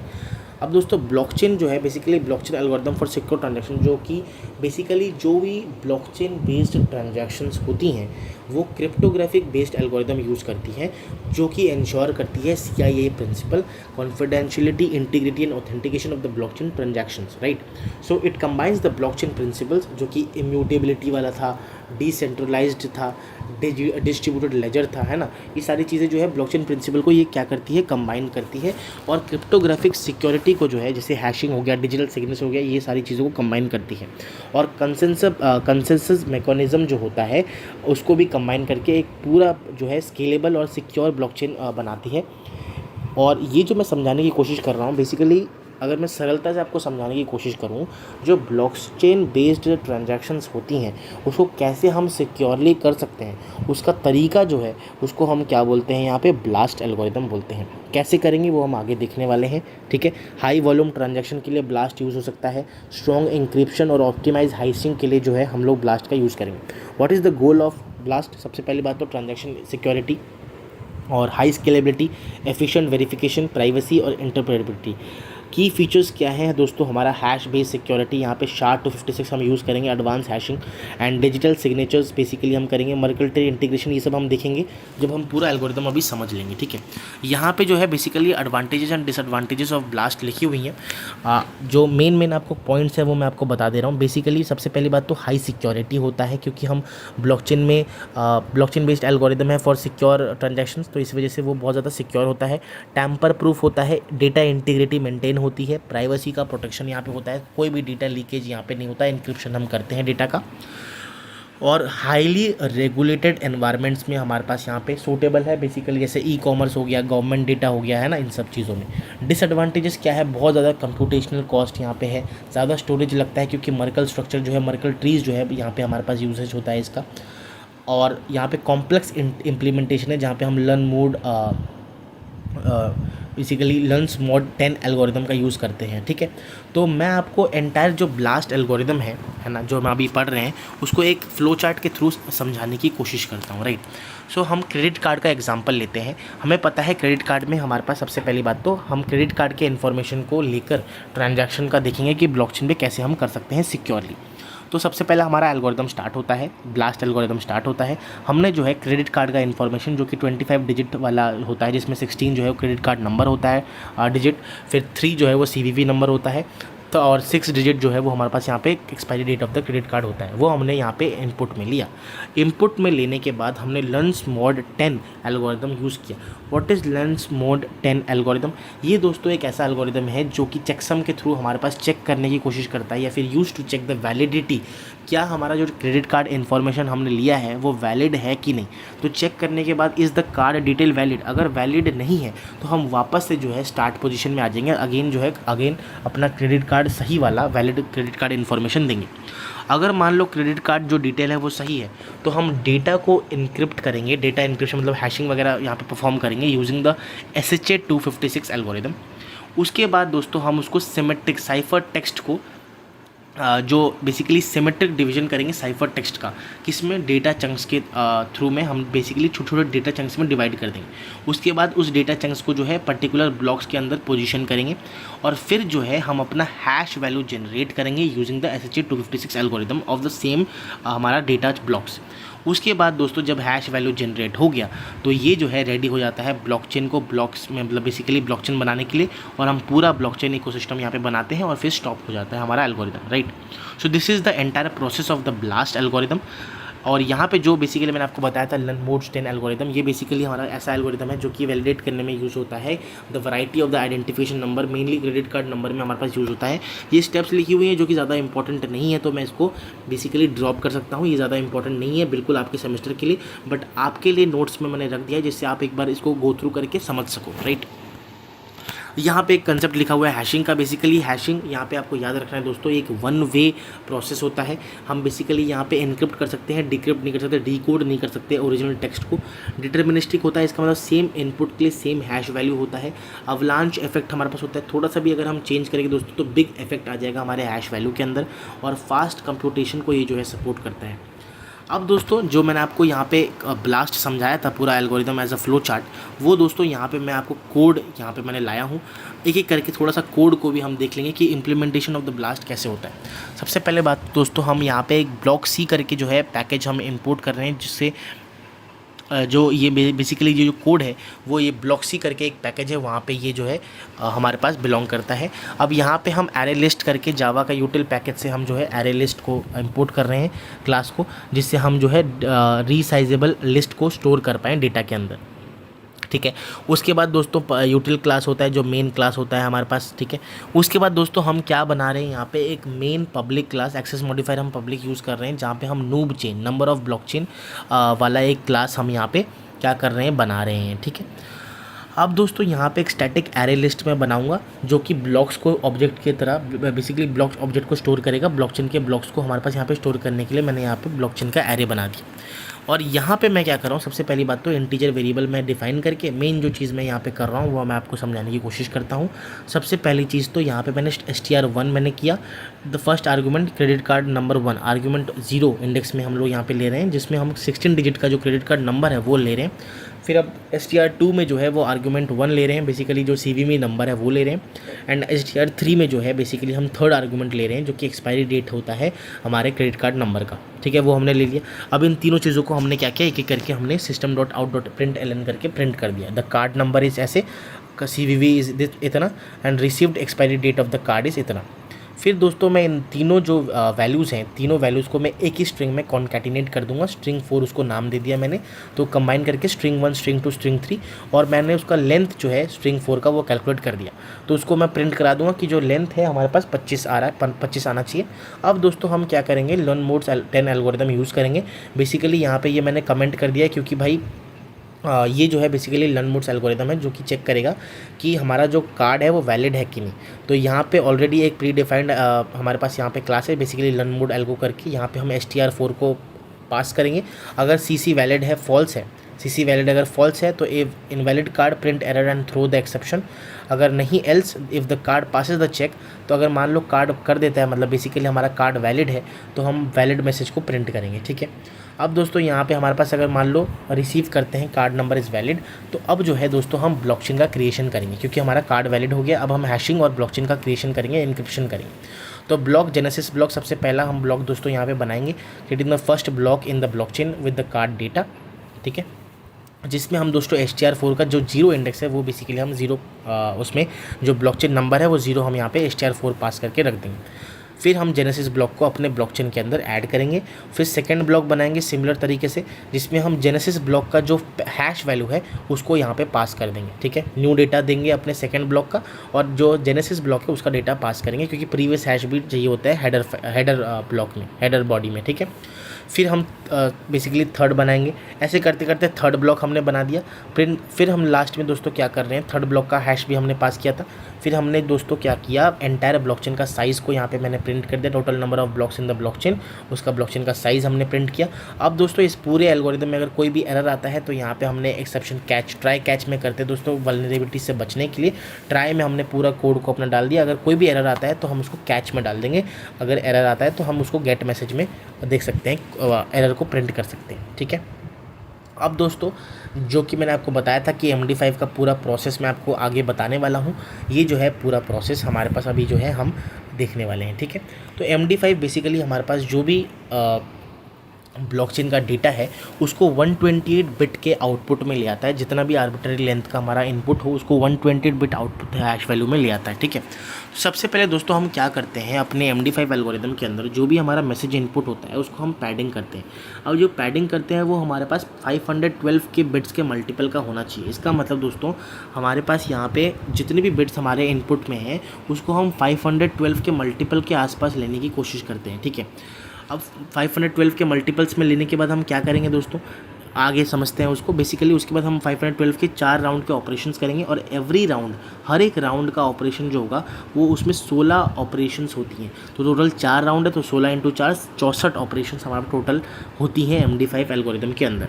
अब दोस्तों ब्लॉकचेन जो है basically blockchain algorithm for secure transaction, जो कि बेसिकली जो भी ब्लॉकचेन बेस्ड ट्रांजैक्शंस होती हैं वो क्रिप्टोग्राफिक बेस्ड एल्गोरिथम यूज़ करती हैं, जो कि इंश्योर करती है CIA principle, confidentiality, integrity and authentication of the blockchain transactions, right. So it combines the blockchain principles, जो कि इम्यूटेबिलिटी वाला था, डिसेंट्रलाइज्ड था, डिस्ट्रीब्यूटेड लेजर था, है ना। ये सारी चीज़ें जो है ब्लॉकचेन प्रिंसिपल को ये क्या करती है, कंबाइन करती है, और क्रिप्टोग्राफिक सिक्योरिटी को जो है जैसे हैशिंग हो गया, डिजिटल सिग्नेचर हो गया, ये सारी चीज़ों को कंबाइन करती है। और कंसेंसस मैकेनिज्म जो होता है उसको भी कंबाइन करके एक पूरा जो है स्केलेबल और सिक्योर ब्लॉकचेन बनाती है। और ये जो मैं समझाने की कोशिश कर रहा हूँ बेसिकली, अगर मैं सरलता से आपको समझाने की कोशिश करूं, जो ब्लॉकचेन बेस्ड ट्रांजैक्शंस होती हैं उसको कैसे हम सिक्योरली कर सकते हैं, उसका तरीका जो है उसको हम क्या बोलते हैं, यहाँ पे ब्लास्ट एल्गोरिथम बोलते हैं। कैसे करेंगे वो हम आगे देखने वाले हैं, ठीक है। हाई वॉल्यूम ट्रांजैक्शन के लिए ब्लास्ट यूज़ हो सकता है, स्ट्रॉन्ग इंक्रिप्शन और ऑप्टिमाइज हाइसिंग के लिए जो है हम लोग ब्लास्ट का यूज़ करेंगे। What is the goal of blast? सबसे पहली बात तो ट्रांजैक्शन सिक्योरिटी और high scalability, efficient verification, privacy और इंटरप्रेटेबिलिटी। की फीचर्स क्या हैं दोस्तों, हमारा हैश बेस्ड सिक्योरिटी, यहाँ पे SHA-256 हम यूज़ करेंगे, advance hashing and digital signatures basically हम करेंगे, मर्कल ट्री इंटीग्रेशन, ये सब हम देखेंगे जब हम पूरा एल्गोरिथम अभी समझ लेंगे, ठीक है। यहाँ पे जो है basically advantages and disadvantages of blast लिखी हुई हैं। जो मेन आपको पॉइंट्स है वो मैं आपको बता दे रहा हूँ। बेसिकली सबसे पहली बात तो हाई सिक्योरिटी होता है, क्योंकि हम ब्लॉकचेन बेस्ड एल्गोरिथम है फॉर सिक्योर ट्रांजैक्शंस, तो इस वजह से वो बहुत ज़्यादा सिक्योर होता है। टैम्पर प्रूफ होता है, डेटा इंटीग्रिटी मेंटेन होती है, प्राइवेसी का प्रोटेक्शन यहाँ पे होता है, कोई भी डेटा लीकेज यहाँ पे नहीं होता, इंक्रिप्शन हम करते हैं डेटा का। और हाईली रेगुलेटेड एनवायरनमेंट्स में हमारे पास यहाँ पे सूटेबल है, बेसिकली जैसे ई-कॉमर्स हो गया, गवर्नमेंट डेटा हो गया, है ना, इन सब चीज़ों में। डिसएडवांटेजेस क्या है, बहुत ज़्यादा कंप्यूटेशनल कॉस्ट यहाँ पे है, ज़्यादा स्टोरेज लगता है, क्योंकि मर्कल स्ट्रक्चर जो है, मर्कल ट्रीज़ जो है यहाँ पे हमारे पास यूजेज होता है इसका। और यहाँ पे कॉम्प्लेक्स इम्प्लीमेंटेशन है, जहाँ पे हम बेसिकली लर्न्स मोड 10 एल्गोरिदम का यूज़ करते हैं, ठीक है। तो मैं आपको एंटायर जो ब्लास्ट एल्गोरिदम है ना, जो हम अभी पढ़ रहे हैं, उसको एक फ्लो चार्ट के थ्रू समझाने की कोशिश करता हूँ, राइट। सो हम क्रेडिट कार्ड का एग्जांपल लेते हैं। हमें पता है क्रेडिट कार्ड में हमारे पास सबसे पहली बात तो हम क्रेडिट कार्ड के इन्फॉर्मेशन को लेकर ट्रांजैक्शन का देखेंगे कि ब्लॉकचेन पे कैसे हम कर सकते हैं सिक्योरली। तो सबसे पहला हमारा एल्गोरिदम स्टार्ट होता है, ब्लास्ट एल्गोरिदम स्टार्ट होता है। हमने जो है क्रेडिट कार्ड का इन्फॉर्मेशन जो कि 25 डिजिट वाला होता है, जिसमें 16 जो है वो क्रेडिट कार्ड नंबर होता है डिजिट, फिर 3 जो है वो CVV नंबर होता है, तो और 6 डिजिट जो है वो हमारे पास यहाँ पे expiry date of the credit card होता है, वो हमने यहाँ पे इनपुट में लिया। इनपुट में लेने के बाद हमने लर्न्स मोड 10 एल्गोरिदम यूज़ किया। What is learns mode 10 algorithm? ये दोस्तों एक ऐसा एल्गोरिदम है जो कि चेकसम के थ्रू हमारे पास चेक करने की कोशिश करता है, या फिर use to check the validity, क्या हमारा जो क्रेडिट कार्ड इन्फॉर्मेशन हमने लिया है वो वैलिड है कि नहीं। तो चेक करने के बाद is the card detail valid, अगर वैलिड नहीं है तो हम वापस से जो है स्टार्ट पोजीशन में आ जाएंगे, अगेन अपना क्रेडिट कार्ड सही वाला वैलिड क्रेडिट कार्ड इन्फॉर्मेशन देंगे। अगर मान लो क्रेडिट कार्ड जो डिटेल है वो सही है तो हम डेटा को इनक्रिप्ट करेंगे, डेटा इनक्रिप्शन मतलब हैशिंग वगैरह यहाँ पे परफॉर्म करेंगे यूजिंग द SHA-256 एल्गोरिदम। उसके बाद दोस्तों हम उसको सिमेट्रिक साइफर टेक्स्ट को जो बेसिकली सिमेट्रिक डिवीजन करेंगे साइफर टेक्स्ट का, किसमें डेटा चंक्स के थ्रू में हम बेसिकली छोटे छोटे डेटा चंक्स में डिवाइड कर देंगे। उसके बाद उस डेटा चंक्स को जो है पर्टिकुलर ब्लॉक्स के अंदर पोजीशन करेंगे और फिर जो है हम अपना हैश वैल्यू जनरेट करेंगे using the SHA 256 algorithm of the same हमारा डेटा ब्लॉक्स। उसके बाद दोस्तों जब हैश वैल्यू जनरेट हो गया तो ये जो है रेडी हो जाता है ब्लॉकचेन को ब्लॉक्स में मतलब बेसिकली ब्लॉकचेन बनाने के लिए, और हम पूरा ब्लॉकचेन इकोसिस्टम यहाँ पे बनाते हैं और फिर स्टॉप हो जाता है हमारा algorithm, right. So this is the entire process of the blast algorithm. और यहाँ पे जो बेसिकली मैंने आपको बताया था लन-मोड-स्टेन एल्गोरिदम, ये बेसिकली हमारा ऐसा एल्गोरिदम है जो कि वैलिडेट करने में यूज़ होता है the variety of the identification number, mainly credit card number में हमारे पास यूज़ होता है। ये स्टेप्स लिखी हुई हैं जो कि ज़्यादा इंपॉर्टेंट नहीं है, तो मैं इसको बेसिकली ड्रॉप कर सकता हूँ, ये ज़्यादा इंपॉर्टेंट नहीं है बिल्कुल आपके सेमेस्टर के लिए, बट आपके लिए नोट्स में मैंने रख दिया है जिससे आप एक बार इसको गो थ्रू करके समझ सको, राइट। यहाँ पे एक कंसेप्ट लिखा हुआ है हैशिंग का। बेसिकली हैशिंग यहाँ पे आपको याद रखना है दोस्तों, एक वन वे प्रोसेस होता है। हम बेसिकली यहाँ पे एनक्रिप्ट कर सकते हैं, डिक्रिप्ट नहीं कर सकते, डीकोड नहीं कर सकते ओरिजिनल टेक्स्ट को। डिटर्मिनिस्टिक होता है, इसका मतलब सेम इनपुट के लिए सेम हैश वैल्यू होता है। अवलांच इफेक्ट हमारे पास होता है, थोड़ा सा भी अगर हम चेंज करेंगे दोस्तों तो बिग इफेक्ट आ जाएगा हमारे हैश वैल्यू के अंदर, और फास्ट कंप्यूटेशन को ये जो है सपोर्ट करता है। अब दोस्तों जो मैंने आपको यहाँ पे ब्लास्ट समझाया था पूरा algorithm as a flow chart, वो दोस्तों यहाँ पे मैं आपको कोड यहाँ पे मैंने लाया हूँ। एक एक करके थोड़ा सा कोड को भी हम देख लेंगे कि इम्प्लीमेंटेशन ऑफ द ब्लास्ट कैसे होता है। सबसे पहले बात दोस्तों, हम यहाँ पे एक ब्लॉक सी करके जो है पैकेज हम इंपोर्ट कर रहे हैं, जिससे जो ये बेसिकली ये जो कोड है वो ये ब्लॉक सी करके एक पैकेज है, वहाँ पे ये जो है हमारे पास बिलोंग करता है। अब यहाँ पे हम एरे लिस्ट करके जावा का यूटिल पैकेज से हम जो है एरे लिस्ट को इंपोर्ट कर रहे हैं क्लास को, जिससे हम जो है रीसाइजेबल लिस्ट को स्टोर कर पाएँ डेटा के अंदर, ठीक है। उसके बाद दोस्तों यूटिल क्लास होता है जो मेन क्लास होता है हमारे पास, ठीक है। उसके बाद दोस्तों हम क्या बना रहे हैं, यहाँ पे एक main public class access modifier हम पब्लिक यूज़ कर रहे हैं, जहाँ पे हम noob chain number of block chain वाला एक क्लास हम यहाँ पे क्या कर रहे हैं, बना रहे हैं, ठीक है। अब दोस्तों यहाँ पे एक स्टैटिक एरे लिस्ट में बनाऊंगा जो कि ब्लॉक्स को ऑब्जेक्ट की तरह बेसिकली ब्लॉक्स ऑब्जेक्ट को स्टोर करेगा। ब्लॉकचेन के ब्लॉक्स को हमारे पास यहाँ पे स्टोर करने के लिए मैंने यहाँ पे ब्लॉकचेन का एरे बना दिया। और यहाँ पे मैं क्या कर रहा हूँ, सबसे पहली बात तो इंटीजर वेरिएबल मैं डिफाइन करके मेन जो चीज़ मैं यहाँ पे कर रहा हूँ वो मैं आपको समझाने की कोशिश करता हूँ। सबसे पहली चीज़ तो यहाँ पे मैंने str1 मैंने किया, the first argument credit card number 1, argument 0 index में हम लोग यहाँ पे ले रहे हैं, जिसमें हम 16 डिजिट का जो क्रेडिट कार्ड नंबर है वो ले रहे हैं। फिर अब str2 में जो है वो आर्गूमेंट 1 ले रहे हैं, बेसिकली जो CVV नंबर है वो ले रहे हैं। एंड str3 में जो है बेसिकली हम थर्ड आर्गूमेंट ले रहे हैं जो कि एक्सपायरी डेट होता है हमारे क्रेडिट कार्ड नंबर का, ठीक है, वो हमने ले लिया। अब इन तीनों चीज़ों को हमने क्या किया, एक एक करके हमने system.out.println करके प्रिंट कर दिया। द कार्ड नंबर इज़ ऐसे, CVV इज़ इतना, and received expiry date of the card is इतना। फिर दोस्तों मैं इन तीनों जो वैल्यूज़ हैं, तीनों वैल्यूज़ को मैं एक ही स्ट्रिंग में कॉन्कैटिनेट कर दूंगा। स्ट्रिंग 4 उसको नाम दे दिया मैंने, तो कंबाइन करके स्ट्रिंग 1 स्ट्रिंग 2 स्ट्रिंग 3, और मैंने उसका लेंथ जो है स्ट्रिंग 4 का वो कैलकुलेट कर दिया। तो उसको मैं प्रिंट करा दूंगा कि जो लेंथ है हमारे पास 25 आ रहा है, 25 आना चाहिए। अब दोस्तों हम क्या करेंगे, लन-मोड-10 एल्गोरिदम यूज़ करेंगे। बेसिकली यहाँ पर ये मैंने कमेंट कर दिया है क्योंकि भाई ये जो है बेसिकली लन-मोड एल्गोरिदम है जो कि चेक करेगा कि हमारा जो कार्ड है वो वैलिड है कि नहीं। तो यहाँ पे ऑलरेडी एक प्री डिफाइंड हमारे पास यहाँ पे क्लास है बेसिकली लन-मोड एल्गो करके, यहाँ पे हम str4 को पास करेंगे। अगर CC वैलिड है, फॉल्स है, CC वैलिड अगर फॉल्स है तो invalid card print error and throw the exception. अगर नहीं else if the card passes the check, तो अगर मान लो कार्ड कर देता है मतलब बेसिकली हमारा कार्ड वैलिड है तो हम वैलिड मैसेज को प्रिंट करेंगे, ठीक है। अब दोस्तों यहाँ पे हमारे पास अगर मान लो रिसीव करते हैं कार्ड नंबर इज़ वैलिड, तो अब जो है दोस्तों हम ब्लॉकचेन का क्रिएशन करेंगे क्योंकि हमारा कार्ड वैलिड हो गया। अब हम हैशिंग और ब्लॉकचेन का क्रिएशन करेंगे, इनक्रिप्शन करेंगे। तो ब्लॉक जेनेसिस ब्लॉक सबसे पहला हम ब्लॉक दोस्तों यहाँ पे बनाएंगे, it is the first block in the blockchain with the card data, ठीक है, जिसमें हम दोस्तों str4 का जो 0 इंडेक्स है वो बेसिकली हम 0 उसमें जो ब्लॉकचेन नंबर है वो 0 हम यहाँ पे str4 पास करके रख देंगे। फिर हम जेनेसिस ब्लॉक को अपने ब्लॉकचेन के अंदर ऐड करेंगे। फिर सेकंड ब्लॉक बनाएंगे सिमिलर तरीके से, जिसमें हम जेनेसिस ब्लॉक का जो हैश वैल्यू है उसको यहाँ पे पास कर देंगे, ठीक है। न्यू डेटा देंगे अपने सेकंड ब्लॉक का, और जो जेनेसिस ब्लॉक है उसका डेटा पास करेंगे क्योंकि प्रीवियस हैश भी चाहिए होता है हेडर ब्लॉक में, हेडर बॉडी में, ठीक है। फिर हम बेसिकली थर्ड बनाएंगे। ऐसे करते करते थर्ड ब्लॉक हमने बना दिया। फिर हम लास्ट में दोस्तों क्या कर रहे हैं, थर्ड ब्लॉक का हैश भी हमने पास किया था। फिर हमने दोस्तों क्या किया, एंटायर ब्लॉकचेन का साइज़ को यहाँ पे मैंने प्रिंट कर दिया, total number of blocks in the blockchain, उसका ब्लॉकचेन का साइज़ हमने प्रिंट किया। अब दोस्तों इस पूरे एल्गोरिदम में अगर कोई भी एरर आता है तो यहाँ पे हमने एक्सेप्शन कैच, ट्राई कैच में करते हैं दोस्तों, वल्नरेबिलिटी से बचने के लिए। ट्राई में हमने पूरा कोड को अपना डाल दिया, अगर कोई भी एरर आता है तो हम उसको कैच में डाल देंगे, अगर एरर आता है तो हम उसको गेट मैसेज में देख सकते हैं, एरर को प्रिंट कर सकते हैं। ठीक है, अब दोस्तों जो कि मैंने आपको बताया था कि MD5 का पूरा प्रोसेस मैं आपको आगे बताने वाला हूँ, ये जो है पूरा प्रोसेस हमारे पास अभी जो है हम देखने वाले हैं। ठीक है, तो MD5 बेसिकली हमारे पास जो भी ब्लॉकचेन का डेटा है उसको 128 बिट के आउटपुट में ले आता है। जितना भी आर्बिट्ररी लेंथ का हमारा इनपुट हो उसको 128 बिट आउटपुट हैश वैल्यू में ले आता है। ठीक है, सबसे पहले दोस्तों हम क्या करते हैं, अपने MD5 एल्गोरिदम के अंदर जो भी हमारा मैसेज इनपुट होता है उसको हम पैडिंग करते हैं। अब जो पैडिंग करते हैं वो हमारे पास 512 के बिट्स के मल्टीपल का होना चाहिए। इसका मतलब दोस्तों हमारे पास यहाँ पे जितने भी बिट्स हमारे इनपुट में हैं उसको हम 512 के मल्टीपल के आसपास लेने की कोशिश करते हैं। ठीक है, अब 512 के मल्टीपल्स में लेने के बाद हम क्या करेंगे दोस्तों, आगे समझते हैं उसको। बेसिकली उसके बाद हम 512 के 4 राउंड के ऑपरेशंस करेंगे और एवरी राउंड, हर एक राउंड का ऑपरेशन जो होगा वो उसमें 16 ऑपरेशंस होती हैं। तो टोटल 4 राउंड है तो 16 × 4 64 ऑपरेशंस हमारा टोटल होती हैं MD5 एल्गोरिदम के अंदर।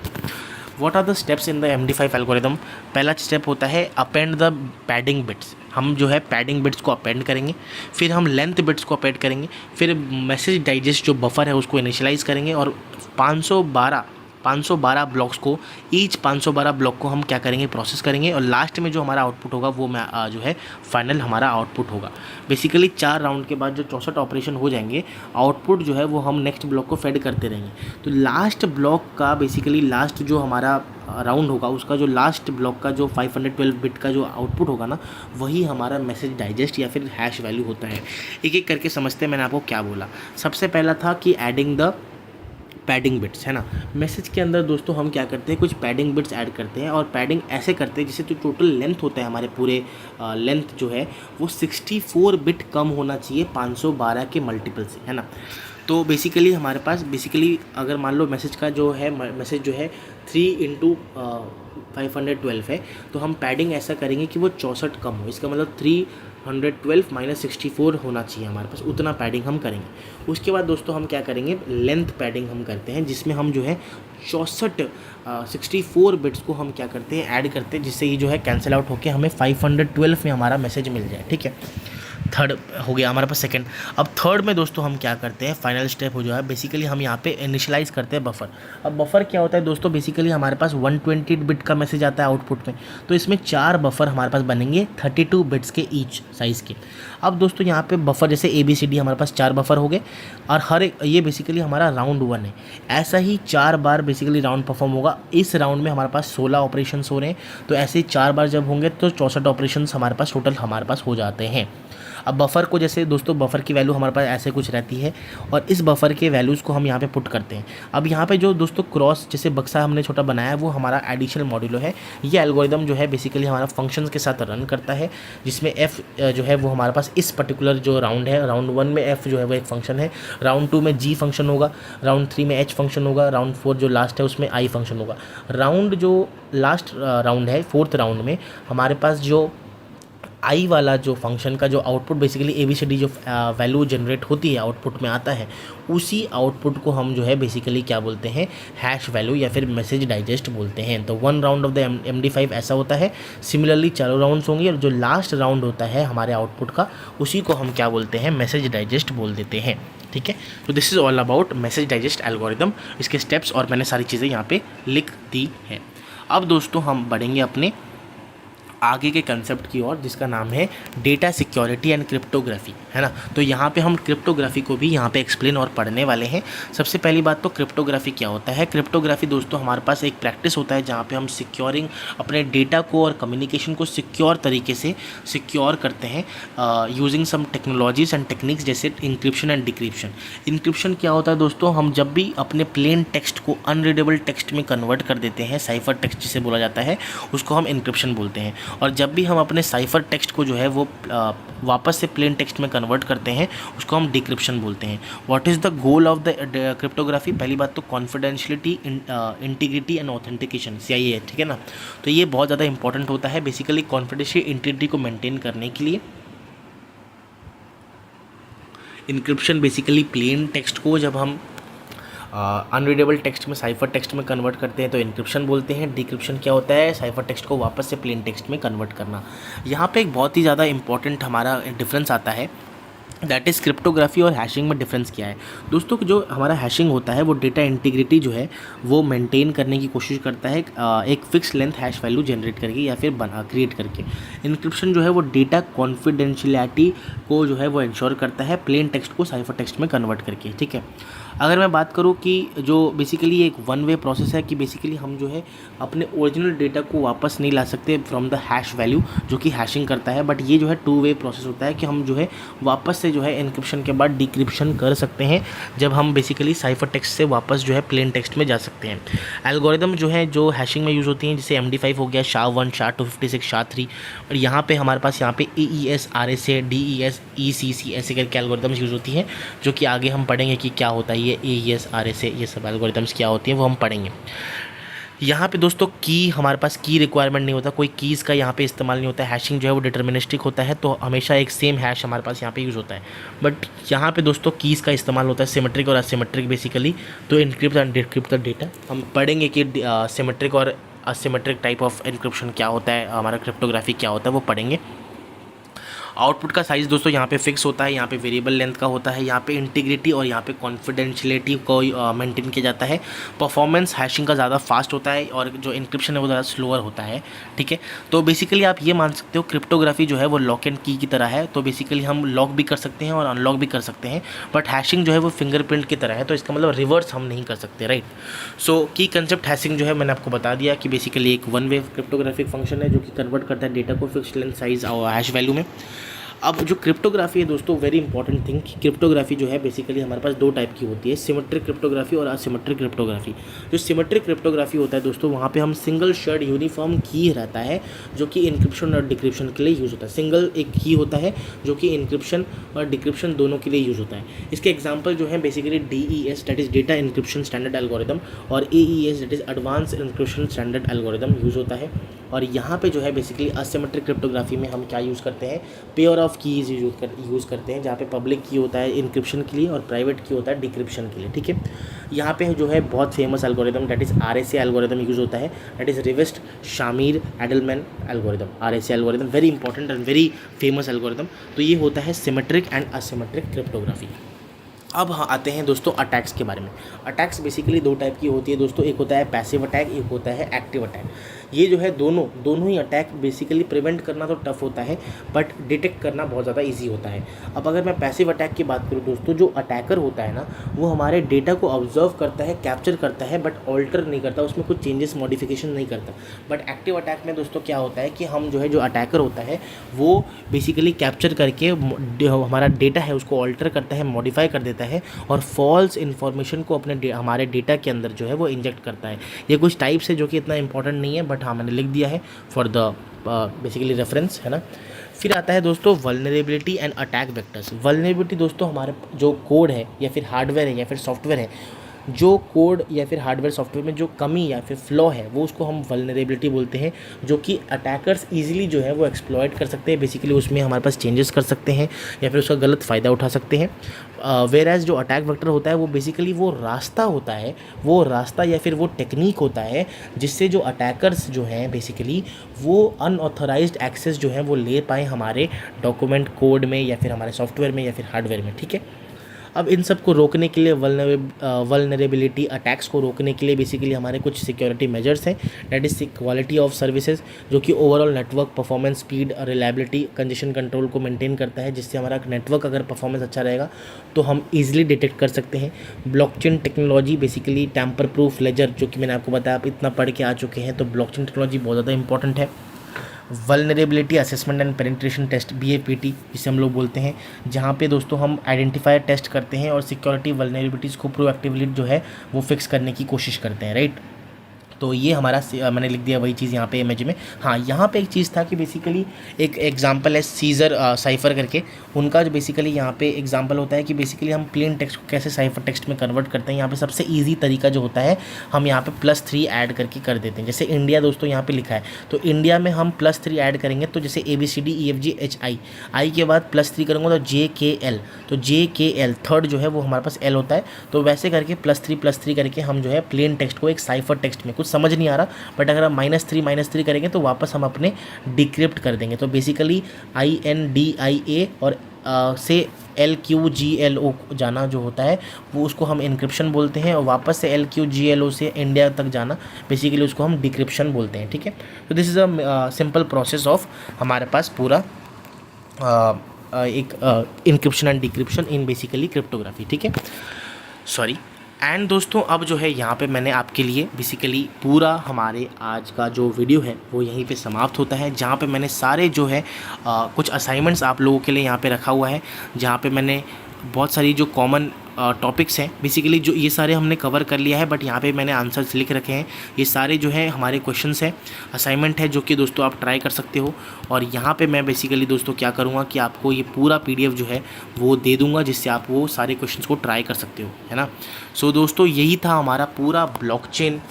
What are the steps in the MD5 algorithm? पहला स्टेप होता है अपेंड द पैडिंग बिट्स। हम जो है पैडिंग बिट्स को अपेंड करेंगे, फिर हम लेंथ बिट्स को अपेंड करेंगे, फिर मैसेज डाइजेस्ट जो बफर है उसको इनिशियलाइज़ करेंगे और 512 ब्लॉक्स को, ईच 512 ब्लॉक को हम क्या करेंगे, प्रोसेस करेंगे और लास्ट में जो हमारा आउटपुट होगा वो जो है फाइनल हमारा आउटपुट होगा। बेसिकली 4 राउंड के बाद जो 64 ऑपरेशन हो जाएंगे, आउटपुट जो है वो हम नेक्स्ट ब्लॉक को फेड करते रहेंगे। तो लास्ट ब्लॉक का बेसिकली लास्ट जो हमारा राउंड होगा उसका जो लास्ट ब्लॉक का जो 512 बिट का जो आउटपुट होगा ना, वही हमारा मैसेज डाइजेस्ट या फिर हैश वैल्यू होता है। एक एक करके समझते हैं मैंने आपको क्या बोला। सबसे पहला था कि एडिंग द पैडिंग बिट्स, है ना। मैसेज के अंदर दोस्तों हम क्या करते हैं, कुछ पैडिंग बिट्स ऐड करते हैं और पैडिंग ऐसे करते हैं जिससे तो टोटल लेंथ होता है हमारे पूरे लेंथ जो है वो 64 बिट कम होना चाहिए 512 के मल्टीपल से, है ना। तो बेसिकली हमारे पास अगर मान लो मैसेज का जो है मैसेज जो है 3 × 512 है, तो हम पैडिंग ऐसा करेंगे कि वो 64 कम हो। इसका मतलब 312 - 64 होना चाहिए हमारे पास, उतना पैडिंग हम करेंगे। उसके बाद दोस्तों हम क्या करेंगे, लेंथ पैडिंग हम करते हैं जिसमें हम जो है 64 बिट्स को हम क्या करते हैं, ऐड करते हैं, जिससे ये जो है कैंसिल आउट होकर हमें 512 में हमारा मैसेज मिल जाए। ठीक है, थर्ड हो गया हमारे पास सेकंड। अब थर्ड में दोस्तों हम क्या करते हैं, फाइनल स्टेप हो जो है बेसिकली हम यहाँ पे इनिशियलाइज़ करते हैं बफर। अब बफर क्या होता है दोस्तों, बेसिकली हमारे पास 128 बिट का मैसेज आता है आउटपुट में, तो इसमें 4 बफर हमारे पास बनेंगे 32 बिट्स के ईच साइज़ के। अब दोस्तों यहाँ पे बफर जैसे ABCD हमारे पास 4 बफर हो गए और हर एक, ये बेसिकली हमारा राउंड 1 है। ऐसा ही 4 बार बेसिकली राउंड परफॉर्म होगा। इस राउंड में हमारे पास 16 ऑपरेशंस हो रहे हैं, तो ऐसे ही 4 बार जब होंगे तो 64 ऑपरेशंस हमारे पास टोटल हमारे पास हो जाते हैं। अब बफ़र को जैसे दोस्तों बफ़र की वैल्यू हमारे पास ऐसे कुछ रहती है और इस बफ़र के वैल्यूज़ को हम यहाँ पे पुट करते हैं। अब यहाँ पे जो दोस्तों क्रॉस जैसे बक्सा हमने छोटा बनाया है वो हमारा एडिशनल मॉड्यूलो है। ये एल्गोरिदम जो है बेसिकली हमारा फंक्शंस के साथ रन करता है, जिसमें f जो है वो हमारे पास इस पर्टिकुलर जो राउंड है, राउंड 1 में f जो है वो एक फंक्शन है, राउंड 2 में g फंक्शन होगा, राउंड 3 में h फंक्शन होगा, राउंड 4 जो लास्ट है उसमें i फंक्शन होगा। राउंड जो लास्ट राउंड है, 4th राउंड में हमारे पास जो आई वाला जो फंक्शन का जो आउटपुट बेसिकली ABCD जो वैल्यू जनरेट होती है आउटपुट में आता है, उसी आउटपुट को हम जो है बेसिकली क्या बोलते हैं, हैश वैल्यू या फिर मैसेज डाइजेस्ट बोलते हैं। तो 1 राउंड ऑफ द MD5 ऐसा होता है। सिमिलरली 4 राउंड्स होंगे और जो लास्ट राउंड होता है हमारे आउटपुट का, उसी को हम क्या बोलते हैं, मैसेज डाइजेस्ट बोल देते हैं। ठीक है, तो this is all about message digest algorithm, इसके स्टेप्स और मैंने सारी चीज़ें यहाँ पे लिख दी हैं। अब दोस्तों हम बढ़ेंगे अपने आगे के कंसेप्ट की ओर, जिसका नाम है डेटा सिक्योरिटी एंड क्रिप्टोग्राफी, है ना। तो यहाँ पे हम क्रिप्टोग्राफी को भी यहाँ पे एक्सप्लेन और पढ़ने वाले हैं। सबसे पहली बात तो क्रिप्टोग्राफी क्या होता है। क्रिप्टोग्राफी दोस्तों हमारे पास एक प्रैक्टिस होता है जहाँ पे हम सिक्योरिंग अपने डेटा को और कम्युनिकेशन को सिक्योर तरीके से सिक्योर करते हैं using some technologies and techniques, जैसे इंक्रिप्शन एंड डिक्रिप्शन। इंक्रिप्शन क्या होता है दोस्तों, हम जब भी अपने प्लेन टेक्स्ट को अनरीडेबल टेक्स्ट में कन्वर्ट कर देते हैं, साइफर टेक्स्ट जिसे बोला जाता है, उसको हम इंक्रिप्शन बोलते हैं। और जब भी हम अपने साइफर टेक्स्ट को जो है वो वापस से प्लेन टेक्स्ट में कन्वर्ट करते हैं उसको हम डिक्रिप्शन बोलते हैं। What is the goal of the cryptography? पहली बात तो confidentiality, integrity and authentication, CIA है, ठीक है ना। तो ये बहुत ज़्यादा इंपॉर्टेंट होता है बेसिकली कॉन्फिडेंशियल इंटीग्रिटी को मेंटेन करने के लिए। इंक्रिप्शन बेसिकली प्लेन टेक्स्ट को जब हम अनरीडेबल टेक्स्ट में साइफर टेक्स्ट में कन्वर्ट करते हैं तो इंक्रिप्शन बोलते हैं। डिक्रिप्शन क्या होता है? साइफर टेक्स्ट को वापस से प्लेन टेक्स्ट में कन्वर्ट करना। यहाँ पे एक बहुत ही ज़्यादा इंपॉर्टेंट हमारा डिफरेंस आता है, दैट इज़ क्रिप्टोग्राफी और हैशिंग में डिफरेंस क्या है दोस्तों? जो हमारा हैशिंग होता है वो डेटा इंटीग्रिटी जो है वो मेंटेन करने की कोशिश करता है एक fix length hash value generate करके या फिर क्रिएट करके। इंक्रिप्शन जो है वो डेटा कॉन्फिडेंशियलिटी को जो है वो इंश्योर करता है प्लेन टेक्स्ट को साइफर टेक्स्ट में कन्वर्ट करके, ठीक है। अगर मैं बात करूँ कि जो बेसिकली एक वन वे प्रोसेस है कि बेसिकली हम जो है अपने ओरिजिनल डेटा को वापस नहीं ला सकते फ्रॉम द हैश वैल्यू जो कि हैशिंग करता है, बट ये जो है टू वे प्रोसेस होता है कि हम जो है वापस से जो है एन्क्रिप्शन के बाद डिक्रिप्शन कर सकते हैं जब हम बेसिकली साइफर टेक्स्ट से वापस जो है प्लेन टेक्स्ट में जा सकते हैं। एल्गोरिदम जो है जो हैशिंग में यूज़ होती हैं जैसे MD5 हो गया, SHA-1, SHA-256, SHA-3, और यहाँ पे हमारे पास यहाँ पे AES, RSA, DES, ECC ऐसे करके एल्गोरिदम्स यूज़ होती हैं जो कि आगे हम पढ़ेंगे कि क्या होता है ये AES, RSA, ये सब एल्गोरिदम्स क्या होती हैं वो हम पढ़ेंगे। यहाँ पे दोस्तों की हमारे पास की रिक्वायरमेंट नहीं होता, कोई कीज़ का यहाँ पे इस्तेमाल नहीं होता है। हैशिंग जो है वो डिटर्मिनिस्टिक होता है, तो हमेशा एक सेम हैश हमारे पास यहाँ पे यूज़ होता है। बट यहाँ पे दोस्तों कीज़ का इस्तेमाल होता है सिमेट्रिक और असिमेट्रिक बेसिकली। तो encrypt and decrypt the data हम पढ़ेंगे कि सिमेट्रिक और असिमेट्रिक टाइप ऑफ इनक्रिप्शन क्या होता है, हमारा क्रिप्टोग्राफी क्या होता है वो पढ़ेंगे। आउटपुट का साइज़ दोस्तों यहाँ पे फिक्स होता है, यहाँ पे वेरिएबल लेंथ का होता है, यहाँ पे इंटीग्रिटी और यहाँ पे कॉन्फिडेंशियलिटी को मेंटेन किया जाता है। परफॉर्मेंस हैशिंग का ज़्यादा फास्ट होता है और जो इंक्रिप्शन है वो ज़्यादा स्लोअर होता है, ठीक है। तो बेसिकली आप ये मान सकते हो क्रिप्टोग्राफी जो है वो लॉक एंड की तरह है। तो बेसिकली हम लॉक भी कर सकते हैं और अनलॉक भी कर सकते हैं, बट हैशिंग जो है वो फिंगरप्रिंट की तरह है, तो इसका मतलब रिवर्स हम नहीं कर सकते, राइट। सो की कंसेप्ट हैशिंग जो है मैंने आपको बता दिया कि बेसिकली एक वन वे क्रिप्टोग्राफिक फंक्शन है जो कि कन्वर्ट करता है डेटा को फिक्स लेंथ साइज और हैश वैल्यू में। अब जो क्रिप्टोग्राफी है दोस्तों, वेरी इंपॉर्टेंट थिंग कि क्रिप्टोग्राफी जो है बेसिकली हमारे पास दो टाइप की होती है, सिमेट्रिक क्रिप्टोग्राफी और असिमेट्रिक क्रिप्टोग्राफी। जो सिमेट्रिक क्रिप्टोग्राफी होता है दोस्तों वहाँ पे हम सिंगल शेयर्ड यूनिफॉर्म की रहता है जो कि इंक्रिप्शन और डिक्रिप्शन के लिए यूज़ होता है। सिंगल एक की होता है जो कि इंक्रिप्शन और डिक्रिप्शन दोनों के लिए यूज़ होता है। इसके एग्जाम्पल जो है basically DES that is data encryption standard algorithm और AES that is advance encryption standard algorithm use होता है। और यहाँ पे जो है बेसिकली असिमेट्रिक क्रिप्टोग्राफी में हम क्या यूज़ करते हैं, पेयर ऑफ कीज़ यूज़ करते हैं, जहाँ पे पब्लिक की होता है इंक्रिप्शन के लिए और प्राइवेट की होता है डिक्रिप्शन के लिए, ठीक है। यहाँ पे जो है बहुत famous algorithm that is RSA algorithm use होता है, that is Rivest Shamir Adleman algorithm. RSA algorithm very important and very famous algorithm. तो ये होता है सिमेट्रिक एंड असिमेट्रिक क्रिप्टोग्राफी। अब आते हैं दोस्तों अटैक्स के बारे में। अटैक्स बेसिकली दो टाइप की होती है दोस्तों, एक होता है पैसिव अटैक, एक होता है एक्टिव अटैक। ये जो है दोनों ही अटैक बेसिकली प्रिवेंट करना तो टफ होता है बट डिटेक्ट करना बहुत ज़्यादा इजी होता है। अब अगर मैं पैसिव अटैक की बात करूँ दोस्तों, जो अटैकर होता है ना वो हमारे डेटा को ऑब्जर्व करता है, कैप्चर करता है बट ऑल्टर नहीं करता, उसमें कुछ चेंजेस मॉडिफिकेशन नहीं करता। बट एक्टिव अटैक में दोस्तों क्या होता है कि हम जो है जो अटैकर होता है वो बेसिकली कैप्चर करके हमारा डेटा है उसको ऑल्टर करता है, मॉडिफाई कर देता है और फॉल्स इन्फॉर्मेशन को अपने हमारे डेटा के अंदर जो है वो इंजेक्ट करता है। ये कुछ टाइप्स है जो कि इतना इंपॉर्टेंट नहीं है बट हाँ मैंने लिख दिया है फॉर द बेसिकली रेफरेंस, है ना। फिर आता है दोस्तों vulnerability and attack vectors. Vulnerability दोस्तों हमारे जो कोड है या फिर हार्डवेयर है या फिर सॉफ्टवेयर है, जो कोड या फिर हार्डवेयर सॉफ्टवेयर में जो कमी या फिर फ्लॉ है वो उसको हम वल्नरेबिलिटी बोलते हैं, जो कि अटैकर्स इजीली जो है वो एक्सप्लॉइट कर सकते हैं। बेसिकली उसमें हमारे पास चेंजेस कर सकते हैं या फिर उसका गलत फ़ायदा उठा सकते हैं। वेयर एज जो अटैक वेक्टर होता है वो बेसिकली वो रास्ता होता है, वो रास्ता या फिर वो टेक्निक होता है जिससे जो अटैकर्स जो हैं बेसिकली वो अनऑथराइज्ड एक्सेस जो है वो ले पाएँ हमारे डॉक्यूमेंट कोड में या फिर हमारे सॉफ्टवेयर में या फिर हार्डवेयर में, ठीक है। अब इन सब को रोकने के लिए वल्नरेबिलिटी अटैक्स को रोकने के लिए बेसिकली हमारे कुछ सिक्योरिटी मेजर्स हैं, that is quality of services, जो कि overall network performance, speed, reliability, congestion control को मेंटेन करता है, जिससे हमारा नेटवर्क अगर परफॉर्मेंस अच्छा रहेगा तो हम ईजिली डिटेक्ट कर सकते हैं। Blockchain technology basically tamper proof ledger, जो कि मैंने आपको बताया आप इतना पढ़ के आ चुके हैं, तो ब्लॉकचेन टेक्नोलॉजी बहुत ज़्यादा इंपॉर्टेंट है। Vulnerability assessment and penetration test, BAPT जिसे हम लोग बोलते हैं, जहाँ पे दोस्तों हम आइडेंटिफायर टेस्ट करते हैं और सिक्योरिटी वल्नरेबिलिटीज़ को प्रोएक्टिवली जो है वो फिक्स करने की कोशिश करते हैं, राइट। तो ये हमारा मैंने लिख दिया वही चीज़ यहाँ पे इमेज में। हाँ, यहाँ पे एक चीज़ था कि बेसिकली एक एग्जांपल है सीजर साइफ़र करके, उनका जो बेसिकली यहाँ पे एग्जांपल होता है कि बेसिकली हम प्लेन टेक्स्ट को कैसे साइफ़र टेक्स्ट में कन्वर्ट करते हैं। यहाँ पे सबसे ईजी तरीका जो होता है, हम यहाँ पे +3 ऐड करके कर देते हैं। जैसे इंडिया दोस्तों यहाँ पे लिखा है, तो इंडिया में हम +3 ऐड करेंगे, तो जैसे ABCDEFGHI, आई के बाद +3 करूँगा तो JKL, तो JKL थर्ड जो है वो हमारे पास L होता है। तो वैसे करके +3 करके हम जो है प्लेन टेक्स्ट को एक साइफ़र टेक्स्ट में, कुछ समझ नहीं आ रहा बट अगर हम -3 करेंगे तो वापस हम अपने डिक्रिप्ट कर देंगे। तो बेसिकली INDIA और से LQGLO जाना जो होता है वो उसको हम इनक्रिप्शन बोलते हैं, और वापस से LQGLO से इंडिया तक जाना बेसिकली उसको हम डिक्रिप्शन बोलते हैं। ठीक है, तो this is a simple process of हमारे पास पूरा एक encryption and decryption in basically cryptography. ठीक है, सॉरी। एंड दोस्तों अब जो है यहाँ पे मैंने आपके लिए बेसिकली पूरा हमारे आज का जो वीडियो है वो यहीं पे समाप्त होता है, जहाँ पे मैंने सारे जो है कुछ असाइनमेंट्स आप लोगों के लिए यहाँ पे रखा हुआ है, जहाँ पे मैंने बहुत सारी जो कॉमन टॉपिक्स हैं बेसिकली जो ये सारे हमने कवर कर लिया है, बट यहाँ पे मैंने आंसर्स लिख रखे हैं। ये सारे जो है हमारे क्वेश्चंस हैं, असाइनमेंट है, जो कि दोस्तों आप ट्राई कर सकते हो। और यहाँ पे मैं बेसिकली दोस्तों क्या करूँगा कि आपको ये पूरा PDF जो है वो दे दूँगा, जिससे आप वो सारे क्वेश्चंस को ट्राई कर सकते हो, है ना। सो दोस्तों यही था हमारा पूरा ब्लॉकचेन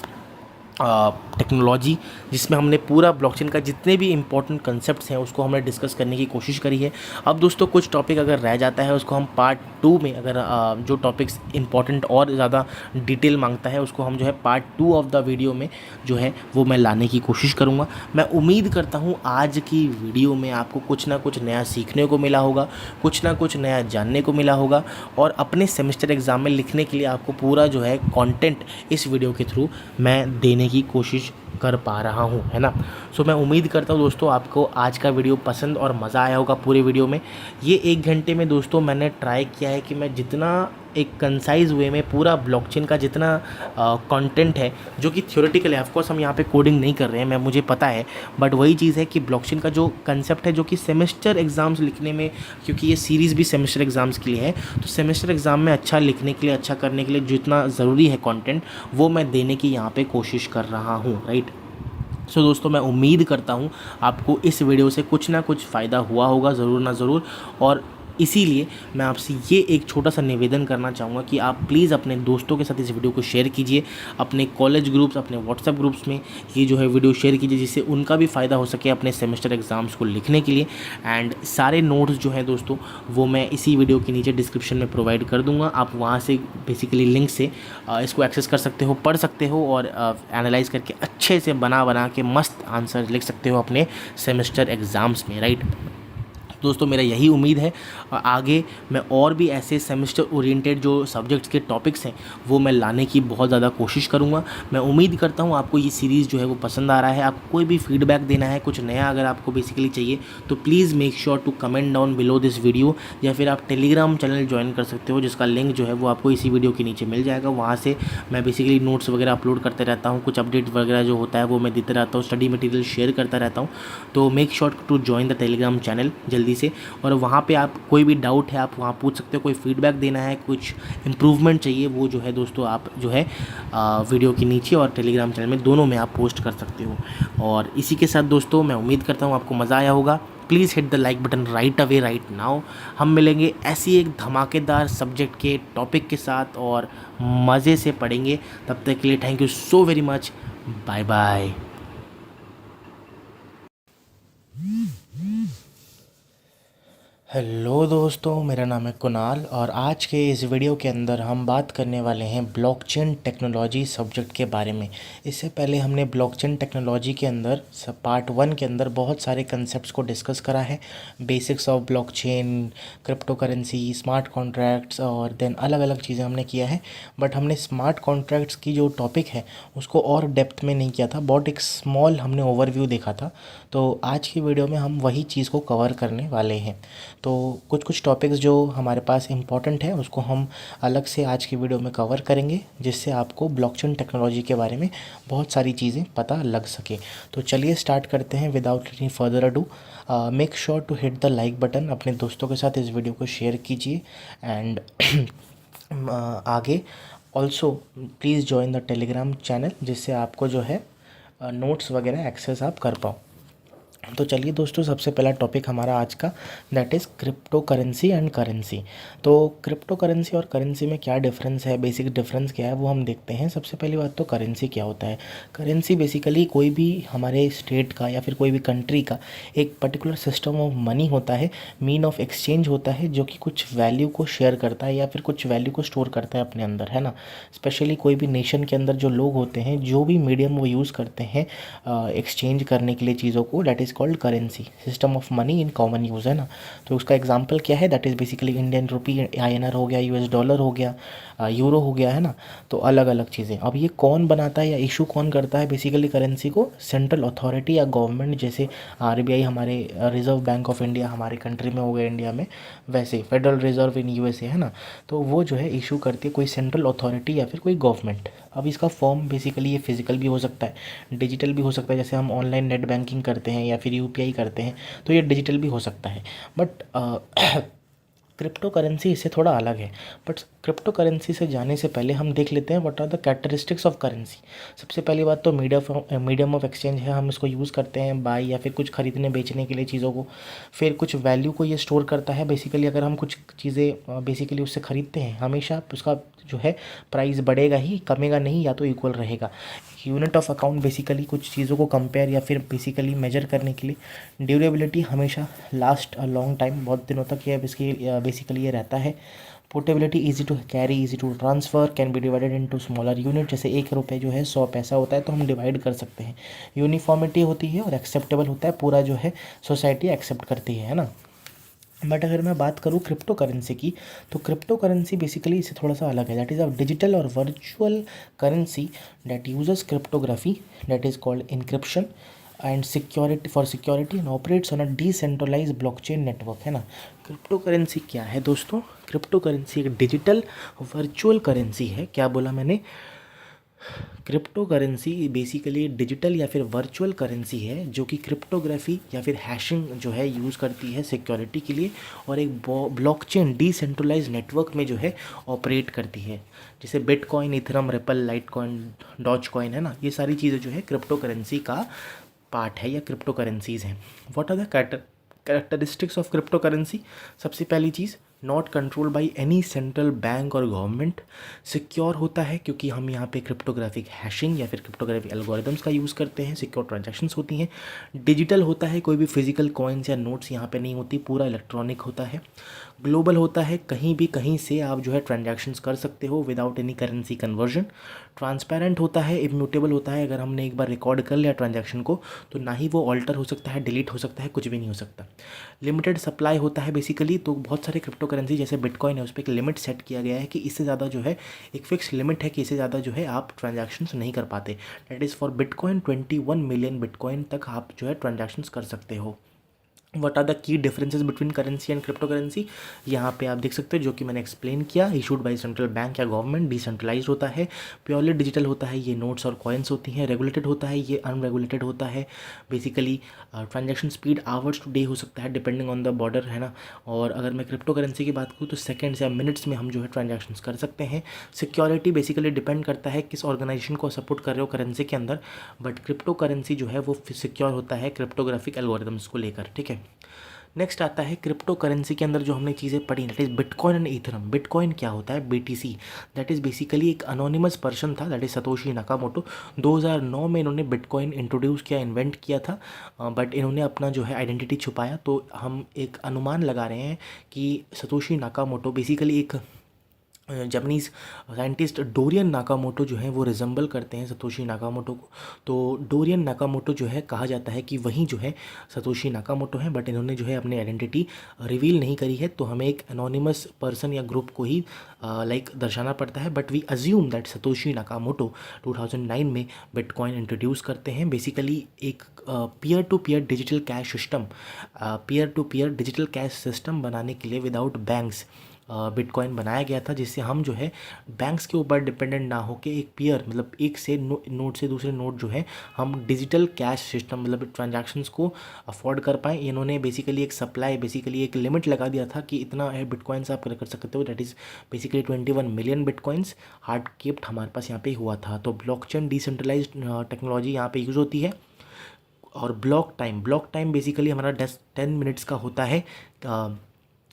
टेक्नोलॉजी, जिसमें हमने पूरा ब्लॉकचेन का जितने भी इंपॉर्टेंट कंसेप्ट्स हैं उसको हमने डिस्कस करने की कोशिश करी है। अब दोस्तों कुछ टॉपिक अगर रह जाता है उसको हम पार्ट 2 में, अगर जो टॉपिक्स इंपॉर्टेंट और ज़्यादा डिटेल मांगता है उसको हम जो है पार्ट 2 ऑफ द वीडियो में जो है वो मैं लाने की कोशिश करूँगा। मैं उम्मीद करता हूँ आज की वीडियो में आपको कुछ ना कुछ नया सीखने को मिला होगा, कुछ ना कुछ नया जानने को मिला होगा, और अपने सेमेस्टर एग्ज़ाम में लिखने के लिए आपको पूरा जो है कंटेंट इस वीडियो के थ्रू मैं देने की कोशिश कर पा रहा हूँ, है ना। सो मैं उम्मीद करता हूँ दोस्तों आपको आज का वीडियो पसंद और मज़ा आया होगा पूरे वीडियो में। ये 1 घंटे में दोस्तों मैंने ट्राई किया है कि मैं जितना एक कंसाइज वे में पूरा ब्लॉकचेन का जितना कंटेंट है जो कि थ्योरेटिकल है, ऑफ कोर्स हम यहाँ पे कोडिंग नहीं कर रहे हैं, मैं मुझे पता है, बट वही चीज़ है कि ब्लॉकचेन का जो कंसेप्ट है जो कि सेमेस्टर एग्ज़ाम्स लिखने में, क्योंकि ये सीरीज़ भी सेमेस्टर एग्ज़ाम्स के लिए है, तो सेमेस्टर एग्ज़ाम में अच्छा लिखने के लिए, अच्छा करने के लिए जितना ज़रूरी है कंटेंट वो मैं देने की यहाँ पर कोशिश कर रहा हूँ, राइट। सो दोस्तों मैं उम्मीद करता हूँ आपको इस वीडियो से कुछ ना कुछ फ़ायदा हुआ होगा ज़रूर ना ज़रूर, और इसीलिए मैं आपसे ये एक छोटा सा निवेदन करना चाहूँगा कि आप प्लीज़ अपने दोस्तों के साथ इस वीडियो को शेयर कीजिए, अपने कॉलेज ग्रुप्स, अपने व्हाट्सएप ग्रुप्स में ये जो है वीडियो शेयर कीजिए, जिससे उनका भी फ़ायदा हो सके अपने सेमेस्टर एग्ज़ाम्स को लिखने के लिए। एंड सारे नोट्स जो हैं दोस्तों वो मैं इसी वीडियो के नीचे डिस्क्रिप्शन में प्रोवाइड कर दूँगा, आप वहाँ से बेसिकली लिंक से इसको एक्सेस कर सकते हो, पढ़ सकते हो, और एनालाइज करके अच्छे से बना के मस्त आंसर लिख सकते हो अपने सेमेस्टर एग्ज़ाम्स में, राइट। दोस्तों मेरा यही उम्मीद है आगे मैं और भी ऐसे सेमेस्टर ओरिएंटेड जो सब्जेक्ट्स के टॉपिक्स हैं वो मैं लाने की बहुत ज़्यादा कोशिश करूँगा। मैं उम्मीद करता हूँ आपको ये सीरीज़ जो है वो पसंद आ रहा है। आपको कोई भी फीडबैक देना है, कुछ नया अगर आपको बेसिकली चाहिए, तो please make sure to comment down below this video, या फिर आप टेलीग्राम चैनल ज्वाइन कर सकते हो, जिसका लिंक जो है वो आपको इसी वीडियो के नीचे मिल जाएगा। वहाँ से मैं बेसिकली नोट्स वगैरह अपलोड करते रहता हूँ, कुछ अपडेट वगैरह जो होता है वो मैं देते रहता हूँ, स्टडी मटेरियल शेयर करता रहता हूँ। तो make sure to join the Telegram channel जल्दी से, और वहाँ पे आप कोई भी डाउट है आप वहाँ पूछ सकते हो, कोई फीडबैक देना है, कुछ इम्प्रूवमेंट चाहिए, वो जो है दोस्तों आप जो है वीडियो के नीचे और टेलीग्राम चैनल में दोनों में आप पोस्ट कर सकते हो। और इसी के साथ दोस्तों मैं उम्मीद करता हूँ आपको मज़ा आया होगा। Please hit the like button right away right now. हम मिलेंगे ऐसी एक धमाकेदार सब्जेक्ट के टॉपिक के साथ और मज़े से पढ़ेंगे। तब तक के लिए thank you so very much, bye bye. Hello दोस्तों, मेरा नाम है कुणाल, और आज के इस वीडियो के अंदर हम बात करने वाले हैं ब्लॉकचेन टेक्नोलॉजी सब्जेक्ट के बारे में। इससे पहले हमने ब्लॉकचेन टेक्नोलॉजी के अंदर पार्ट 1 के अंदर बहुत सारे कंसेप्ट्स को डिस्कस करा है, basics of blockchain, crypto currency, smart contracts, और देन अलग अलग चीज़ें हमने किया है। बट हमने स्मार्ट कॉन्ट्रैक्ट्स की जो टॉपिक है उसको और डेप्थ में नहीं किया था, बहुत एक स्मॉल हमने ओवरव्यू देखा था। तो आज की वीडियो में हम वही चीज़ को कवर करने वाले हैं। तो कुछ टॉपिक्स जो हमारे पास इम्पॉर्टेंट है उसको हम अलग से आज की वीडियो में कवर करेंगे, जिससे आपको ब्लॉकचेन टेक्नोलॉजी के बारे में बहुत सारी चीज़ें पता लग सके। तो चलिए स्टार्ट करते हैं without any further ado. Make sure to hit the like button, अपने दोस्तों के साथ इस वीडियो को शेयर कीजिए, एंड आगे also please join the Telegram channel, जिससे आपको जो है नोट्स वगैरह एक्सेस आप कर पाओ। तो चलिए दोस्तों, सबसे पहला टॉपिक हमारा आज का that is crypto currency and currency. तो क्रिप्टो करेंसी और करेंसी में क्या डिफरेंस है, बेसिक डिफरेंस क्या है वो हम देखते हैं। सबसे पहली बात तो करेंसी क्या होता है। करेंसी बेसिकली कोई भी हमारे स्टेट का या फिर कोई भी कंट्री का एक पर्टिकुलर सिस्टम ऑफ मनी होता है, मीन ऑफ एक्सचेंज होता है, जो कि कुछ वैल्यू को शेयर करता है या फिर कुछ वैल्यू को स्टोर करता है अपने अंदर, है ना। स्पेशली कोई भी नेशन के अंदर जो लोग होते हैं, जो भी मीडियम वो यूज़ करते हैं एक्सचेंज करने के लिए चीज़ों को, that is called currency, system of money in common use, है ना। तो उसका एग्जांपल क्या है, that is basically Indian rupee, INR हो गया, US डॉलर हो गया, यूरो हो गया, है ना। तो अलग अलग चीज़ें। अब ये कौन बनाता है या इशू कौन करता है बेसिकली करेंसी को, सेंट्रल अथॉरिटी या गवर्नमेंट, जैसे RBI हमारे रिजर्व बैंक ऑफ इंडिया हमारे कंट्री में हो गया इंडिया में, वैसे फेडरल रिजर्व इन USA, है ना। तो वो जो है इशू करती है कोई सेंट्रल अथॉरिटी या फिर कोई गवर्नमेंट। अब इसका फॉर्म बेसिकली ये फिजिकल भी हो सकता है, डिजिटल भी हो सकता है, जैसे हम ऑनलाइन नेट बैंकिंग करते हैं या फिर UPI करते हैं, तो ये डिजिटल भी हो सकता है। बट क्रिप्टो करेंसी इससे थोड़ा अलग है। बट क्रिप्टो करेंसी से जाने से पहले हम देख लेते हैं what are the characteristics of currency. सबसे पहली बात तो मीडियम ऑफ एक्सचेंज है, हम इसको यूज़ करते हैं बाय या फिर कुछ खरीदने बेचने के लिए चीज़ों को। फिर कुछ वैल्यू को ये स्टोर करता है बेसिकली, अगर हम कुछ चीज़ें बेसिकली उससे ख़रीदते हैं, हमेशा उसका जो है प्राइस बढ़ेगा ही, कमेगा नहीं, या तो इक्वल रहेगा। यूनिट ऑफ अकाउंट बेसिकली कुछ चीज़ों को कंपेयर या फिर बेसिकली मेजर करने के लिए। ड्यूरेबिलिटी हमेशा लास्ट अ लॉन्ग टाइम, बहुत दिनों तक ये इसकी बेसिकली ये रहता है। Portability, easy to carry, easy to transfer, can be divided into smaller unit, जैसे 1 रुपये जो है 100 पैसा होता है तो हम डिवाइड कर सकते हैं। यूनिफॉर्मिटी होती है और एक्सेप्टेबल होता है, पूरा जो है सोसाइटी एक्सेप्ट करती है ना। बट अगर मैं बात करूँ क्रिप्टो करेंसी की, तो क्रिप्टो करेंसी बेसिकली इससे थोड़ा सा अलग है। दैट इज़ अ डिजिटल और virtual currency that uses cryptography, that is called encryption and security, for security, and operates on a decentralized blockchain network, है ना। क्रिप्टो करेंसी क्या है दोस्तों, क्रिप्टो करेंसी एक डिजिटल वर्चुअल करेंसी है। क्या बोला मैंने, क्रिप्टो करेंसी बेसिकली डिजिटल या फिर वर्चुअल करेंसी है, जो कि क्रिप्टोग्राफी या फिर हैशिंग जो है यूज़ करती है सिक्योरिटी के लिए, और एक ब्लॉकचेन डिसेंट्रलाइज नेटवर्क में जो है ऑपरेट करती है। जैसे Bitcoin, Ethereum, Ripple, Litecoin, Dogecoin, है ना। ये सारी चीज़ें जो है क्रिप्टो करेंसी का पार्ट है या क्रिप्टो करेंसीज़ हैं। What are the characteristics of crypto currency. सबसे पहली चीज़, not control by any central bank और गवर्नमेंट। सिक्योर होता है क्योंकि हम यहाँ पे क्रिप्टोग्राफिक हैशिंग या फिर क्रिप्टोग्राफिक एल्गोरिदम्स का यूज़ करते हैं, सिक्योर ट्रांजैक्शंस होती हैं। डिजिटल होता है, कोई भी फिजिकल कॉइन्स या नोट्स यहाँ पे नहीं होती, पूरा इलेक्ट्रॉनिक होता है। ग्लोबल होता है, कहीं भी कहीं से आप जो है ट्रांजैक्शंस कर सकते हो without any currency conversion. Transparent होता है, इम्यूटेबल होता है, अगर हमने एक बार रिकॉर्ड कर लिया ट्रांजैक्शन को तो ना ही वो ऑल्टर हो सकता है, डिलीट हो सकता है, कुछ भी नहीं हो सकता। लिमिटेड सप्लाई होता है बेसिकली, तो बहुत सारे क्रिप्टो करेंसी जैसे बिटकॉइन है उस पर एक लिमिट सेट किया गया है कि इससे ज़्यादा जो है, एक फिक्स लिमिट है कि इससे ज़्यादा जो है आप ट्रांजैक्शंस नहीं कर पाते। That is for bitcoin 21 million bitcoin तक आप जो है ट्रांजैक्शंस कर सकते हो। What are the key differences between currency and crypto currency, यहाँ पे आप देख सकते हो, जो कि मैंने एक्सप्लेन किया। इशूड बाय सेंट्रल बैंक या गवर्नमेंट, डिसेंट्रलाइज होता है, प्योरली डिजिटल होता है, ये नोट्स और कॉइन्स होती हैं। रेगुलेटेड होता है, ये अनरेगुलेटेड होता है। Basically transaction speed hours to day हो सकता है डिपेंडिंग ऑन द बॉर्डर, है ना। और अगर मैं क्रिप्टो करेंसी की बात करूँ तो सेकेंड्स या मिनट्स में हम जो है ट्रांजैक्शंस कर सकते हैं। सिक्योरिटी बेसिकली डिपेंड करता है किस ऑर्गेनाइजेशन को सपोर्ट कर रहे हो करेंसी के अंदर, बट क्रिप्टो करेंसी जो है वो सिक्योर होता है क्रिप्टोग्राफिक एल्गोरिदम्स को लेकर, ठीक है। नेक्स्ट आता है क्रिप्टो करेंसी के अंदर जो हमने चीज़ें पढ़ी, that is Bitcoin and Ethereum. Bitcoin क्या होता है, BTC, दैट इज़ बेसिकली एक अनोनिमस पर्सन था, दैट इज़ सतोशी नाकामोटो। 2009 में इन्होंने बिटकॉइन इंट्रोड्यूस किया, इन्वेंट किया था, बट इन्होंने अपना जो है आइडेंटिटी छुपाया। तो हम एक अनुमान लगा रहे हैं कि सतोशी नाकामोटो बेसिकली एक जापानीज़ साइंटिस्ट डोरियन नाकामोटो जो है वो रिजेंबल करते हैं सतोशी नाकामोटो को। तो डोरियन नाकामोटो जो है कहा जाता है कि वही जो है सतोशी नाकामोटो है, बट इन्होंने जो है अपनी आइडेंटिटी रिवील नहीं करी है, तो हमें एक एनोनिमस पर्सन या ग्रुप को ही दर्शाना पड़ता है। But we assume that Satoshi Nakamoto 2009 में बिटकॉइन इंट्रोड्यूस करते हैं। बेसिकली एक peer to peer digital cash system, peer to peer digital cash system बनाने के लिए विदाउट बैंक्स बिटकॉइन बनाया गया था, जिससे हम जो है बैंक्स के ऊपर डिपेंडेंट ना होकर एक पीयर मतलब एक से नोड से दूसरे नोड जो है हम डिजिटल कैश सिस्टम मतलब ट्रांजैक्शंस को अफोर्ड कर पाएँ। इन्होंने बेसिकली एक सप्लाई बेसिकली एक लिमिट लगा दिया था कि इतना बिटकॉइंस आप कर सकते हो, that is basically 21 million bitcoins hard capped हमारे पास यहाँ पे हुआ था। तो ब्लॉकचेन डिसेंट्रलाइज्ड टेक्नोलॉजी यहाँ पे यूज़ होती है। और ब्लॉक टाइम बेसिकली हमारा 10 मिनट्स का होता है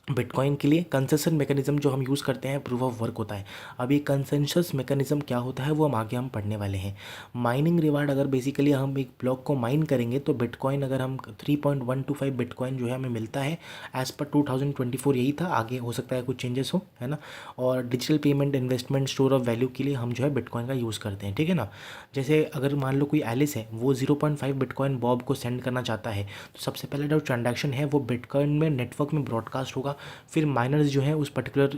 बिटकॉइन के लिए। कंसेशन मैकेनिज्म जो हम यूज़ करते हैं प्रूफ ऑफ वर्क होता है। अब ये कंसेंसस मैकेनिज्म क्या होता है वो हम आगे हम पढ़ने वाले हैं। माइनिंग रिवार्ड, अगर बेसिकली हम एक ब्लॉक को माइन करेंगे तो बिटकॉइन अगर हम 3.125 बिटकॉइन जो है हमें मिलता है एज़ पर 2024, यही था, आगे हो सकता है कुछ चेंजेस हो, है ना। और digital payment investment store of value के लिए हम जो है बिटकॉइन का यूज़ करते हैं, ठीक है ना। जैसे अगर मान लो कोई एलिस है, वो 0.5 बिटकॉइन बॉब को सेंड करना चाहता है, तो सबसे पहले जो ट्रांजैक्शन है वो बिटकॉइन में नेटवर्क में ब्रॉडकास्ट होगा। फिर माइनर्स जो है उस पर्टिकुलर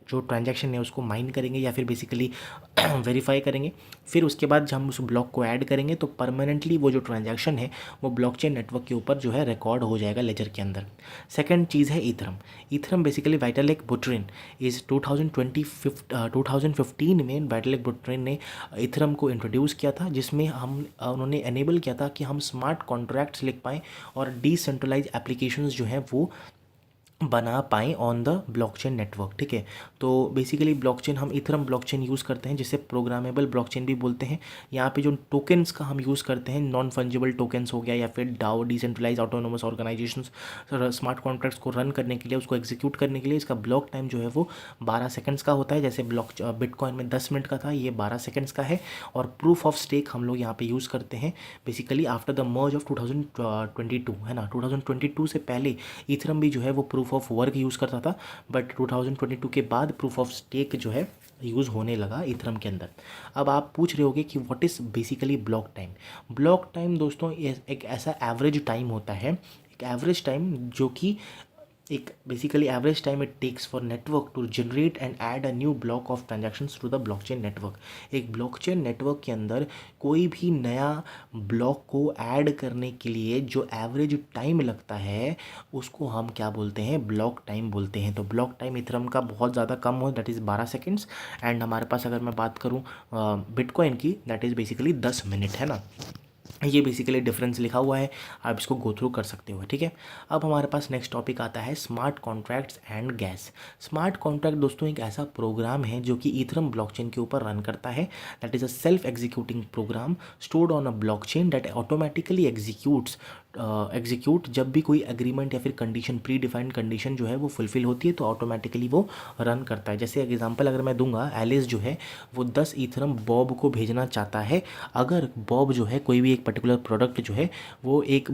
जो ट्रांजैक्शन है उसको माइन करेंगे या फिर बेसिकली वेरीफाई करेंगे। फिर उसके बाद जब हम उस ब्लॉक को ऐड करेंगे तो परमानेंटली वो जो ट्रांजैक्शन है वो ब्लॉकचेन नेटवर्क के ऊपर जो है रिकॉर्ड हो जाएगा लेजर के अंदर। सेकंड चीज़ है ईथरम। ईथरम बेसिकली वाइटलिक बुटेरिन इस 2015 में वाइटलिक बुटेरिन ने ईथरम को इंट्रोड्यूस किया था, जिसमें उन्होंने एनेबल किया था कि हम स्मार्ट कॉन्ट्रैक्ट्स लिख पाएँ और डिसेंट्रलाइज एप्लीकेशंस जो हैं वो बना पाएँ ऑन द ब्लॉकचेन नेटवर्क, ठीक है। तो बेसिकली ब्लॉकचेन हम इथरम ब्लॉकचेन यूज़ करते हैं, जिसे प्रोग्रामेबल ब्लॉकचेन भी बोलते हैं। यहाँ पे जो टोकन्स का हम यूज़ करते हैं, नॉन फंजिबल टोकन्स हो गया या फिर DAO decentralize autonomous organizations smart contracts को रन करने के लिए, उसको एग्जीक्यूट करने के लिए इसका ब्लॉक टाइम जो है वो 12 सेकंड्स का होता है। जैसे बिटकॉइन में 10 मिनट का था, ये 12 सेकंड्स का है। और प्रूफ ऑफ स्टेक हम लोग यहाँ पे यूज़ करते हैं basically after the merge of 2022, है ना। 2022 से पहले इथरम भी जो है वो प्रूफ ऑफ वर्क यूज़ करता था, बट 2022 के बाद प्रूफ ऑफ स्टेक जो है यूज़ होने लगा इथरम के अंदर। अब आप पूछ रहे होगे कि what is basically block time. Block time दोस्तों एक ऐसा एवरेज टाइम होता है, एक एवरेज टाइम जो कि एक basically average time it takes for network to generate and add a new block of transactions to the blockchain network. एक ब्लॉकचेन नेटवर्क के अंदर कोई भी नया ब्लॉक को ऐड करने के लिए जो एवरेज टाइम लगता है उसको हम क्या बोलते हैं, ब्लॉक टाइम बोलते हैं। तो ब्लॉक टाइम इथरम का बहुत ज़्यादा कम हो, दैट इज़ 12 सेकेंड्स। एंड हमारे पास अगर मैं बात करूँ बिटकॉइन की, दैट इज़ बेसिकली 10 मिनट, है ना। ये बेसिकली डिफरेंस लिखा हुआ है, आप इसको गो थ्रू कर सकते हो, ठीक है। अब हमारे पास नेक्स्ट टॉपिक आता है smart contracts and gas. Smart contract दोस्तों एक ऐसा प्रोग्राम है जो कि ईथरम ब्लॉकचेन के ऊपर रन करता है। That is a self executing program stored on a blockchain that automatically execute जब भी कोई एग्रीमेंट या फिर कंडीशन, प्री डिफाइंड कंडीशन जो है वो फुलफिल होती है तो ऑटोमेटिकली वो रन करता है। जैसे एग्जांपल अगर मैं दूंगा, एलिस जो है वो 10 ईथरम बॉब को भेजना चाहता है। अगर बॉब जो है कोई भी एक पर्टिकुलर प्रोडक्ट जो है वो एक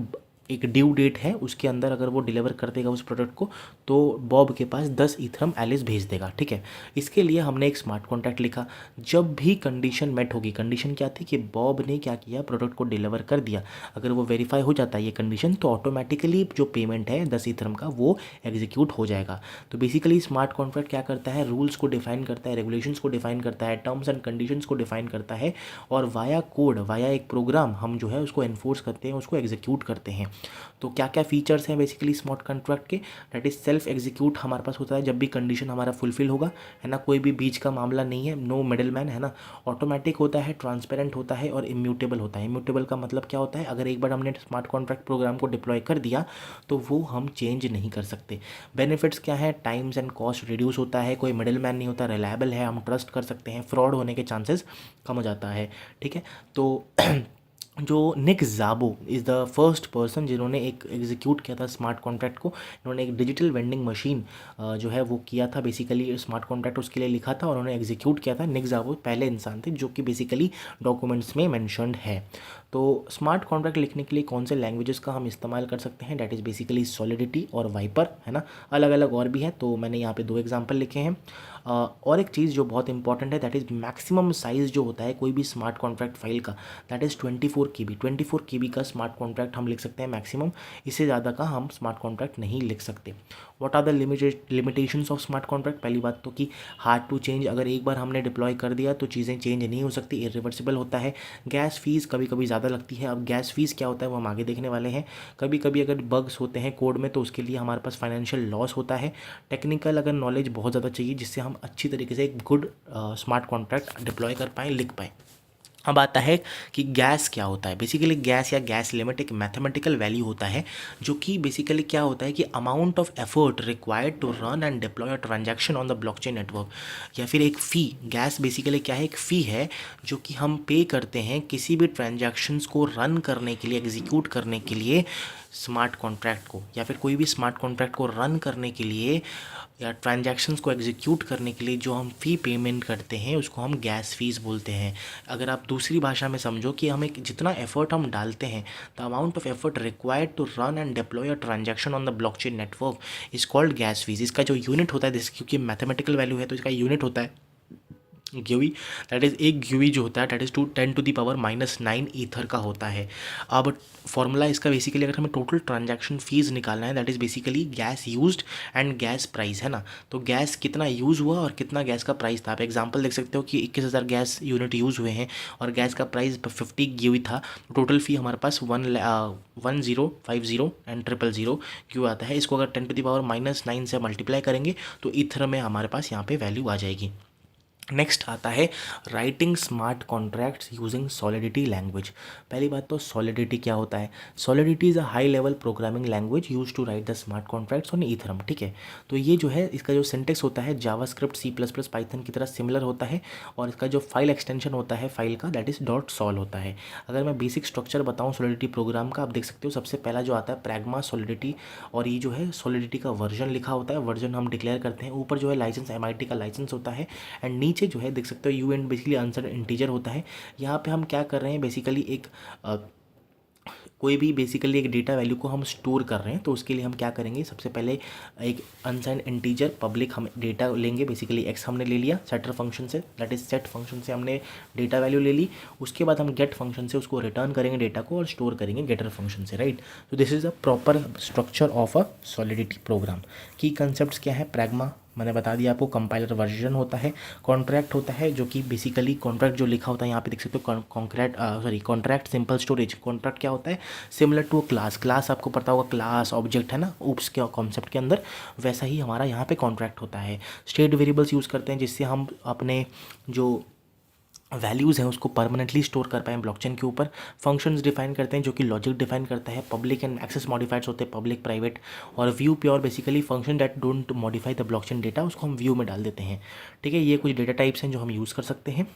ड्यू डेट है उसके अंदर अगर वो डिलीवर कर देगा उस प्रोडक्ट को, तो बॉब के पास 10 ईथरम एलिस भेज देगा, ठीक है। इसके लिए हमने एक स्मार्ट कॉन्ट्रैक्ट लिखा। जब भी कंडीशन मेट होगी, कंडीशन क्या थी कि बॉब ने क्या किया, प्रोडक्ट को डिलीवर कर दिया, अगर वो वेरीफाई हो जाता है ये कंडीशन तो ऑटोमेटिकली जो पेमेंट है 10 ईथरम का वो एग्जीक्यूट हो जाएगा। तो बेसिकली स्मार्ट कॉन्ट्रैक्ट क्या करता है, रूल्स को डिफाइन करता है, रेगुलेशंस को डिफाइन करता है, टर्म्स एंड कंडीशंस को डिफाइन करता है, और वाया कोड, वाया एक प्रोग्राम हम जो है उसको एनफोर्स करते हैं, उसको एग्जीक्यूट करते हैं। तो क्या क्या फीचर्स हैं बेसिकली स्मार्ट कॉन्ट्रैक्ट के, दैट इज सेल्फ एग्जीक्यूट हमारे पास होता है जब भी कंडीशन हमारा फुलफिल होगा, है ना। कोई भी बीच का मामला नहीं है, नो मिडिल मैन, है ना। ऑटोमेटिक होता है, ट्रांसपेरेंट होता है और इम्यूटेबल होता है। इम्यूटेबल का मतलब क्या होता है, अगर एक बार हमने स्मार्ट कॉन्ट्रैक्ट प्रोग्राम को डिप्लॉय कर दिया तो वो हम चेंज नहीं कर सकते। बेनिफिट्स क्या है, टाइम्स एंड कॉस्ट रिड्यूस होता है, कोई मिडिल मैन नहीं होता, रिलायबल है, हम ट्रस्ट कर सकते हैं, फ्रॉड होने के चांसेस कम हो जाता है, ठीक है। तो जो Nick ज़ाबो is the first person जिन्होंने एक एग्जीक्यूट किया था स्मार्ट कॉन्ट्रैक्ट को। इन्होंने एक डिजिटल वेंडिंग मशीन जो है वो किया था, बेसिकली स्मार्ट कॉन्ट्रैक्ट उसके लिए लिखा था और उन्होंने एग्जीक्यूट किया था। निक ज़ाबो पहले इंसान थे जो कि बेसिकली डॉक्यूमेंट्स में मैंशनड है। तो स्मार्ट कॉन्ट्रैक्ट लिखने के लिए कौन से लैंग्वेजेस का हम इस्तेमाल कर सकते हैं, डैट इज़ बेसिकली सॉलिडिटी और वाइपर, है ना। अलग अलग और भी हैं, तो मैंने यहाँ पे 2 एग्जाम्पल लिखे हैं। और एक चीज़ जो बहुत इंपॉर्टेंट है, दैट इज़ मैक्सिमम साइज़ जो होता है कोई भी स्मार्ट कॉन्ट्रैक्ट फाइल का, दैट इज़ 24 KB। 24 KB का स्मार्ट कॉन्ट्रैक्ट हम लिख सकते हैं मैक्सिमम, इससे ज़्यादा का हम स्मार्ट कॉन्ट्रैक्ट नहीं लिख सकते। What are the limitations of smart contract? पहली बात तो कि हार्ड टू चेंज, अगर एक बार हमने डिप्लॉय कर दिया तो चीज़ें चेंज नहीं हो सकती, इरिवर्सिबल होता है। गैस फीस कभी कभी ज़्यादा लगती है। अब गैस फीस क्या होता है वो हम आगे देखने वाले हैं। कभी कभी अगर बग्स होते हैं कोड में तो उसके लिए हमारे पास फाइनेंशियल लॉस होता है। टेक्निकल अगर नॉलेज बहुत ज़्यादा चाहिए जिससे हम अच्छी तरीके से एक गुड स्मार्ट कॉन्ट्रैक्ट डिप्लॉय कर पाएँ, लिख पाएँ। अब आता है कि गैस क्या होता है। बेसिकली गैस या गैस लिमिट एक मैथमेटिकल वैल्यू होता है जो कि बेसिकली क्या होता है कि amount of effort required to run and deploy a transaction on the blockchain network, या फिर एक फ़ी। गैस बेसिकली क्या है, एक फ़ी है जो कि हम पे करते हैं किसी भी ट्रांजैक्शंस को रन करने के लिए, एग्जीक्यूट करने के लिए स्मार्ट कॉन्ट्रैक्ट को, या फिर कोई भी स्मार्ट कॉन्ट्रैक्ट को रन करने के लिए या ट्रांजैक्शंस को एग्जीक्यूट करने के लिए जो हम फ़ी पेमेंट करते हैं उसको हम गैस फीस बोलते हैं। अगर आप दूसरी भाषा में समझो कि हमें जितना एफर्ट हम डालते हैं, the amount of effort required to run and deploy a transaction on the blockchain network is called gas fees. इसका जो यूनिट होता है, क्योंकि मैथमेटिकल वैल्यू है तो इसका यूनिट होता है ग्यूई, दैट इज़ एक ग्यूई जो होता है दैट इज़ 10⁻⁹ ईथर का होता है। अब फॉर्मूला इसका बेसिकली अगर हमें टोटल ट्रांजैक्शन फीस निकालना है, that is basically gas used and gas price, है ना। तो गैस कितना यूज़ हुआ और कितना गैस का प्राइस था। आप एग्जांपल देख सकते हो कि 21,000 गैस यूनिट यूज़ हुए हैं और गैस का प्राइस 50 ग्यूई था। टोटल फी हमारे पास 1050 एंड 000 क्यों आता है। इसको अगर 10⁻⁹ से मल्टीप्लाई करेंगे तो ईथर में हमारे पास यहाँ पे वैल्यू आ जाएगी। नेक्स्ट आता है writing smart contracts using Solidity language. पहली बात तो सॉलिडिटी क्या होता है। Solidity is a high level programming language use to write the smart contracts on Ethereum, ठीक है। तो ये जो है इसका जो सिंटेक्स होता है जावास्क्रिप्ट, C++, पाइथन की तरह सिमिलर होता है और इसका जो फाइल एक्सटेंशन होता है फाइल का, दैट इज़ .sol होता है। अगर मैं बेसिक स्ट्रक्चर बताऊँ सॉलिडिटी प्रोग्राम का, आप देख सकते हो सबसे पहला जो आता है प्रैग्मा सॉलिडिटी, और ये जो है सॉलिडिटी का वर्जन लिखा होता है, वर्जन हम डिक्लेयर करते हैं। ऊपर जो है लाइसेंस MIT का लाइसेंस होता है एंड नीचे जो है देख सकते हो UN बेसिकली आंसर इंटीजर होता है। यहाँ पे हम क्या कर रहे हैं, बेसिकली एक कोई भी बेसिकली एक डेटा वैल्यू को हम स्टोर कर रहे हैं तो उसके लिए हम क्या करेंगे, सबसे पहले एक अनसाइंड इंटीजर पब्लिक हम डेटा लेंगे। बेसिकली एक्स हमने ले लिया सेटर फंक्शन से, दैट इज सेट फंक्शन से हमने डेटा वैल्यू ले ली। उसके बाद हम गेट फंक्शन से उसको रिटर्न करेंगे डेटा को और स्टोर करेंगे गेटर फंक्शन से, राइट। तो this is a proper structure of a solidity program. Key concept क्या है, प्रैग्मा मैंने बता दिया आपको, कंपाइलर वर्जन होता है, कॉन्ट्रैक्ट होता है जो कि बेसिकली कॉन्ट्रैक्ट जो लिखा होता है यहाँ पे देख सकते हो कॉन्ट्रैक्ट सिंपल स्टोरेज। कॉन्ट्रैक्ट क्या होता है, सिमिलर टू क्लास। क्लास आपको पता होगा, क्लास ऑब्जेक्ट है ना ऊप्स के कॉन्सेप्ट के अंदर, वैसा ही हमारा यहाँ पे कॉन्ट्रैक्ट होता है। स्टेट वेरिएबल्स यूज़ करते हैं जिससे हम अपने जो वैल्यूज़ हैं उसको परमानेंटली स्टोर कर पाएँ ब्लॉकचेन के ऊपर। फंक्शंस डिफाइन करते हैं जो कि लॉजिक डिफाइन करता है। पब्लिक एंड एक्सेस मॉडिफाइड्स होते हैं, पब्लिक प्राइवेट। और view pure basically function that don't modify the blockchain data, उसको हम व्यू में डाल देते हैं, ठीक है। ये कुछ डेटा टाइप्स हैं जो हम यूज़ कर सकते हैं।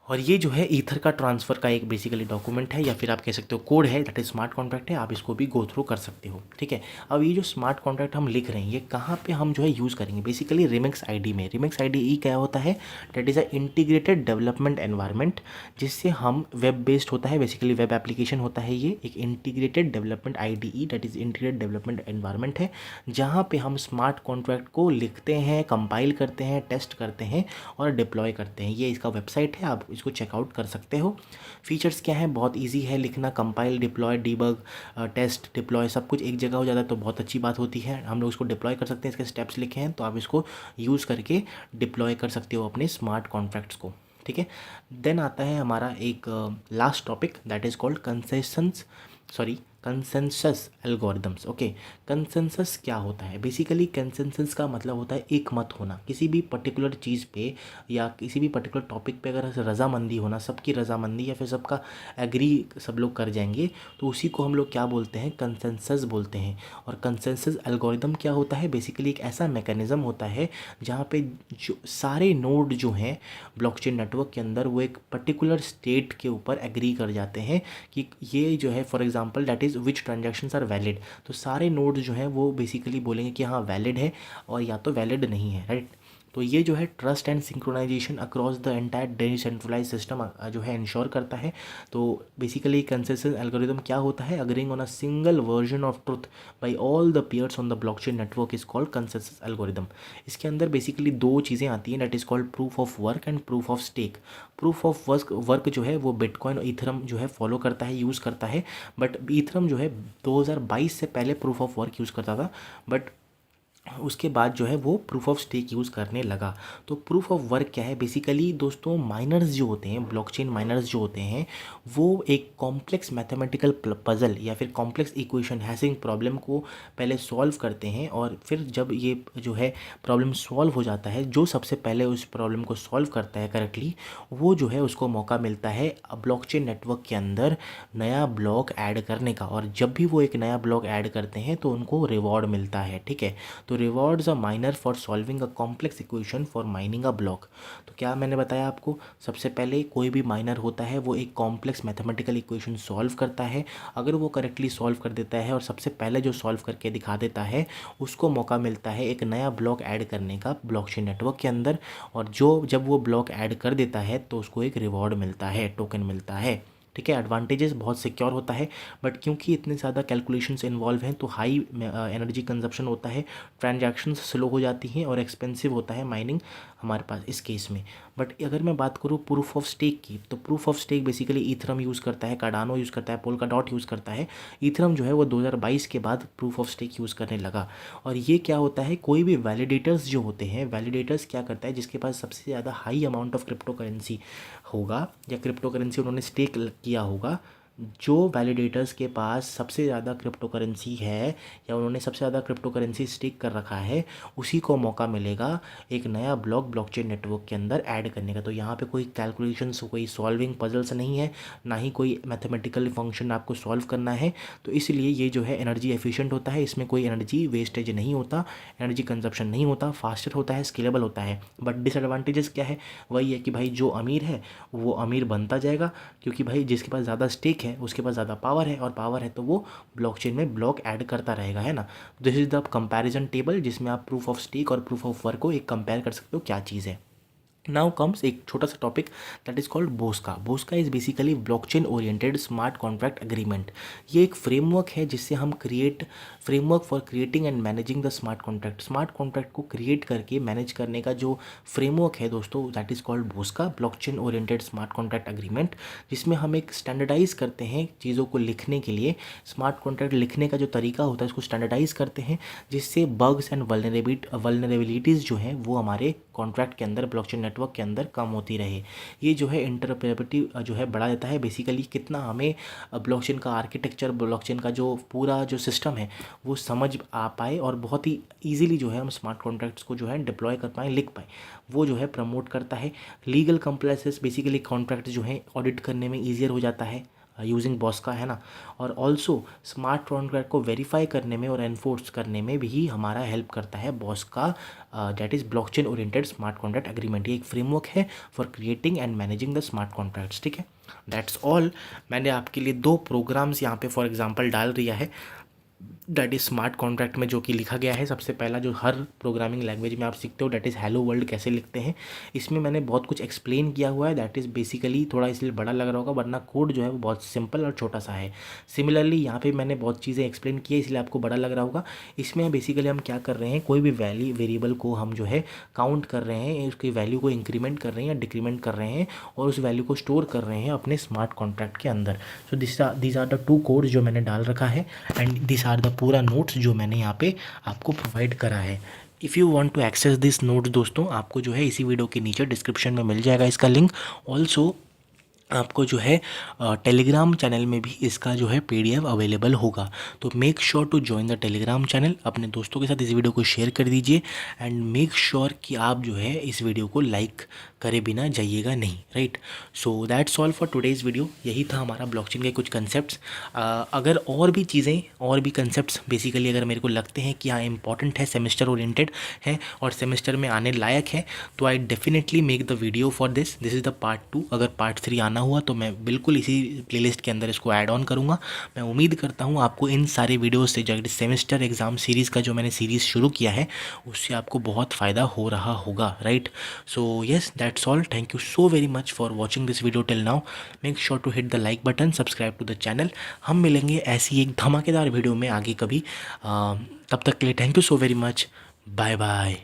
और ये जो है ईथर का ट्रांसफ़र का एक बेसिकली डॉक्यूमेंट है या फिर आप कह सकते हो कोड है, दैट इज स्मार्ट कॉन्ट्रैक्ट है। आप इसको भी गो थ्रू कर सकते हो, ठीक है। अब ये जो स्मार्ट कॉन्ट्रैक्ट हम लिख रहे हैं ये कहाँ पे हम जो है यूज़ करेंगे, बेसिकली रिमिक्स आईडी में। रिमिक्स आईडी क्या होता है, that is a integrated development environment, जिससे हम वेब बेस्ड होता है, बेसिकली वेब एप्लीकेशन होता है। ये एक integrated development IDE that is integrated development environment है जहाँ पे हम स्मार्ट कॉन्ट्रैक्ट को लिखते हैं, कंपाइल करते हैं, टेस्ट करते हैं और डिप्लॉय करते हैं। ये इसका वेबसाइट है, आप इसको चेकआउट कर सकते हो। फीचर्स क्या है, बहुत इजी है लिखना, compile, deploy, debug, test, deploy सब कुछ एक जगह हो जाता है तो बहुत अच्छी बात होती है। हम लोग इसको डिप्लॉय कर सकते हैं, इसके स्टेप्स लिखे हैं तो आप इसको यूज़ करके डिप्लॉय कर सकते हो अपने स्मार्ट कॉन्ट्रैक्ट्स को, ठीक है। देन आता है हमारा एक last topic that is called consensus algorithms. Okay, consensus क्या होता है, बेसिकली कंसेंसस का मतलब होता है एक मत होना किसी भी पर्टिकुलर चीज़ पे या किसी भी पर्टिकुलर टॉपिक पे। अगर रज़ामंदी होना, सबकी रज़ामंदी या फिर सबका एग्री सब लोग कर जाएंगे तो उसी को हम लोग क्या बोलते हैं, कंसेंसस बोलते हैं। और कंसेंसस एल्गोरिदम क्या होता है, बेसिकली एक ऐसा मैकेनिज़्म होता है जहाँ पे जो सारे नोड जो हैं ब्लॉकचेन नेटवर्क के अंदर वो एक पर्टिकुलर स्टेट के ऊपर एग्री कर जाते हैं कि ये जो है for example that is which transactions are valid. तो सारे नोड्स जो हैं वो बेसिकली बोलेंगे कि हाँ वैलिड है और या तो वैलिड नहीं है, राइट। तो ये जो है trust and synchronization across the entire decentralize system जो है इंश्योर करता है। तो बेसिकली कंसेंसस एल्गोरिदम क्या होता है, agreeing on a single version of truth by all the peers on the blockchain network is called consensus algorithm. इसके अंदर बेसिकली दो चीज़ें आती हैं, that is called proof of work and proof of stake. Proof of work जो है वो bitcoin और ईथरम जो है फॉलो करता है, यूज़ करता है, बट ईथरम जो है 2022 से पहले प्रूफ ऑफ वर्क यूज़ करता था, बट उसके बाद जो है वो प्रूफ ऑफ स्टेक यूज़ करने लगा। तो प्रूफ ऑफ वर्क क्या है, बेसिकली दोस्तों माइनर्स जो होते हैं, ब्लॉकचेन माइनर्स जो होते हैं, वो एक कॉम्प्लेक्स मैथमेटिकल पजल या फिर कॉम्प्लेक्स इक्वेशन हैशिंग प्रॉब्लम को पहले सॉल्व करते हैं, और फिर जब ये जो है प्रॉब्लम सॉल्व हो जाता है, जो सबसे पहले उस प्रॉब्लम को सॉल्व करता है करेक्टली, वो जो है उसको मौका मिलता है ब्लॉकचेन नेटवर्क के अंदर नया ब्लॉक ऐड करने का। और जब भी वो एक नया ब्लॉक ऐड करते हैं तो उनको रिवॉर्ड मिलता है, ठीक है। तो rewards a minor for solving a complex equation for mining a block. तो क्या मैंने बताया आपको, सबसे पहले कोई भी माइनर होता है वो एक कॉम्प्लेक्स मैथमेटिकल इक्वेशन सॉल्व करता है। अगर वो करेक्टली सॉल्व कर देता है और सबसे पहले जो सॉल्व करके दिखा देता है, उसको मौका मिलता है एक नया ब्लॉक ऐड करने का ब्लॉकचेन नेटवर्क के अंदर। और जब वो ब्लॉक ऐड कर देता है तो उसको एक रिवॉर्ड मिलता है, टोकन मिलता है, ठीक है। एडवांटेजेस बहुत सिक्योर होता है, बट क्योंकि इतने ज़्यादा कैलकुलेशंस इन्वॉल्व हैं तो हाई एनर्जी कंजप्शन होता है, ट्रांजैक्शंस स्लो हो जाती हैं और एक्सपेंसिव होता है माइनिंग हमारे पास इस केस में। बट अगर मैं बात करूँ प्रूफ ऑफ स्टेक की, तो proof of stake basically Ethereum use करता है, कार्डानो यूज़ करता है, पोल्काडॉट यूज़ करता है। ईथरम जो है वो 2022 के बाद प्रूफ ऑफ स्टेक यूज़ करने लगा। और ये क्या होता है, कोई भी वैलिडेटर्स जो होते हैं, वैलिडेटर्स क्या करता है, जिसके पास सबसे ज़्यादा high amount of crypto currency होगा या क्रिप्टो करेंसी उन्होंने स्टेक किया होगा, जो वैलिडेटर्स के पास सबसे ज़्यादा क्रिप्टो करेंसी है या उन्होंने सबसे ज़्यादा क्रिप्टो करेंसी स्टेक कर रखा है, उसी को मौका मिलेगा एक नया ब्लॉक ब्लॉकचेन नेटवर्क के अंदर ऐड करने का। तो यहाँ पे कोई कैलकुलेशंस, कोई सॉल्विंग पजल्स नहीं है, ना ही कोई मैथमेटिकल फंक्शन आपको सॉल्व करना है। तो इसलिए ये जो है एनर्जी एफिशिएंट होता है, इसमें कोई एनर्जी वेस्टेज नहीं होता, एनर्जी कंजप्शन नहीं होता, फास्टर होता है, स्केलेबल होता है। बट डिसएडवांटेजेस क्या है, वही है कि भाई जो अमीर है वो अमीर बनता जाएगा, क्योंकि भाई जिसके पास ज़्यादा स्टेक है उसके पास ज़्यादा पावर है, और पावर है तो वो ब्लॉकचेन में ब्लॉक ऐड करता रहेगा, है ना। This is the comparison table जिसमें आप प्रूफ ऑफ स्टेक और प्रूफ ऑफ वर्क को एक कंपेयर कर सकते हो क्या चीज़ है। नाउ कम्स एक छोटा सा topic that is called Bosca. Bosca is basically blockchain oriented smart contract agreement. ये एक फ्रेमवर्क है जिससे हम framework for creating and managing the smart contract को क्रिएट करके मैनेज करने का जो फ्रेमवर्क है दोस्तों, that is called Bosca, blockchain oriented smart contract agreement, जिसमें हम एक स्टैंडर्डाइज करते हैं चीज़ों को लिखने के लिए। स्मार्ट कॉन्ट्रैक्ट लिखने का जो तरीका होता है उसको स्टैंडर्डाइज करते हैं, जिससे बग्स एंड वल्नरेबिलिटीज़ जो हैं वो हमारे कॉन्ट्रैक्ट के अंदर, ब्लॉकचेन नेटवर्क के अंदर कम होती रहे। ये जो है इंटरऑपरेबिलिटी जो है बढ़ा देता है, बेसिकली कितना हमें ब्लॉकचेन का आर्किटेक्चर, ब्लॉकचेन का जो पूरा जो सिस्टम है वो समझ आ पाए, और बहुत ही ईजिली जो है हम स्मार्ट कॉन्ट्रैक्ट्स को जो है डिप्लॉय कर पाएँ, लिख पाएँ, वो जो है प्रमोट करता है। लीगल कंप्लायंसेस, बेसिकली कॉन्ट्रैक्ट जो है ऑडिट करने में ईजियर हो जाता है यूजिंग बॉस्का, है ना। और ऑल्सो स्मार्ट कॉन्ट्रैक्ट को वेरीफाई करने में और एनफोर्स करने में भी हमारा हेल्प करता है Bosca, that is blockchain oriented smart contract agreement. ये एक फ्रेमवर्क है for creating and managing the smart contracts, ठीक है। That's all. मैंने आपके लिए 2 प्रोग्राम्स यहाँ पे फॉर एग्जांपल डाल दिया है, दैट इज़ स्मार्ट कॉन्ट्रैक्ट में जो कि लिखा गया है। सबसे पहला जो हर प्रोग्रामिंग लैंग्वेज में आप सीखते हो, दैट इज़ हेलो वर्ल्ड कैसे लिखते हैं। इसमें मैंने बहुत कुछ एक्सप्लेन किया हुआ है, दैट इज़ बेसिकली थोड़ा इसलिए बड़ा लग रहा होगा, वरना कोड जो है वो बहुत सिंपल और छोटा सा है। सिमिलरली यहाँ पे मैंने बहुत चीज़ें एक्सप्लेन की है, इसलिए आपको बड़ा लग रहा होगा। इसमें बेसिकली हम क्या कर रहे हैं, कोई भी वेरिएबल को हम जो है काउंट कर रहे हैं, उसकी वैल्यू को इंक्रीमेंट कर रहे हैं या डिक्रीमेंट कर रहे हैं, और उस वैल्यू को स्टोर कर रहे हैं अपने स्मार्ट कॉन्ट्रैक्ट के अंदर। So these are the 2 codes जो मैंने डाल रखा है, एंड दिस आर द पूरा नोट्स जो मैंने यहाँ पे आपको प्रोवाइड करा है। If you want to access this notes दोस्तों, आपको जो है इसी वीडियो के नीचे डिस्क्रिप्शन में मिल जाएगा इसका लिंक। ऑल्सो आपको जो है टेलीग्राम चैनल में भी इसका जो है PDF अवेलेबल होगा। तो make sure to join the Telegram channel. अपने दोस्तों के साथ इस वीडियो को शेयर कर दीजिए, एंड मेक श्योर कि आप जो है इस वीडियो को लाइक करे बिना जाइएगा नहीं, right. So that's all for today's video. यही था हमारा ब्लॉकचेन के कुछ कंसेप्ट्स। अगर और भी चीज़ें और भी कंसेप्ट्स बेसिकली अगर मेरे को लगते हैं कि हाँ इंपॉर्टेंट है, सेमेस्टर ओरिएंटेड है और सेमेस्टर में आने लायक है, तो I definitely make the video for this is the part 2। अगर पार्ट 3 आना हुआ तो मैं बिल्कुल इसी प्लेलिस्ट के अंदर इसको ऐड ऑन करूँगा। मैं उम्मीद करता हूँ आपको इन सारे वीडियोज़ से, जो सेमेस्टर एग्ज़ाम सीरीज़ का जो मैंने सीरीज़ शुरू किया है उससे आपको बहुत फ़ायदा हो रहा होगा, right. So yes, that's all. Thank you so very much for watching this video till now. Make sure to hit the like button, subscribe to the channel. हम मिलेंगे ऐसी एक धमाकेदार वीडियो में आगे कभी। तब तक के लिए thank you so very much. Bye bye.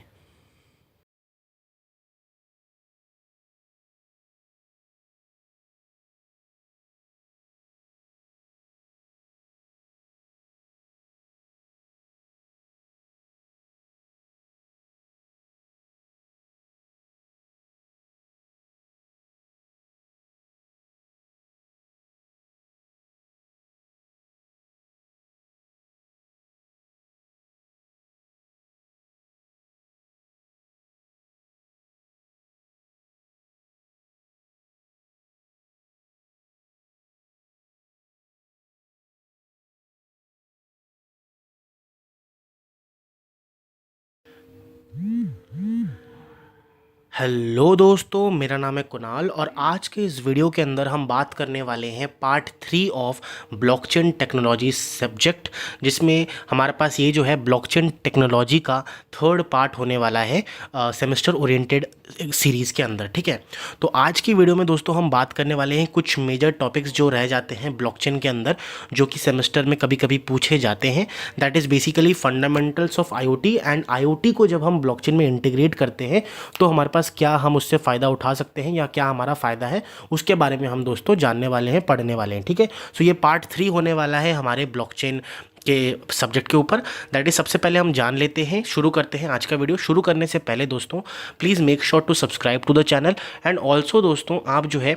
Hello दोस्तों, मेरा नाम है कुणाल और आज के इस वीडियो के अंदर हम बात करने वाले हैं part 3 of blockchain technology subject, जिसमें हमारे पास ये जो है ब्लॉकचेन टेक्नोलॉजी का थर्ड पार्ट होने वाला है सेमेस्टर ओरिएंटेड सीरीज़ के अंदर, ठीक है। तो आज की वीडियो में दोस्तों हम बात करने वाले हैं कुछ मेजर टॉपिक्स जो रह जाते हैं ब्लॉकचेन के अंदर, जो कि सेमेस्टर में कभी कभी पूछे जाते हैं। That is basically fundamentals of IoT. And IoT को जब हम ब्लॉकचेन में इंटीग्रेट करते हैं तो हमारे पास क्या हम उससे फ़ायदा उठा सकते हैं या क्या हमारा फ़ायदा है, उसके बारे में हम दोस्तों जानने वाले हैं, पढ़ने वाले हैं, ठीक है। सो ये पार्ट 3 होने वाला है हमारे ब्लॉकचेन के सब्जेक्ट के ऊपर। दैट इज़ सबसे पहले हम जान लेते हैं, शुरू करते हैं आज का वीडियो। शुरू करने से पहले दोस्तों please make sure to subscribe to the channel. And also दोस्तों आप जो है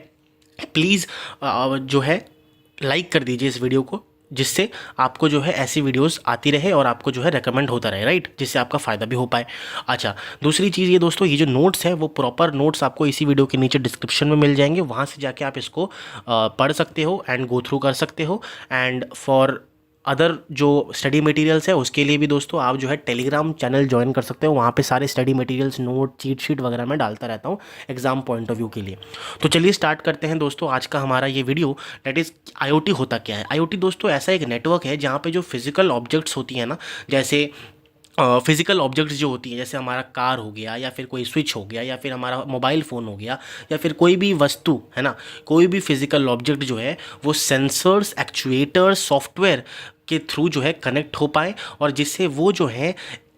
प्लीज़ जो है लाइक कर दीजिए इस वीडियो को, जिससे आपको जो है ऐसी वीडियोस आती रहे और आपको जो है रेकमेंड होता रहे, राइट, जिससे आपका फ़ायदा भी हो पाए। अच्छा, दूसरी चीज़ ये दोस्तों, ये जो नोट्स है वो प्रॉपर नोट्स आपको इसी वीडियो के नीचे डिस्क्रिप्शन में मिल जाएंगे, वहाँ से जाके आप इसको पढ़ सकते हो एंड गो थ्रू कर सकते हो। एंड फॉर अदर जो स्टडी मटेरियल्स है उसके लिए भी दोस्तों आप जो है टेलीग्राम चैनल ज्वाइन कर सकते हो। वहाँ पे सारे study materials, note, cheat sheet वगैरह मैं डालता रहता हूँ एग्जाम पॉइंट ऑफ व्यू के लिए। तो चलिए स्टार्ट करते हैं दोस्तों आज का हमारा ये वीडियो। दैट इज़ आईओटी होता क्या है। आईओटी दोस्तों ऐसा एक नेटवर्क है जहाँ पे जो फिजिकल ऑब्जेक्ट्स होती हैं ना, जैसे फिज़िकल ऑब्जेक्ट्स जो होती हैं, जैसे हमारा कार हो गया या फिर कोई स्विच हो गया या फिर हमारा मोबाइल फ़ोन हो गया या फिर कोई भी वस्तु है ना, कोई भी फिज़िकल ऑब्जेक्ट जो है वो सेंसर्स, एक्चुएटर्स, सॉफ्टवेयर के थ्रू जो है कनेक्ट हो पाए और जिससे वो जो है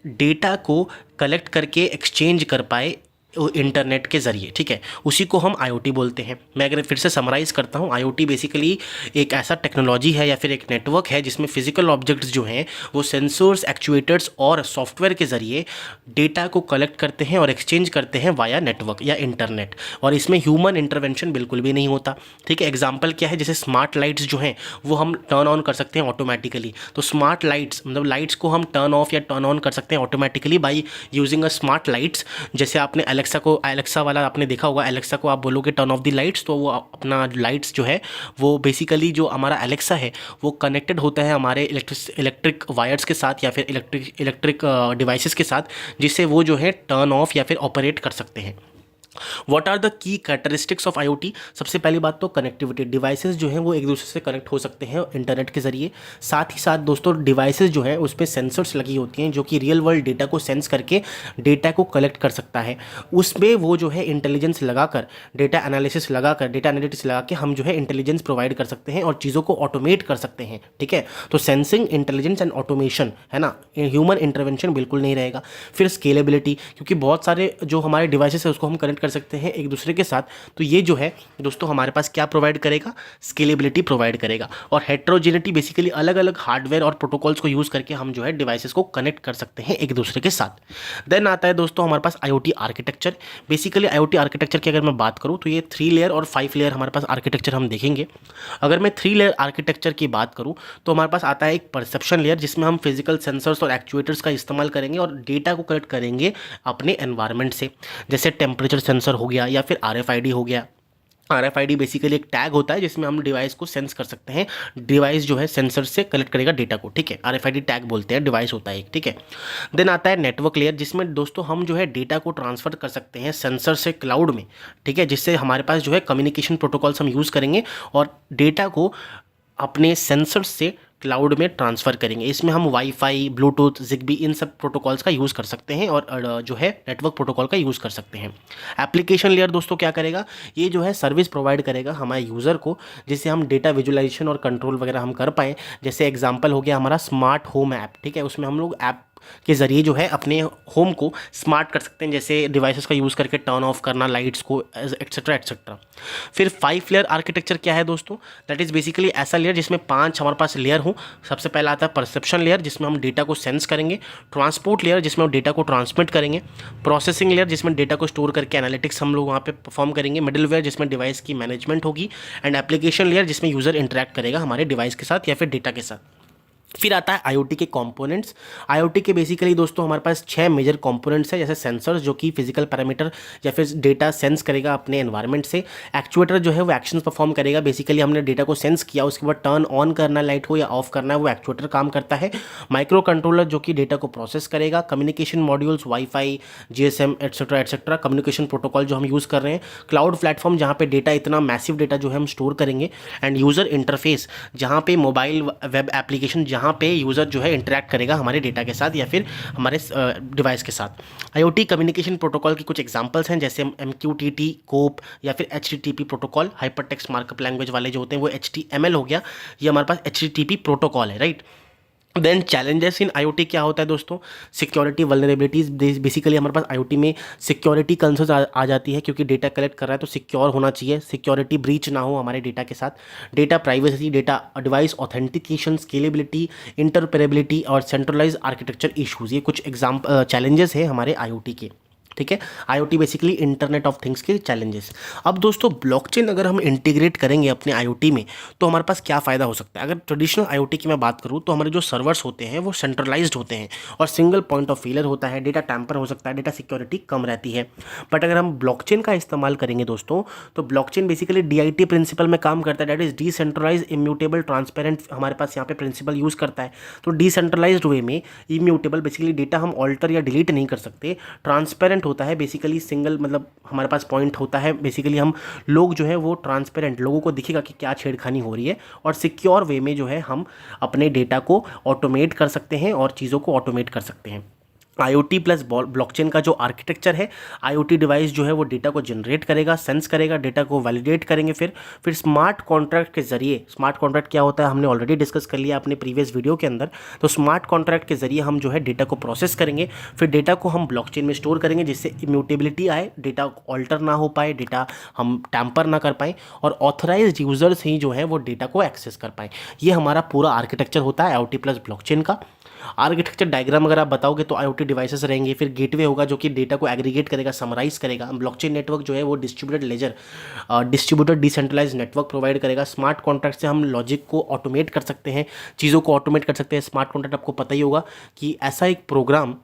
डेटा को कलेक्ट करके एक्सचेंज कर पाए इंटरनेट के ज़रिए, ठीक है। उसी को हम आईओटी बोलते हैं। मैं अगर फिर से समराइज़ करता हूँ, आईओटी बेसिकली एक ऐसा टेक्नोलॉजी है या फिर एक नेटवर्क है जिसमें फिजिकल ऑब्जेक्ट्स जो हैं वो सेंसर्स, एक्चुएटर्स और सॉफ्टवेयर के ज़रिए डेटा को कलेक्ट करते हैं और एक्सचेंज करते हैं वाया नेटवर्क या इंटरनेट, और इसमें ह्यूमन इंटरवेंशन बिल्कुल भी नहीं होता, ठीक है। एग्जाम्पल क्या है, जैसे स्मार्ट लाइट्स जो हैं वो हम टर्न ऑन कर सकते हैं ऑटोमेटिकली। तो स्मार्ट लाइट्स मतलब लाइट्स को हम टर्न ऑफ या टर्न ऑन कर सकते हैं automatically by using a smart lights. जैसे आपने एलेक्सा वाला आपने देखा होगा, एलेक्सा को आप बोलोगे टर्न ऑफ द लाइट्स तो वो अपना लाइट्स जो है वो बेसिकली जो हमारा एलेक्सा है वो कनेक्टेड होता है हमारे इलेक्ट्रिक वायर्स के साथ या फिर इलेक्ट्रिक डिवाइसेस के साथ, जिससे वो जो है टर्न ऑफ या फिर ऑपरेट कर सकते हैं। What are the key characteristics of IoT. सबसे पहली बात तो कनेक्टिविटी। डिवाइसेस जो हैं वो एक दूसरे से कनेक्ट हो सकते हैं इंटरनेट के ज़रिए। साथ ही साथ दोस्तों डिवाइसेस जो हैं उस पर सेंसर्स लगी होती हैं जो कि रियल वर्ल्ड डेटा को सेंस करके डेटा को कलेक्ट कर सकता है। उसमें वो जो है इंटेलिजेंस लगाकर, डेटा एनालिसिस लगाकर, डेटा एनालिटिक्स लगा के हम जो है इंटेलिजेंस प्रोवाइड कर सकते हैं और चीज़ों को ऑटोमेट कर सकते हैं, ठीक है। तो सेंसिंग, इंटेलिजेंस एंड ऑटोमेशन है ना, ह्यूमन इंटरवेंशन बिल्कुल नहीं रहेगा। फिर स्केलेबिलिटी, क्योंकि बहुत सारे जो हमारे डिवाइसेस है उसको हम कनेक्ट कर सकते हैं एक दूसरे के साथ, तो ये जो है दोस्तों हमारे पास क्या प्रोवाइड करेगा, स्केलेबिलिटी प्रोवाइड करेगा। और हेट्रोजेनिटी, बेसिकली अलग अलग हार्डवेयर और प्रोटोकॉल्स को यूज़ करके हम जो है डिवाइसेस को कनेक्ट कर सकते हैं एक दूसरे के साथ। देन आता है दोस्तों हमारे पास IoT architecture. Basically IoT architecture की अगर मैं बात करूँ तो ये 3 लेयर और 5 लेयर हमारे पास आर्किटेक्चर हम देखेंगे। अगर मैं 3 लेयर आर्किटेक्चर की बात करूँ तो हमारे पास आता है एक परसेप्शन लेयर, जिसमें हम फिजिकल सेंसर्स और एक्चुएटर्स का इस्तेमाल करेंगे और डेटा को कलेक्ट करेंगे अपने एनवायरनमेंट से, जैसे टेम्परेचर सेंसर हो गया या फिर RFID हो गया। RFID बेसिकली एक टैग होता है जिसमें हम डिवाइस को सेंस कर सकते हैं, डिवाइस जो है सेंसर से कलेक्ट करेगा डेटा को, ठीक है। RFID टैग बोलते हैं, डिवाइस होता है एक, ठीक है। देन आता है नेटवर्क लेयर, जिसमें दोस्तों हम जो है डेटा को ट्रांसफर कर सकते हैं सेंसर से क्लाउड में, ठीक है, जिससे हमारे पास जो है कम्युनिकेशन प्रोटोकॉल्स हम यूज़ करेंगे और डेटा को अपने सेंसर से क्लाउड में ट्रांसफ़र करेंगे। इसमें हम वाईफाई, ब्लूटूथ, जिगबी इन सब प्रोटोकॉल्स का यूज़ कर सकते हैं और जो है नेटवर्क प्रोटोकॉल का यूज़ कर सकते हैं। एप्लीकेशन लेयर दोस्तों क्या करेगा, ये जो है सर्विस प्रोवाइड करेगा हमारे यूज़र को, जिससे हम डेटा विजुअलाइजेशन और कंट्रोल वगैरह हम कर पाएँ। जैसे एग्जांपल हो गया हमारा स्मार्ट होम ऐप, ठीक है, उसमें हम लोग ऐप के ज़रिए जो है अपने होम को स्मार्ट कर सकते हैं, जैसे डिवाइसेस का यूज़ करके टर्न ऑफ करना लाइट्स को, एक्सेट्रा एक्सेट्रा। फिर 5 लेयर आर्किटेक्चर क्या है दोस्तों, दैट इज़ बेसिकली ऐसा लेयर जिसमें 5 हमारे पास लेयर हो। सबसे पहला आता है परसेप्शन लेयर, जिसमें हम डेटा को सेंस करेंगे। ट्रांसपोर्ट लेयर, जिसमें हम डेटा को ट्रांसमिट करेंगे। प्रोसेसिंग लेयर, जिसमें डेटा को स्टोर करके एनालिटिक्स हम लोग वहाँ पे परफॉर्म करेंगे। मिडलवेयर, जिसमें डिवाइस की मैनेजमेंट होगी। एंड एप्लीकेशन लेयर, जिसमें यूज़र इंटरैक्ट करेगा हमारे डिवाइस के साथ या फिर डेटा के साथ। फिर आता है IoT के कंपोनेंट्स। IoT के बेसिकली दोस्तों हमारे पास 6 मेजर कंपोनेंट्स है, जैसे सेंसर्स जो कि फिजिकल पैरामीटर या फिर डेटा सेंस करेगा अपने एनवायरनमेंट से। एक्चुएटर जो है वो एक्शंस परफॉर्म करेगा, बेसिकली हमने डेटा को सेंस किया, उसके बाद टर्न ऑन करना है लाइट को या ऑफ करना है, वो एक्चुएटर काम करता है। माइक्रो कंट्रोलर जो कि डेटा को प्रोसेस करेगा। Communication modules, wifi, GSM etcetera etcetera communication protocol जो हम यूज़ कर रहे हैं। क्लाउड प्लेटफॉर्म, जहाँ पे डेटा इतना मैसिव डेटा जो है हम स्टोर करेंगे। एंड यूज़र इंटरफेस, जहाँ पे मोबाइल वेब एप्लीकेशन, जहाँ पे यूज़र जो है इंटरैक्ट करेगा हमारे डेटा के साथ या फिर हमारे डिवाइस के साथ। IoT कम्युनिकेशन प्रोटोकॉल की कुछ एग्जांपल्स हैं, जैसे MQTT, COAP या फिर HTTP protocol. Hyper text markup language वाले जो होते हैं वो HTML हो गया, ये हमारे पास HTTP प्रोटोकॉल है, right. Then challenges in IoT क्या होता है दोस्तों, सिक्योरिटी वल्नरेबिलिटीज़। बेसिकली हमारे पास IoT में सिक्योरिटी कंसर्न्स आ जाती है, क्योंकि डेटा कलेक्ट कर रहा है तो सिक्योर होना चाहिए, सिक्योरिटी ब्रीच ना हो हमारे डेटा के साथ। Data privacy, data device authentication, scalability, interoperability और सेंट्रलाइज आर्किटेक्चर इशूज़, ये कुछ चैलेंजेस हैं हमारे IoT के, ठीक है। IoT basically internet of things के चैलेंजेस। अब दोस्तों ब्लॉकचेन अगर हम इंटीग्रेट करेंगे अपने IoT में तो हमारे पास क्या फ़ायदा हो सकता है। अगर ट्रेडिशनल IoT की मैं बात करूँ तो हमारे जो सर्वर्स होते हैं वो सेंट्रलाइज्ड होते हैं और सिंगल पॉइंट ऑफ फेलियर होता है, डेटा टैम्पर हो सकता है, डेटा सिक्योरिटी कम रहती है। बट अगर हम ब्लॉकचेन का इस्तेमाल करेंगे दोस्तों, तो ब्लॉकचेन बेसिकली DIT प्रिंसिपल में काम करता है, that is decentralize, immutable, transparent, हमारे पास यहाँ पे प्रिंसिपल यूज़ करता है। तो डिसेंट्रलाइज्ड वे में इम्यूटेबल, बेसिकली डेटा हम ऑल्टर या डिलीट नहीं कर सकते। ट्रांसपेरेंट होता है, बेसिकली सिंगल, मतलब हमारे पास पॉइंट होता है, बेसिकली हम लोग जो है वो ट्रांसपेरेंट, लोगों को दिखेगा कि क्या छेड़खानी हो रही है। और सिक्योर वे में जो है हम अपने डेटा को ऑटोमेट कर सकते हैं और चीज़ों को ऑटोमेट कर सकते हैं। IoT प्लस ब्लॉकचेन का जो आर्किटेक्चर है, IoT डिवाइस जो है वो डेटा को जनरेट करेगा, सेंस करेगा, डेटा को वैलिडेट करेंगे। फिर स्मार्ट कॉन्ट्रैक्ट के ज़रिए, स्मार्ट कॉन्ट्रैक्ट क्या होता है हमने ऑलरेडी डिस्कस कर लिया अपने प्रीवियस वीडियो के अंदर। तो स्मार्ट कॉन्ट्रैक्ट के ज़रिए हम जो है डेटा को प्रोसेस करेंगे, फिर डेटा को हम ब्लॉकचेन में स्टोर करेंगे, जिससे इम्यूटेबिलिटी आए, डेटा ऑल्टर ना हो पाए, डेटा हम टैम्पर ना कर पाएँ और ऑथराइज्ड यूज़र्स ही जो है वो डेटा को एक्सेस कर पाएँ। ये हमारा पूरा आर्किटेक्चर होता है IoT प्लस ब्लॉकचेन का। आर्किटेक्चर डायग्राम अगर आप बताओगे तो IoT डिवाइसेस रहेंगे, फिर गेटवे होगा जो कि डेटा को एग्रीगेट करेगा, समराइज करेगा। ब्लॉकचेन नेटवर्क जो है वो distributed laser, distributed decentralise network provide करेगा। स्मार्ट कॉन्ट्रैक्ट से हम लॉजिक को ऑटोमेट कर सकते हैं, चीज़ों को ऑटोमेट कर सकते हैं। स्मार्ट कॉन्ट्रैक्ट आपको पता ही होगा कि ऐसा एक प्रोग्राम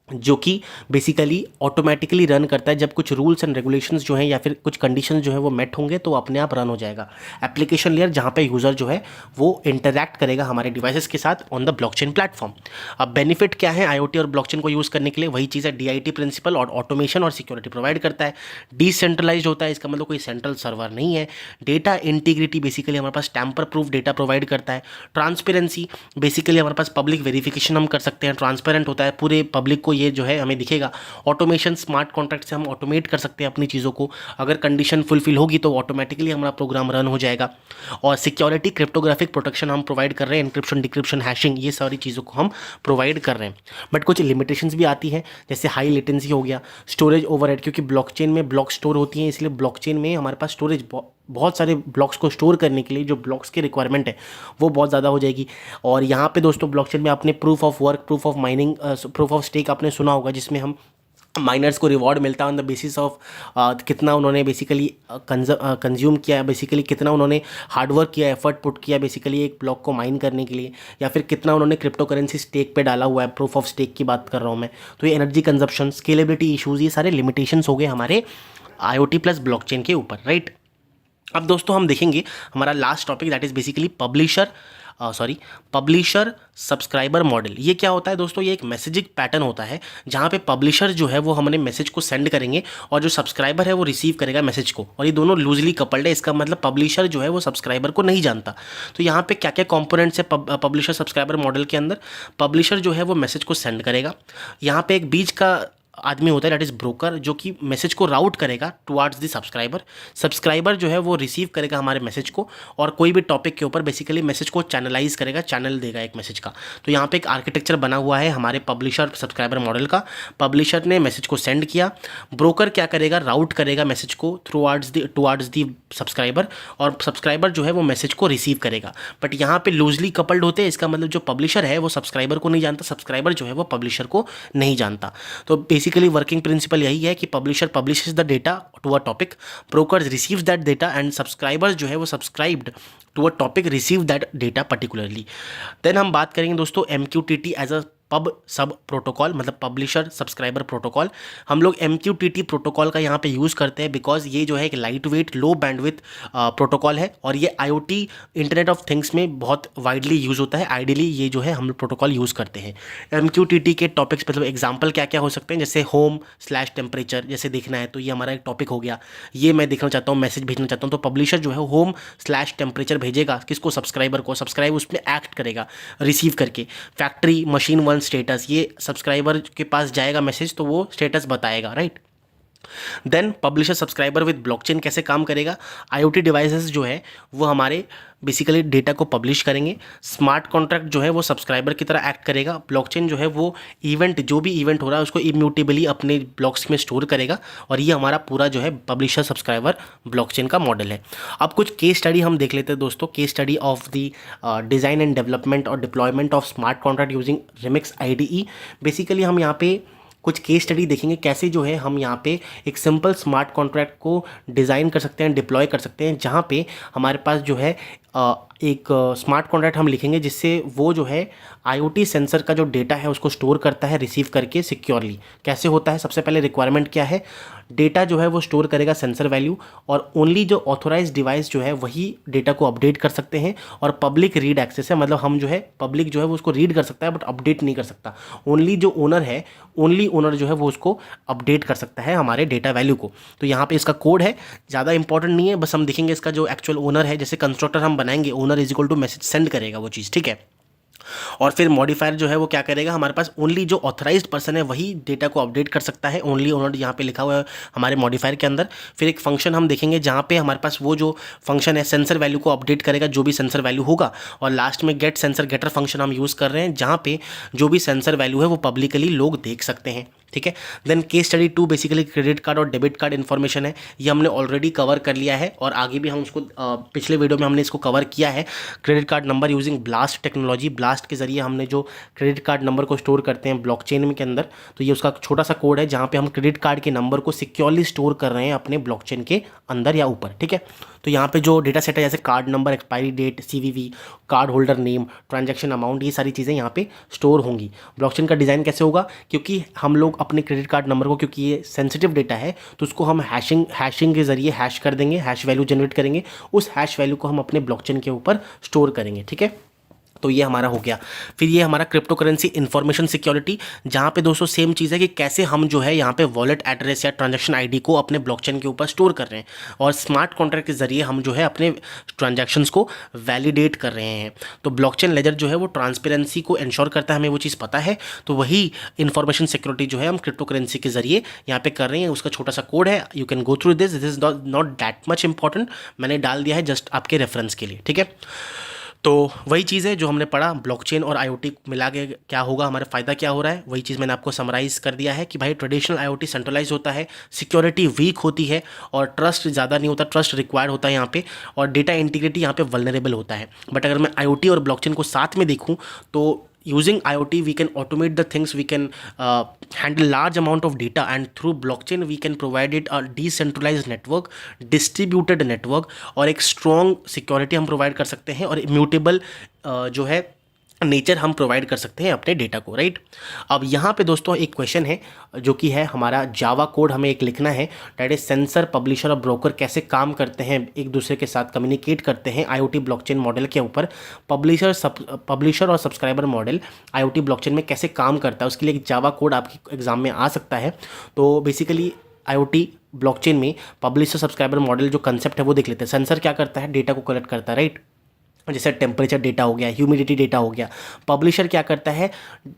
जो कि बेसिकली ऑटोमेटिकली रन करता है, जब कुछ रूल्स एंड रेगुलेशंस जो हैं या फिर कुछ कंडीशंस जो है वो मेट होंगे तो अपने आप रन हो जाएगा। एप्लीकेशन लेयर, जहाँ पे यूज़र जो है वो इंटरैक्ट करेगा हमारे डिवाइसेस के साथ ऑन द ब्लॉकचेन प्लेटफॉर्म। अब बेनिफिट क्या है IoT और ब्लॉकचेन को यूज़ करने के लिए, वही चीज़ है, DIT प्रिंसिपल और ऑटोमेशन और सिक्योरिटी प्रोवाइड करता है। डिसेंट्रलाइज्ड होता है, इसका मतलब कोई सेंट्रल सर्वर नहीं है। डेटा इंटीग्रिटी, बेसिकली हमारे पास टैम्पर प्रूफ डेटा प्रोवाइड करता है। ट्रांसपेरेंसी, बेसिकली हमारे पास पब्लिक वेरिफिकेशन हम कर सकते हैं, ट्रांसपेरेंट होता है, पूरे पब्लिक को ये जो है हमें दिखेगा। ऑटोमेशन, स्मार्ट कॉन्ट्रैक्ट से हम ऑटोमेट कर सकते हैं अपनी चीज़ों को, अगर कंडीशन फुलफिल होगी तो ऑटोमेटिकली हमारा प्रोग्राम रन हो जाएगा। और सिक्योरिटी, क्रिप्टोग्राफिक प्रोटेक्शन हम प्रोवाइड कर रहे हैं, इंक्रिप्शन, डिक्रिप्शन, हैशिंग, ये सारी चीज़ों को हम प्रोवाइड कर रहे हैं। बट कुछ लिमिटेशंस भी आती हैं, जैसे हाई लेटेंसी हो गया, स्टोरेज ओवरहेड, क्योंकि ब्लॉकचेन में ब्लॉक स्टोर होती हैं, इसलिए ब्लॉकचेन में हमारे पास स्टोरेज, बहुत सारे ब्लॉक्स को स्टोर करने के लिए जो ब्लॉक्स की रिक्वायरमेंट है वो बहुत ज़्यादा हो जाएगी। और यहाँ पे दोस्तों ब्लॉकचेन में आपने proof of work, proof of mining, proof of stake आपने सुना होगा, जिसमें हम माइनर्स को रिवॉर्ड मिलता है ऑन द बेसिस ऑफ कितना उन्होंने बेसिकली कंज्यूम किया है, बेसिकली कितना उन्होंने हार्डवर्क किया, एफर्ट पुट किया बेसिकली एक ब्लॉक को माइन करने के लिए, या फिर कितना उन्होंने क्रिप्टो करेंसी स्टेक पे डाला हुआ है, प्रूफ ऑफ स्टेक की बात कर रहा हूँ मैं। तो ये एनर्जी कंजप्शन, स्केलेबिलिटी इशूज़, ये सारे लिमिटेशंस हो गए हमारे IoT प्लस ब्लॉकचेन के ऊपर, राइट। अब दोस्तों हम देखेंगे हमारा last topic, that is basically publisher subscriber model. ये क्या होता है दोस्तों? ये एक मैसेजिंग पैटर्न होता है जहाँ पे पब्लिशर जो है वो हमने मैसेज को सेंड करेंगे और जो सब्सक्राइबर है वो रिसीव करेगा मैसेज को, और ये दोनों लूजली कपल्ड है। इसका मतलब पब्लिशर जो है वो सब्सक्राइबर को नहीं जानता। तो यहाँ पे क्या क्या कंपोनेंट्स है पब्लिशर सब्सक्राइबर मॉडल के अंदर? पब्लिशर जो है वो मैसेज को सेंड करेगा, यहाँ पे एक बीच का आदमी होता है दैट इज़ ब्रोकर, जो कि मैसेज को राउट करेगा टुवार्ड्स द सब्सक्राइबर। सब्सक्राइबर जो है वो रिसीव करेगा हमारे मैसेज को और कोई भी टॉपिक के ऊपर बेसिकली मैसेज को चैनलाइज करेगा, चैनल देगा एक मैसेज का। तो यहाँ पे एक आर्किटेक्चर बना हुआ है हमारे पब्लिशर सब्सक्राइबर मॉडल का। पब्लिशर ने मैसेज को सेंड किया, ब्रोकर क्या करेगा? राउट करेगा मैसेज को टुवार्ड्स दी सब्सक्राइबर, और सब्सक्राइबर जो है वो मैसेज को रिसीव करेगा। बट यहाँ पे लूजली कपल्ड होते हैं, इसका मतलब जो पब्लिशर है वो सब्सक्राइबर को नहीं जानता, सब्सक्राइबर जो है वो पब्लिशर को नहीं जानता। तो बेसिकली वर्किंग प्रिंसिपल यही है कि publisher publishes the data to a topic, brokers receives that data, and subscribers जो है वो subscribed to a topic receive that data particularly. Then हम बात करेंगे दोस्तों MQTT as a pub sub protocol, मतलब पब्लिशर सब्सक्राइबर प्रोटोकॉल। हम लोग MQTT प्रोटोकॉल का यहाँ पे यूज़ करते हैं बिकॉज ये जो है एक लाइट वेट लो बैंडविथ प्रोटोकॉल है, और ये IoT इंटरनेट ऑफ थिंग्स में बहुत वाइडली यूज़ होता है। आइडियली ये जो है हम लोग प्रोटोकॉल यूज़ करते हैं। MQTT के टॉपिक्स मतलब एग्जाम्पल क्या क्या हो सकते हैं, जैसे होम/टेम्परेचर जैसे देखना है तो ये हमारा एक टॉपिक हो गया। ये मैं देखना चाहता हूँ, मैसेज भेजना चाहता हूँ, तो पब्लिशर जो है होम/टेम्परेचर भेजेगा किसको? सब्सक्राइबर को। सब्सक्राइब उसमें एक्ट करेगा रिसीव करके। फैक्ट्री मशीन स्टेटस, ये सब्सक्राइबर के पास जाएगा मैसेज तो वो स्टेटस बताएगा, right. Then publisher subscriber with blockchain कैसे काम करेगा? IoT डिवाइसेस जो है वो हमारे बेसिकली डेटा को पब्लिश करेंगे। स्मार्ट कॉन्ट्रैक्ट जो है वो सब्सक्राइबर की तरह एक्ट करेगा। ब्लॉकचेन जो है वो इवेंट, जो भी इवेंट हो रहा है उसको इम्यूटेबली अपने ब्लॉक्स में स्टोर करेगा, और ये हमारा पूरा जो है पब्लिशर सब्सक्राइबर ब्लॉकचेन का मॉडल है। अब कुछ केस स्टडी हम देख लेते हैं दोस्तों। Case study of the design and development और deployment of smart contract using Remix IDE। Basically हम यहाँ पे कुछ केस स्टडी देखेंगे कैसे जो है हम यहाँ पे एक सिंपल स्मार्ट कॉन्ट्रैक्ट को डिज़ाइन कर सकते हैं, डिप्लॉय कर सकते हैं, जहाँ पे हमारे पास जो है एक स्मार्ट कॉन्ट्रैक्ट हम लिखेंगे जिससे वो जो है IoT सेंसर का जो डेटा है उसको स्टोर करता है रिसीव करके सिक्योरली। कैसे होता है? सबसे पहले रिक्वायरमेंट क्या है? डेटा जो है वो स्टोर करेगा सेंसर वैल्यू, और ओनली जो ऑथोराइज डिवाइस जो है वही डेटा को अपडेट कर सकते हैं, और पब्लिक रीड एक्सेस है, मतलब हम जो है पब्लिक जो है वो उसको रीड कर सकता है बट अपडेट नहीं कर सकता। ओनली जो ओनर है, ओनली ओनर जो है वो उसको अपडेट कर सकता है हमारे डेटा वैल्यू को। तो यहाँ पे इसका कोड है, ज़्यादा इंपॉर्टेंट नहीं है, बस हम देखेंगे इसका जो एक्चुअल ओनर है। जैसे कंस्ट्रक्टर हम बनाएंगे, owner is equal to message send करेगा वो चीज़, ठीक है। और फिर मॉडिफायर जो है वो क्या करेगा? हमारे पास ओनली जो ऑथराइज्ड पर्सन है वही डेटा को अपडेट कर सकता है, ओनली ओनर यहाँ पे लिखा हुआ है हमारे मॉडिफायर के अंदर। फिर एक फंक्शन हम देखेंगे जहाँ पे हमारे पास वो जो फंक्शन है सेंसर वैल्यू को अपडेट करेगा, जो भी सेंसर वैल्यू होगा, और लास्ट में गेट सेंसर गेटर फंक्शन हम यूज़ कर रहे हैं जहाँ पे जो भी सेंसर वैल्यू है वो पब्लिकली लोग देख सकते हैं, ठीक है। Then case study 2 basically credit card और डेबिट कार्ड इन्फॉर्मेशन है। ये हमने ऑलरेडी कवर कर लिया है और आगे भी हम उसको पिछले वीडियो में हमने इसको कवर किया है। Credit card number using blast technology, blast के जरिए हमने जो क्रेडिट कार्ड नंबर को स्टोर करते हैं ब्लॉकचेन के अंदर, तो ये उसका छोटा सा कोड है जहाँ पे हम क्रेडिट कार्ड के नंबर को सिक्योरली स्टोर कर रहे हैं अपने ब्लॉकचेन के अंदर या ऊपर, ठीक है। तो यहाँ पे जो डेटा सेट है जैसे card number, expiry date, CVV, card holder name, transaction amount, ये सारी चीज़ें यहाँ पे स्टोर होंगी। ब्लॉकचेन का डिज़ाइन कैसे होगा? क्योंकि हम लोग अपने क्रेडिट कार्ड नंबर को, क्योंकि ये सेंसिटिव डेटा है, तो उसको हम हैशिंग के ज़रिए हैश कर देंगे, हैश वैल्यू जनरेट करेंगे, उस हैश वैल्यू को हम अपने ब्लॉकचेन के ऊपर स्टोर करेंगे, ठीक है। तो ये हमारा हो गया। फिर ये हमारा क्रिप्टो करेंसी इन्फॉर्मेशन सिक्योरिटी, जहाँ पे दोस्तों सेम चीज़ है कि कैसे हम जो है यहाँ पे वॉलेट एड्रेस या ट्रांजैक्शन आईडी को अपने ब्लॉकचेन के ऊपर स्टोर कर रहे हैं, और स्मार्ट कॉन्ट्रैक्ट के जरिए हम जो है अपने ट्रांजैक्शंस को वैलिडेट कर रहे हैं। तो ब्लॉकचेन लेजर जो है वो ट्रांसपेरेंसी को इंश्योर करता है, हमें वो चीज़ पता है। तो वही इन्फॉर्मेशन सिक्योरिटी जो है हम क्रिप्टो करेंसी के जरिए यहाँ पे कर रहे हैं। उसका छोटा सा कोड है, you can go through this is not that much important, मैंने डाल दिया है जस्ट आपके रेफरेंस के लिए, ठीक है। तो वही चीज़ है जो हमने पढ़ा, ब्लॉकचेन और IoT मिला के क्या होगा, हमारा फ़ायदा क्या हो रहा है, वही चीज़ मैंने आपको समराइज़ कर दिया है कि भाई ट्रेडिशनल IoT सेंट्रलाइज होता है, सिक्योरिटी वीक होती है और ट्रस्ट ज़्यादा नहीं होता, ट्रस्ट रिक्वायर्ड होता है यहाँ पे, और डेटा इंटीग्रिटी यहाँ पे वल्नरेबल होता है। बट अगर मैं IoT और ब्लॉकचेन को साथ में देखूँ तो using IoT we can automate the things, we can handle large amount of data, and through blockchain we can provide it a decentralized network, distributed network, और एक strong security हम provide कर सकते हैं, और immutable जो है नेचर हम प्रोवाइड कर सकते हैं अपने डेटा को, राइट। अब यहाँ पे दोस्तों एक क्वेश्चन है जो कि है हमारा जावा कोड हमें एक लिखना है, दैट इज सेंसर, पब्लिशर और ब्रोकर कैसे काम करते हैं, एक दूसरे के साथ कम्युनिकेट करते हैं आईओटी ब्लॉकचेन मॉडल के ऊपर। पब्लिशर और सब्सक्राइबर मॉडल आईओटी ब्लॉकचेन में कैसे काम करता है, उसके लिए एक जावा कोड आपके एग्जाम में आ सकता है। तो बेसिकली आईओटी ब्लॉकचेन में पब्लिशर सब्सक्राइबर मॉडल जो कंसेप्ट है वो देख लेते हैं। सेंसर क्या करता है, डेटा को कलेक्ट करता है, राइट, जैसे टेम्परेचर डेटा हो गया, ह्यूमिडिटी डेटा हो गया। पब्लिशर क्या करता है,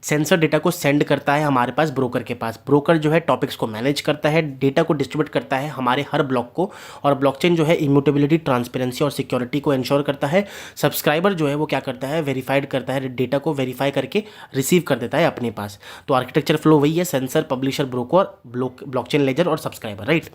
सेंसर डेटा को सेंड करता है हमारे पास ब्रोकर के पास। ब्रोकर जो है टॉपिक्स को मैनेज करता है, डेटा को डिस्ट्रीब्यूट करता है हमारे हर ब्लॉक को, और ब्लॉकचेन जो है इम्यूटेबिलिटी, ट्रांसपेरेंसी और सिक्योरिटी को इंश्योर करता है। सब्सक्राइबर जो है वो क्या करता है, वेरीफाइड करता है, डेटा को वेरीफाई करके रिसीव कर देता है अपने पास। तो आर्किटेक्चर फ्लो वही है, sensor, publisher, broker, blockchain ledger और सब्सक्राइबर, राइट।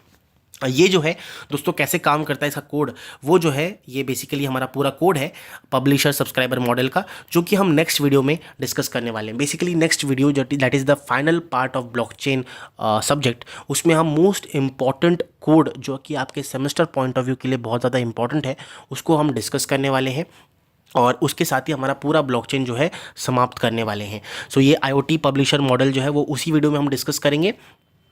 ये जो है दोस्तों कैसे काम करता है इसका कोड, वो जो है ये बेसिकली हमारा पूरा कोड है पब्लिशर सब्सक्राइबर मॉडल का, जो कि हम नेक्स्ट वीडियो में डिस्कस करने वाले हैं। बेसिकली नेक्स्ट वीडियो जो that is the final part of blockchain subject, उसमें हम मोस्ट इम्पॉर्टेंट कोड जो कि आपके सेमेस्टर पॉइंट ऑफ व्यू के लिए बहुत ज़्यादा इंपॉर्टेंट है उसको हम डिस्कस करने वाले हैं, और उसके साथ ही हमारा पूरा ब्लॉकचेन जो है समाप्त करने वाले हैं। सो ये आईओटी पब्लिशर मॉडल जो है वो उसी वीडियो में हम डिस्कस करेंगे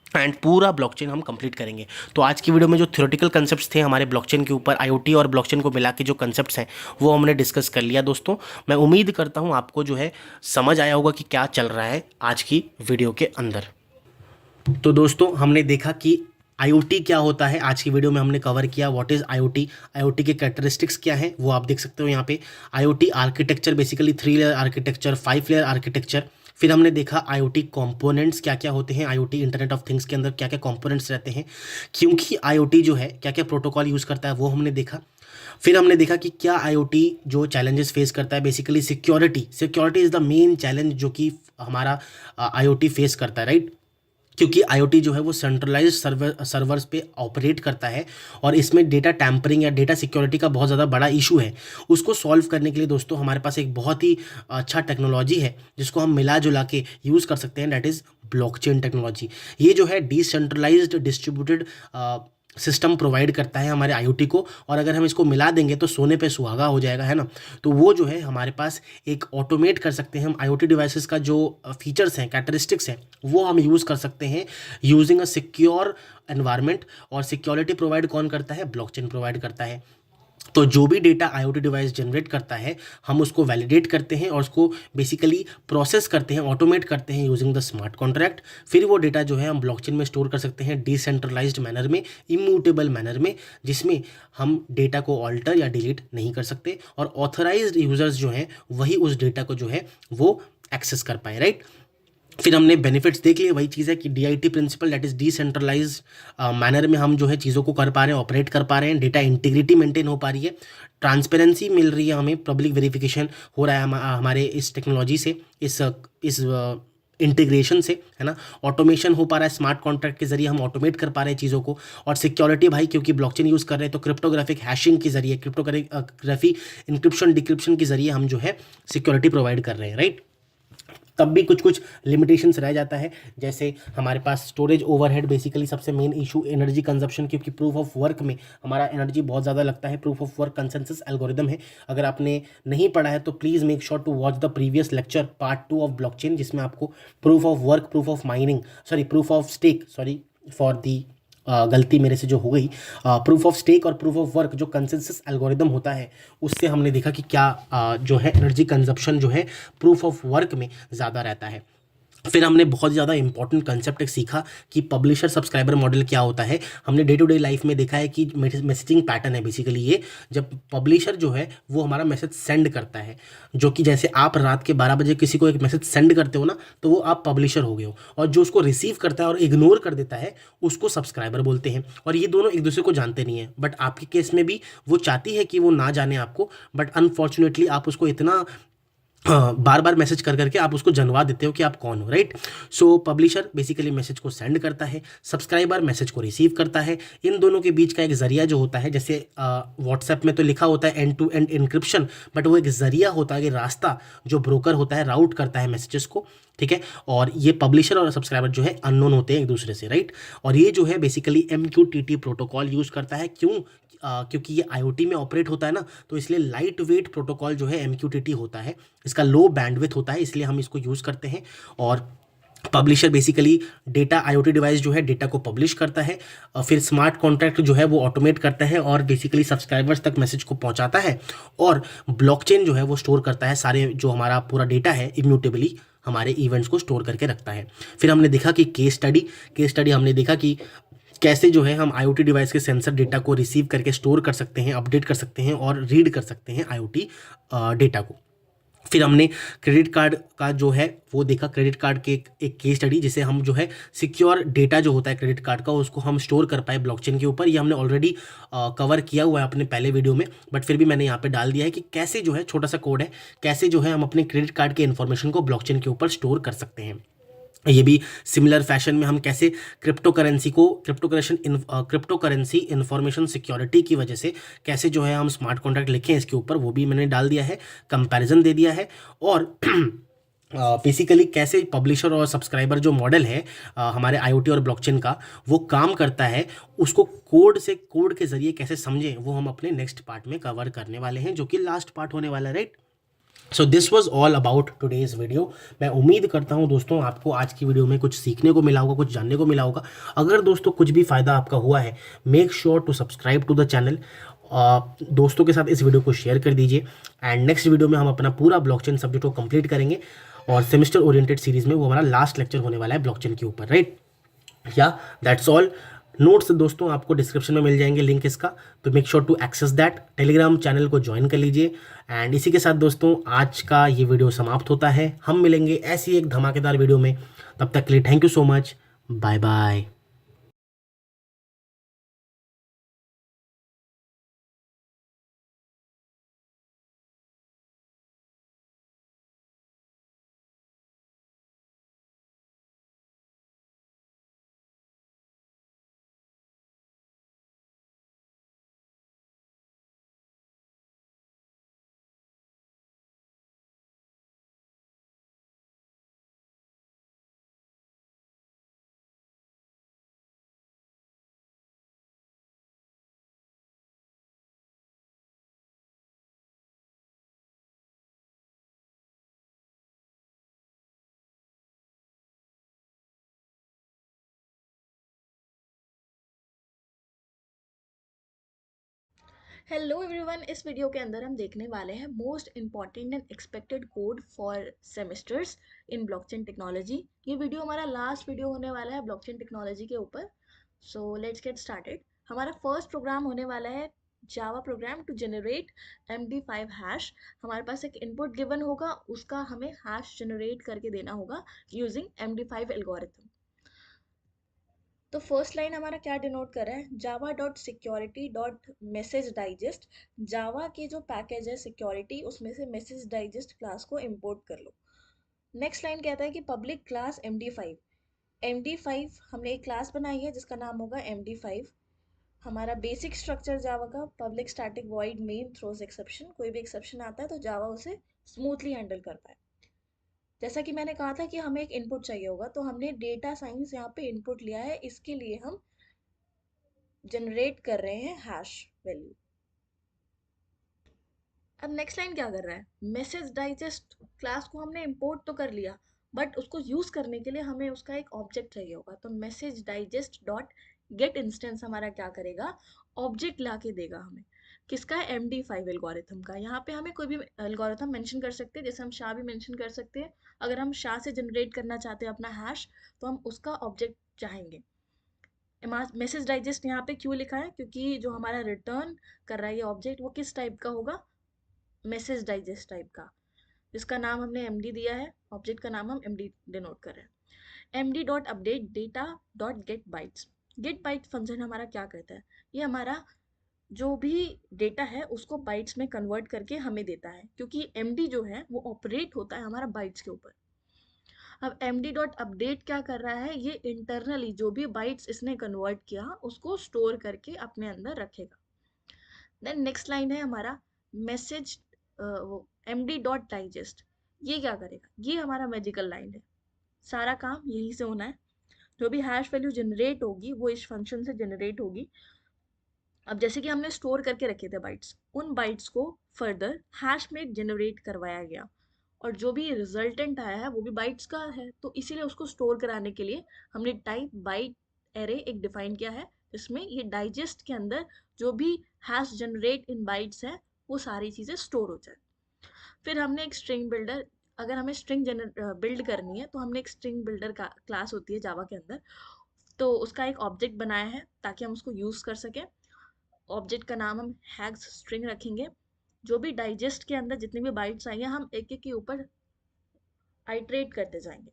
एंड पूरा ब्लॉकचेन हम कंप्लीट करेंगे। तो आज की वीडियो में जो थ्योरेटिकल कंसेप्ट्स थे हमारे ब्लॉकचेन के ऊपर, आईओटी और ब्लॉकचेन को मिला के जो कंसेप्ट्स हैं वो हमने डिस्कस कर लिया दोस्तों। मैं उम्मीद करता हूँ आपको जो है समझ आया होगा कि क्या चल रहा है आज की वीडियो के अंदर। तो दोस्तों हमने देखा कि आईओटी क्या होता है, आज की वीडियो में हमने कवर किया व्हाट इज़ आईओटी, आईओटी के कैरेक्टरिस्टिक्स क्या हैं वो आप देख सकते हो यहाँ पे। IoT architecture basically 3 layer architecture, 5 layer architecture. फिर हमने देखा आईओटी कंपोनेंट्स क्या क्या होते हैं, आईओटी इंटरनेट ऑफ थिंग्स के अंदर क्या क्या कंपोनेंट्स रहते हैं, क्योंकि आईओटी जो है क्या क्या प्रोटोकॉल यूज़ करता है वो हमने देखा। फिर हमने देखा कि क्या आईओटी जो चैलेंजेस फेस करता है, basically security is the main challenge जो कि हमारा आईओटी फेस करता है, राइट। क्योंकि आईओटी जो है वो सेंट्रलाइज्ड सर्वर्स पे ऑपरेट करता है और इसमें डेटा टैम्परिंग या डेटा सिक्योरिटी का बहुत ज़्यादा बड़ा इशू है। उसको सॉल्व करने के लिए दोस्तों हमारे पास एक बहुत ही अच्छा टेक्नोलॉजी है जिसको हम मिला जुला के यूज़ कर सकते हैं, दैट इज़ ब्लॉकचेन टेक्नोलॉजी। ये जो है डिसेंट्रलाइज्ड डिस्ट्रीब्यूटेड सिस्टम प्रोवाइड करता है हमारे आईओटी को, और अगर हम इसको मिला देंगे तो सोने पे सुहागा हो जाएगा, है ना। तो वो जो है हमारे पास एक ऑटोमेट कर सकते हैं हम आईओटी डिवाइसेस का जो फीचर्स हैं, कैरेक्टरिस्टिक्स हैं, वो हम यूज़ कर सकते हैं यूजिंग अ सिक्योर एनवायरनमेंट। और सिक्योरिटी प्रोवाइड कौन करता है, ब्लॉकचेन प्रोवाइड करता है। तो जो भी डेटा आईओटी डिवाइस जनरेट करता है हम उसको वैलिडेट करते हैं और उसको बेसिकली प्रोसेस करते हैं, ऑटोमेट करते हैं यूजिंग द स्मार्ट कॉन्ट्रैक्ट। फिर वो डेटा जो है हम ब्लॉकचेन में स्टोर कर सकते हैं डिसेंट्रलाइज्ड मैनर में, इम्यूटेबल मैनर में, जिसमें हम डेटा को ऑल्टर या डिलीट नहीं कर सकते, और ऑथराइज्ड यूजर्स जो हैं वही उस डेटा को जो है वो एक्सेस कर पाए, राइट। फिर हमने बेनिफिट्स देख लिए, वही चीज़ है कि DIT principle that is decentralize manner में हम जो है चीज़ों को कर पा रहे हैं, ऑपरेट कर पा रहे हैं, डेटा इंटीग्रिटी मेंटेन हो पा रही है, ट्रांसपेरेंसी मिल रही है हमें, पब्लिक वेरिफिकेशन हो रहा है हमारे इस टेक्नोलॉजी से, इस इंटीग्रेशन से, है ना। ऑटोमेशन हो पा रहा है, स्मार्ट कॉन्ट्रैक्ट के जरिए हम ऑटोमेट कर पा रहे हैं चीज़ों को। और सिक्योरिटी भाई, क्योंकि ब्लॉकचेन यूज़ कर रहे हैं तो क्रिप्टोग्राफिक हैशिंग के जरिए, क्रिप्टोग्राफी इंक्रिप्शन डिक्रिप्शन के जरिए हम जो है सिक्योरिटी प्रोवाइड कर रहे हैं, राइट। तब भी कुछ कुछ लिमिटेशंस रह जाता है, जैसे हमारे पास स्टोरेज ओवरहेड, बेसिकली सबसे मेन इशू एनर्जी कंजप्शन, क्योंकि प्रूफ ऑफ वर्क में हमारा एनर्जी बहुत ज़्यादा लगता है। Proof of work consensus algorithm है, अगर आपने नहीं पढ़ा है तो please make sure to watch the previous lecture part 2 of blockchain, जिसमें आपको proof of work, proof of mining, proof of stake, for the गलती मेरे से जो हो गई, प्रूफ ऑफ स्टेक और प्रूफ ऑफ वर्क जो कंसेंसस एल्गोरिदम होता है उससे हमने देखा कि क्या जो है एनर्जी कंजप्शन जो है प्रूफ ऑफ वर्क में ज़्यादा रहता है। फिर हमने बहुत ज़्यादा इंपॉर्टेंट कंसेप्ट एक सीखा कि पब्लिशर सब्सक्राइबर मॉडल क्या होता है। हमने डे टू डे लाइफ में देखा है कि मैसेजिंग पैटर्न है बेसिकली ये, जब पब्लिशर जो है वो हमारा मैसेज सेंड करता है, जो कि जैसे आप रात के 12 बजे किसी को एक मैसेज सेंड करते हो ना, तो वो आप पब्लिशर हो गए हो, और जो उसको रिसीव करता है और इग्नोर कर देता है उसको सब्सक्राइबर बोलते हैं। और ये दोनों एक दूसरे को जानते नहीं है, बट आपके केस में भी वो चाहती है कि वो ना जाने आपको, बट अनफॉर्चुनेटली आप उसको इतना बार बार मैसेज कर करके आप उसको जनवा देते हो कि आप कौन हो, राइट। सो पब्लिशर बेसिकली मैसेज को सेंड करता है, सब्सक्राइबर मैसेज को रिसीव करता है। इन दोनों के बीच का एक जरिया जो होता है, जैसे व्हाट्सएप में तो लिखा होता है end to end encryption, but वो एक जरिया होता है, रास्ता जो ब्रोकर होता है राउट करता है मैसेजेस को, ठीक है। और ये पब्लिशर और सब्सक्राइबर जो है अननोन होते हैं एक दूसरे से, राइट। और ये जो है बेसिकली MQTT प्रोटोकॉल यूज़ करता है, क्यों, क्योंकि ये आईओटी में ऑपरेट होता है ना, तो इसलिए लाइट वेट प्रोटोकॉल जो है एमक्यूटीटी होता है, इसका लो बैंडविथ होता है, इसलिए हम इसको यूज़ करते हैं। और publisher basically data, IoT device जो है डेटा को पब्लिश करता है, फिर स्मार्ट कॉन्ट्रैक्ट जो है वो ऑटोमेट करता है और बेसिकली सब्सक्राइबर्स तक मैसेज को पहुंचाता है, और ब्लॉकचेन जो है वो स्टोर करता है सारे जो हमारा पूरा डेटा है, इम्यूटेबली हमारे इवेंट्स को स्टोर करके रखता है। फिर हमने देखा कि केस स्टडी हमने देखा कि कैसे जो है हम आईओटी डिवाइस के सेंसर डेटा को रिसीव करके स्टोर कर सकते हैं, अपडेट कर सकते हैं और रीड कर सकते हैं आईओटी डेटा को। फिर हमने क्रेडिट कार्ड का जो है वो देखा, क्रेडिट कार्ड के एक केस स्टडी, जिसे हम जो है सिक्योर डेटा जो होता है क्रेडिट कार्ड का उसको हम स्टोर कर पाए ब्लॉकचेन के ऊपर। ये हमने ऑलरेडी कवर किया हुआ है अपने पहले वीडियो में, बट फिर भी मैंने यहाँ पे डाल दिया है कि कैसे जो है, छोटा सा कोड है, कैसे जो है हम अपने क्रेडिट कार्ड के इन्फॉर्मेशन को ब्लॉकचेन के ऊपर स्टोर कर सकते हैं। ये भी सिमिलर फैशन में हम कैसे क्रिप्टो करेंसी इंफॉर्मेशन सिक्योरिटी की वजह से कैसे जो है हम स्मार्ट कॉन्ट्रैक्ट लिखें इसके ऊपर, वो भी मैंने डाल दिया है, कंपैरिजन दे दिया है। और बेसिकली कैसे पब्लिशर और सब्सक्राइबर जो मॉडल है हमारे आईओटी और ब्लॉकचेन का वो काम करता है, उसको कोड के जरिए कैसे समझें, वो हम अपने नेक्स्ट पार्ट में कवर करने वाले हैं, जो कि लास्ट पार्ट होने वाला है, right. So this was all about today's video. मैं उम्मीद करता हूँ दोस्तों आपको आज की वीडियो में कुछ सीखने को मिला होगा, कुछ जानने को मिला होगा। अगर दोस्तों कुछ भी फ़ायदा आपका हुआ है, make sure to subscribe to the channel. दोस्तों के साथ इस वीडियो को शेयर कर दीजिए, एंड नेक्स्ट वीडियो में हम अपना पूरा ब्लॉकचेन सब्जेक्ट को कंप्लीट करेंगे, और सेमेस्टर ओरिएंटेड सीरीज़ में वो हमारा लास्ट लेक्चर होने वाला है ब्लॉकचेन के ऊपर, राइट। या दैट्स ऑल। नोट्स दोस्तों आपको डिस्क्रिप्शन में मिल जाएंगे लिंक इसका, तो make sure to access that. Telegram channel को ज्वाइन कर लीजिए। एंड इसी के साथ दोस्तों आज का ये वीडियो समाप्त होता है। हम मिलेंगे ऐसी एक धमाकेदार वीडियो में, तब तक के लिए thank you so much, bye bye. Hello everyone, इस वीडियो के अंदर हम देखने वाले हैं most important and expected code for semesters in blockchain technology. ये वीडियो हमारा लास्ट वीडियो होने वाला है ब्लॉकचेन टेक्नोलॉजी के ऊपर। So let's get started. हमारा फर्स्ट प्रोग्राम होने वाला है Java program to generate MD5 hash. हमारे पास एक इनपुट गिवन होगा, उसका हमें हैश जनरेट करके देना होगा यूजिंग MD5 एल्गोरिथम। तो फर्स्ट लाइन हमारा क्या डिनोट कर रहा है, Java dot security dot message digest. Java के जो पैकेज है सिक्योरिटी, उसमें से मैसेज डाइजेस्ट क्लास को इम्पोर्ट कर लो। नेक्स्ट लाइन कहता है कि पब्लिक क्लास MD5। MD5 हमने एक क्लास बनाई है जिसका नाम होगा MD5। हमारा बेसिक स्ट्रक्चर जावा का public static void main throws exception, कोई भी एक्सेप्शन आता है तो जावा उसे स्मूथली हैंडल कर पाए। जैसा कि मैंने कहा था कि हमें एक इनपुट चाहिए होगा, तो हमने डेटा साइंस यहाँ पे इनपुट लिया है, इसके लिए हम जनरेट कर रहे हैं हैश वैल्यू। अब नेक्स्ट लाइन क्या कर रहा है, मैसेज डाइजेस्ट क्लास को हमने इंपोर्ट तो कर लिया, बट उसको यूज करने के लिए हमें उसका एक ऑब्जेक्ट चाहिए होगा। तो message digest dot gate instance हमारा क्या करेगा, ऑब्जेक्ट ला के देगा हमें। किसका है, MD5 एल्गोरिथम का। यहाँ पे हमें कोई भी एल्गोरिथम मेंशन कर सकते हैं, जैसे हम शाह भी मेंशन कर सकते हैं। अगर हम शाह से जनरेट करना चाहते हैं अपना हैश, तो हम उसका ऑब्जेक्ट चाहेंगे। मैसेज डाइजेस्ट यहाँ पे क्यों लिखा है, क्योंकि जो हमारा रिटर्न कर रहा है ये ऑब्जेक्ट, वो किस टाइप का होगा, मैसेज डाइजेस्ट टाइप का, जिसका नाम हमने MD दिया है। ऑब्जेक्ट का नाम हम MD डिनोट कर रहे हैं। MD dot update data dot get bytes. Get byte function हमारा क्या करता है, ये हमारा जो भी डेटा है उसको बाइट्स में कन्वर्ट करके हमें देता है, क्योंकि MD जो है वो ऑपरेट होता है हमारा बाइट्स के ऊपर। अब MD डॉट अपडेट क्या कर रहा है, ये इंटरनली जो भी बाइट्स इसने कन्वर्ट किया उसको स्टोर करके अपने अंदर रखेगा। देन नेक्स्ट लाइन है हमारा मैसेज वो MD डॉट डाइजेस्ट। ये क्या करेगा, ये हमारा मैजिकल लाइन है, सारा काम यहीं से होना है। जो भी हैश वैल्यू जनरेट होगी वो इस फंक्शन से जनरेट होगी। अब जैसे कि हमने स्टोर करके रखे थे बाइट्स, उन बाइट्स को फर्दर हैश में जनरेट करवाया गया और जो भी रिजल्टेंट आया है वो भी बाइट्स का है, तो इसीलिए उसको स्टोर कराने के लिए हमने टाइप बाइट एरे एक डिफाइन किया है, जिसमें ये डाइजेस्ट के अंदर जो भी हैश जनरेट इन बाइट्स है वो सारी चीज़ें स्टोर हो जाए। फिर हमने एक स्ट्रिंग बिल्डर, अगर हमें स्ट्रिंग बिल्ड करनी है तो हमने एक स्ट्रिंग बिल्डर का क्लास होती है जावा के अंदर, तो उसका एक ऑब्जेक्ट बनाया है ताकि हम उसको यूज़ कर सकें। ऑब्जेक्ट का नाम हम हैग्स स्ट्रिंग रखेंगे। जो भी डाइजेस्ट के अंदर जितनी भी बाइट्स आई हैं हम एक एक के ऊपर आइट्रेट करते जाएंगे।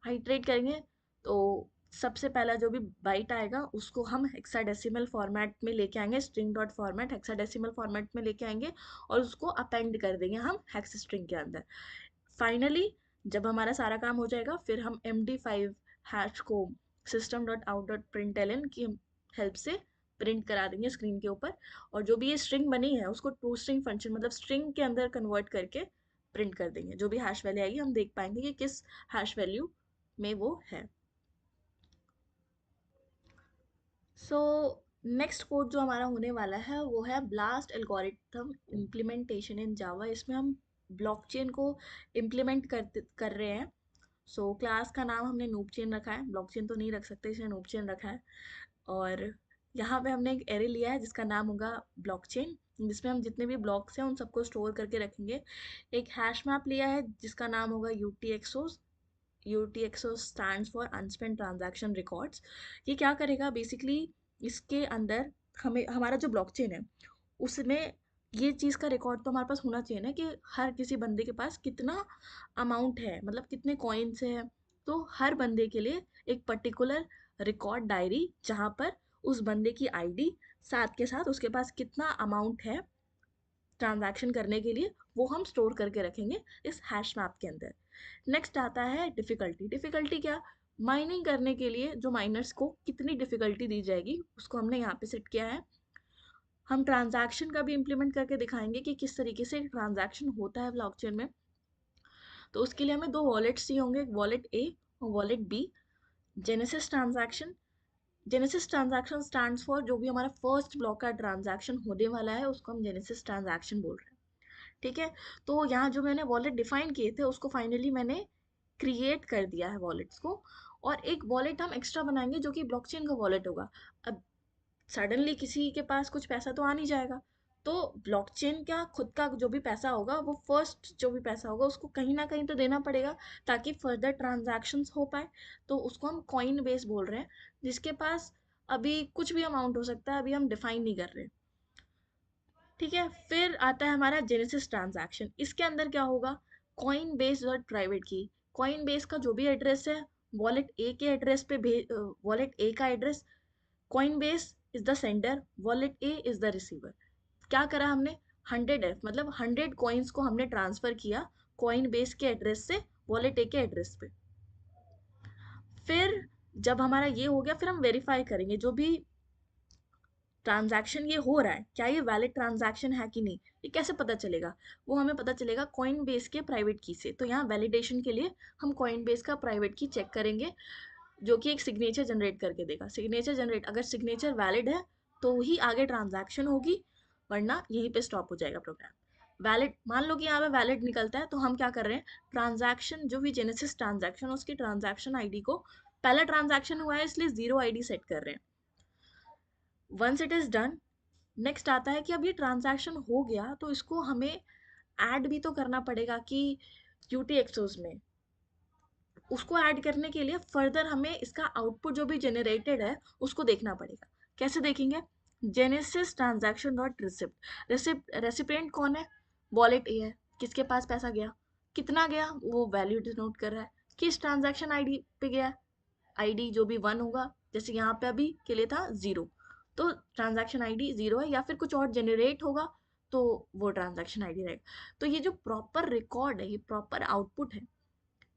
आइट्रेट करेंगे तो सबसे पहला जो भी बाइट आएगा उसको हम हेक्साडेसिमल फॉर्मेट में लेके आएंगे, string dot format hexadecimal format में लेके आएंगे और उसको अपेंड कर देंगे हम हेक्स स्ट्रिंग के अंदर। फाइनली जब हमारा सारा काम हो जाएगा फिर हम MD5 हैश को system dot out dot print की हेल्प से प्रिंट करा देंगे स्क्रीन के ऊपर, और जो भी ये स्ट्रिंग बनी है उसको टू स्ट्रिंग फंक्शन मतलब स्ट्रिंग के अंदर कन्वर्ट करके प्रिंट कर देंगे। जो भी हैश वैल्यू आएगी हम देख पाएंगे कि किस हैश वैल्यू में वो है। सो नेक्स्ट कोड जो हमारा होने वाला है वो है ब्लास्ट एल्गोरिथम इम्प्लीमेंटेशन इन जावा। इसमें हम ब्लॉकचेन को इम्प्लीमेंट कर रहे हैं। सो क्लास का नाम हमने नूब चेन रखा है, ब्लॉकचेन तो नहीं रख सकते इसलिए नूब चेन रखा है। और यहाँ पे हमने एक एरे लिया है जिसका नाम होगा ब्लॉकचेन, जिसमें हम जितने भी ब्लॉक्स हैं उन सबको स्टोर करके रखेंगे। एक हैश मैप लिया है जिसका नाम होगा UTXOs। UTXO stands for unspent transaction records. ये क्या करेगा बेसिकली, इसके अंदर हमें हमारा जो ब्लॉकचेन है उसमें ये चीज़ का रिकॉर्ड तो हमारे पास होना चाहिए ना कि हर किसी बंदे के पास कितना अमाउंट है, मतलब कितने कॉइन्स है। तो हर बंदे के लिए एक पर्टिकुलर रिकॉर्ड डायरी जहाँ पर उस बंदे की आईडी साथ के साथ उसके पास कितना अमाउंट है ट्रांजैक्शन करने के लिए वो हम स्टोर करके रखेंगे इस हैश मैप के अंदर। नेक्स्ट आता है डिफ़िकल्टी। डिफ़िकल्टी क्या, माइनिंग करने के लिए जो माइनर्स को कितनी डिफ़िकल्टी दी जाएगी उसको हमने यहाँ पे सेट किया है। हम ट्रांजैक्शन का भी इम्प्लीमेंट करके दिखाएंगे कि किस तरीके से ट्रांजैक्शन होता है ब्लॉकचेन में। तो उसके लिए हमें दो वॉलेट्स ही होंगे, वॉलेट ए और wallet b. Genesis transaction, genesis transaction stands for जो भी हमारा फर्स्ट ब्लॉक का ट्रांजैक्शन होने वाला है उसको हम जेनेसिस ट्रांजैक्शन बोल रहे हैं। ठीक है, तो यहाँ जो मैंने वॉलेट डिफाइन किए थे उसको फाइनली मैंने क्रिएट कर दिया है वॉलेट्स को, और एक वॉलेट हम एक्स्ट्रा बनाएंगे जो कि ब्लॉकचेन का वॉलेट होगा। अब सडनली किसी के पास कुछ पैसा तो आ नहीं जाएगा, तो ब्लॉकचेन का खुद का जो भी पैसा होगा वो फर्स्ट जो भी पैसा होगा उसको कहीं ना कहीं तो देना पड़ेगा ताकि फर्दर ट्रांजैक्शंस हो पाए। तो उसको हम कॉइन बेस बोल रहे हैं, जिसके पास अभी कुछ भी अमाउंट हो सकता है, अभी हम डिफाइन नहीं कर रहे। ठीक है, फिर आता है हमारा जेनेसिस ट्रांजैक्शन। इसके अंदर क्या होगा, कॉइन बेस डॉट प्राइवेट की, कॉइन बेस का जो भी एड्रेस है वॉलेट ए के एड्रेस पे भेज, वॉलेट ए का address, Coinbase is the sender, wallet A is the receiver। क्या करा हमने, 100F मतलब 100 कॉइन्स को हमने ट्रांसफर किया Coinbase के एड्रेस से वॉलेट ए के एड्रेस पे। फिर जब हमारा ये हो गया फिर हम वेरीफाई करेंगे जो भी ट्रांजैक्शन ये हो रहा है क्या ये वैलिड ट्रांजैक्शन है कि नहीं। ये कैसे पता चलेगा, वो हमें पता चलेगा कॉइन बेस के प्राइवेट की से। तो यहाँ वैलिडेशन के लिए हम कॉइन बेस का प्राइवेट की चेक करेंगे जो कि एक सिग्नेचर जनरेट करके देगा। सिग्नेचर जनरेट, अगर सिग्नेचर वैलिड है तो ही आगे ट्रांजैक्शन होगी, वरना यहीं पे स्टॉप हो जाएगा प्रोग्राम। वैलिड, मान लो कि यहाँ पे वैलिड निकलता है तो हम क्या कर रहे हैं, ट्रांजैक्शन जो भी जेनेसिस ट्रांजैक्शन उसकी ट्रांजैक्शन आईडी को, पहला ट्रांजैक्शन हुआ है इसलिए 0 आईडी सेट कर रहे हैं। Once it is done, next आता है कि अब ये ट्रांजैक्शन हो गया तो इसको हमें ऐड भी तो करना पड़ेगा कि UTXOs में। उसको ऐड करने के लिए फर्दर हमें इसका आउटपुट जो भी जनरेटेड है उसको देखना पड़ेगा। कैसे देखेंगे, genesis transaction dot receipt, recipient कौन है, वॉलेट ए है, किसके पास पैसा गया, कितना गया वो वैल्यू डिनोट कर रहा है, किस ट्रांजैक्शन आईडी पे गया, आईडी जो भी 1 होगा, जैसे यहाँ पे अभी के लिए था 0, तो ट्रांजैक्शन आईडी 0 है, या फिर कुछ और जनरेट होगा तो वो ट्रांजैक्शन आईडी रहेगा। तो ये जो प्रॉपर रिकॉर्ड है, ये प्रॉपर आउटपुट है,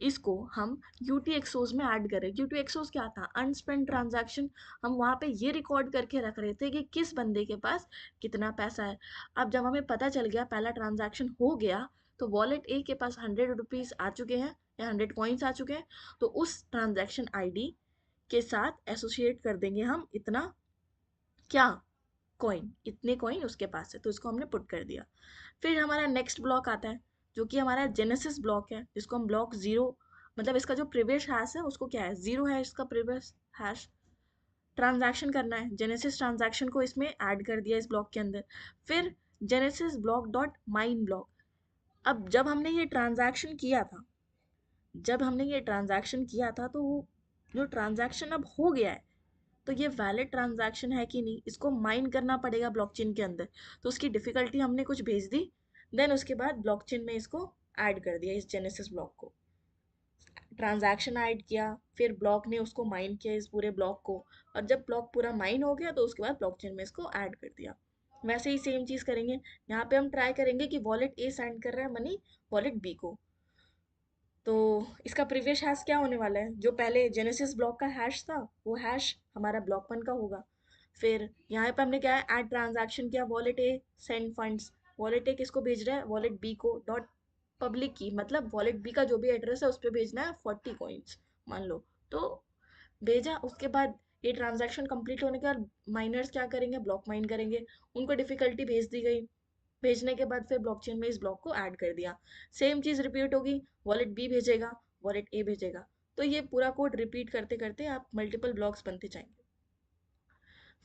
इसको हम UTXOs में ऐड करें। UTXOs क्या था, अनस्पेंट ट्रांजैक्शन। हम वहाँ पे ये रिकॉर्ड करके रख रहे थे कि किस बंदे के पास कितना पैसा है। अब जब हमें पता चल गया पहला ट्रांजैक्शन हो गया तो वॉलेट ए के पास 100 रुपीज़ आ चुके हैं या 100 कॉइन्स आ चुके हैं, तो उस ट्रांजैक्शन आईडी के साथ एसोसिएट कर देंगे हम इतना क्या, कॉइन, इतने कॉइन उसके पास है, तो इसको हमने पुट कर दिया। फिर हमारा नेक्स्ट ब्लॉक आता है जो कि हमारा जेनेसिस ब्लॉक है, जिसको हम ब्लॉक जीरो, मतलब इसका जो प्रीवियस हैश है उसको क्या है, जीरो है इसका प्रीवियस हैश, ट्रांजैक्शन करना है, जेनेसिस ट्रांजैक्शन को इसमें ऐड कर दिया इस ब्लॉक के अंदर। फिर genesis block dot mine block. अब जब हमने ये ट्रांजैक्शन किया था तो वो जो ट्रांजैक्शन अब हो गया है, तो ये वैलिड ट्रांजैक्शन है कि नहीं, इसको माइन करना पड़ेगा ब्लॉकचेन के अंदर। तो उसकी डिफिकल्टी हमने कुछ भेज दी, देन उसके बाद ब्लॉकचेन में इसको ऐड कर दिया, इस जेनेसिस ब्लॉक को ट्रांजैक्शन ऐड किया, फिर ब्लॉक ने उसको माइन किया इस पूरे ब्लॉक को, और जब ब्लॉक पूरा माइन हो गया तो उसके बाद ब्लॉकचेन में इसको ऐड कर दिया। वैसे ही सेम चीज़ करेंगे, यहाँ पे हम ट्राई करेंगे कि वॉलेट ए सेंड कर रहा है मनी वॉलेट बी को, तो इसका प्रीवियस हैश क्या होने वाला है, जो पहले जेनेसिस ब्लॉक का हैश था वो हैश हमारा ब्लॉक वन का होगा। फिर यहाँ पे हमने क्या है, ऐड ट्रांजैक्शन किया, वॉलेट ए सेंड फंड्स, वॉलेट ए किसको भेज रहा है, वॉलेट बी को, डॉट पब्लिक की, मतलब वॉलेट बी का जो भी एड्रेस है उस पर भेजना है 40 कॉइन्स मान लो, तो भेजा। उसके बाद ये ट्रांजैक्शन कंप्लीट होने के बाद माइनर्स क्या करेंगे, ब्लॉक माइन करेंगे, उनको डिफिकल्टी भेज दी गई, भेजने के बाद फिर ब्लॉकचेन में इस ब्लॉक को ऐड कर दिया। सेम चीज़ रिपीट होगी, वॉलेट बी भेजेगा, वॉलेट ए भेजेगा, तो ये पूरा कोड रिपीट करते करते आप मल्टीपल ब्लॉक्स बनते जाएंगे।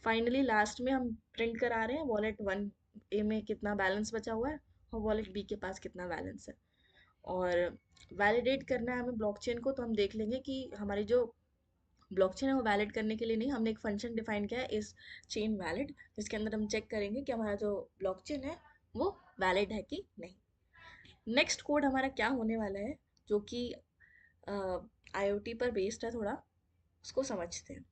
फाइनली लास्ट में हम प्रिंट करा रहे हैं वॉलेट वन ए में कितना बैलेंस बचा हुआ है और वॉलेट बी के पास कितना बैलेंस है। और वैलिडेट करना है हमें ब्लॉकचेन को, तो हम देख लेंगे कि हमारी जो ब्लॉकचेन है वो वैलिड करने के लिए नहीं, हमने एक फंक्शन डिफाइन किया है इस चेन वैलिड, जिसके अंदर हम चेक करेंगे कि हमारा जो ब्लॉकचेन है वो वैलिड है कि नहीं। नेक्स्ट कोड हमारा क्या होने वाला है, जो कि आईओटी पर बेस्ड है थोड़ा, उसको समझते हैं।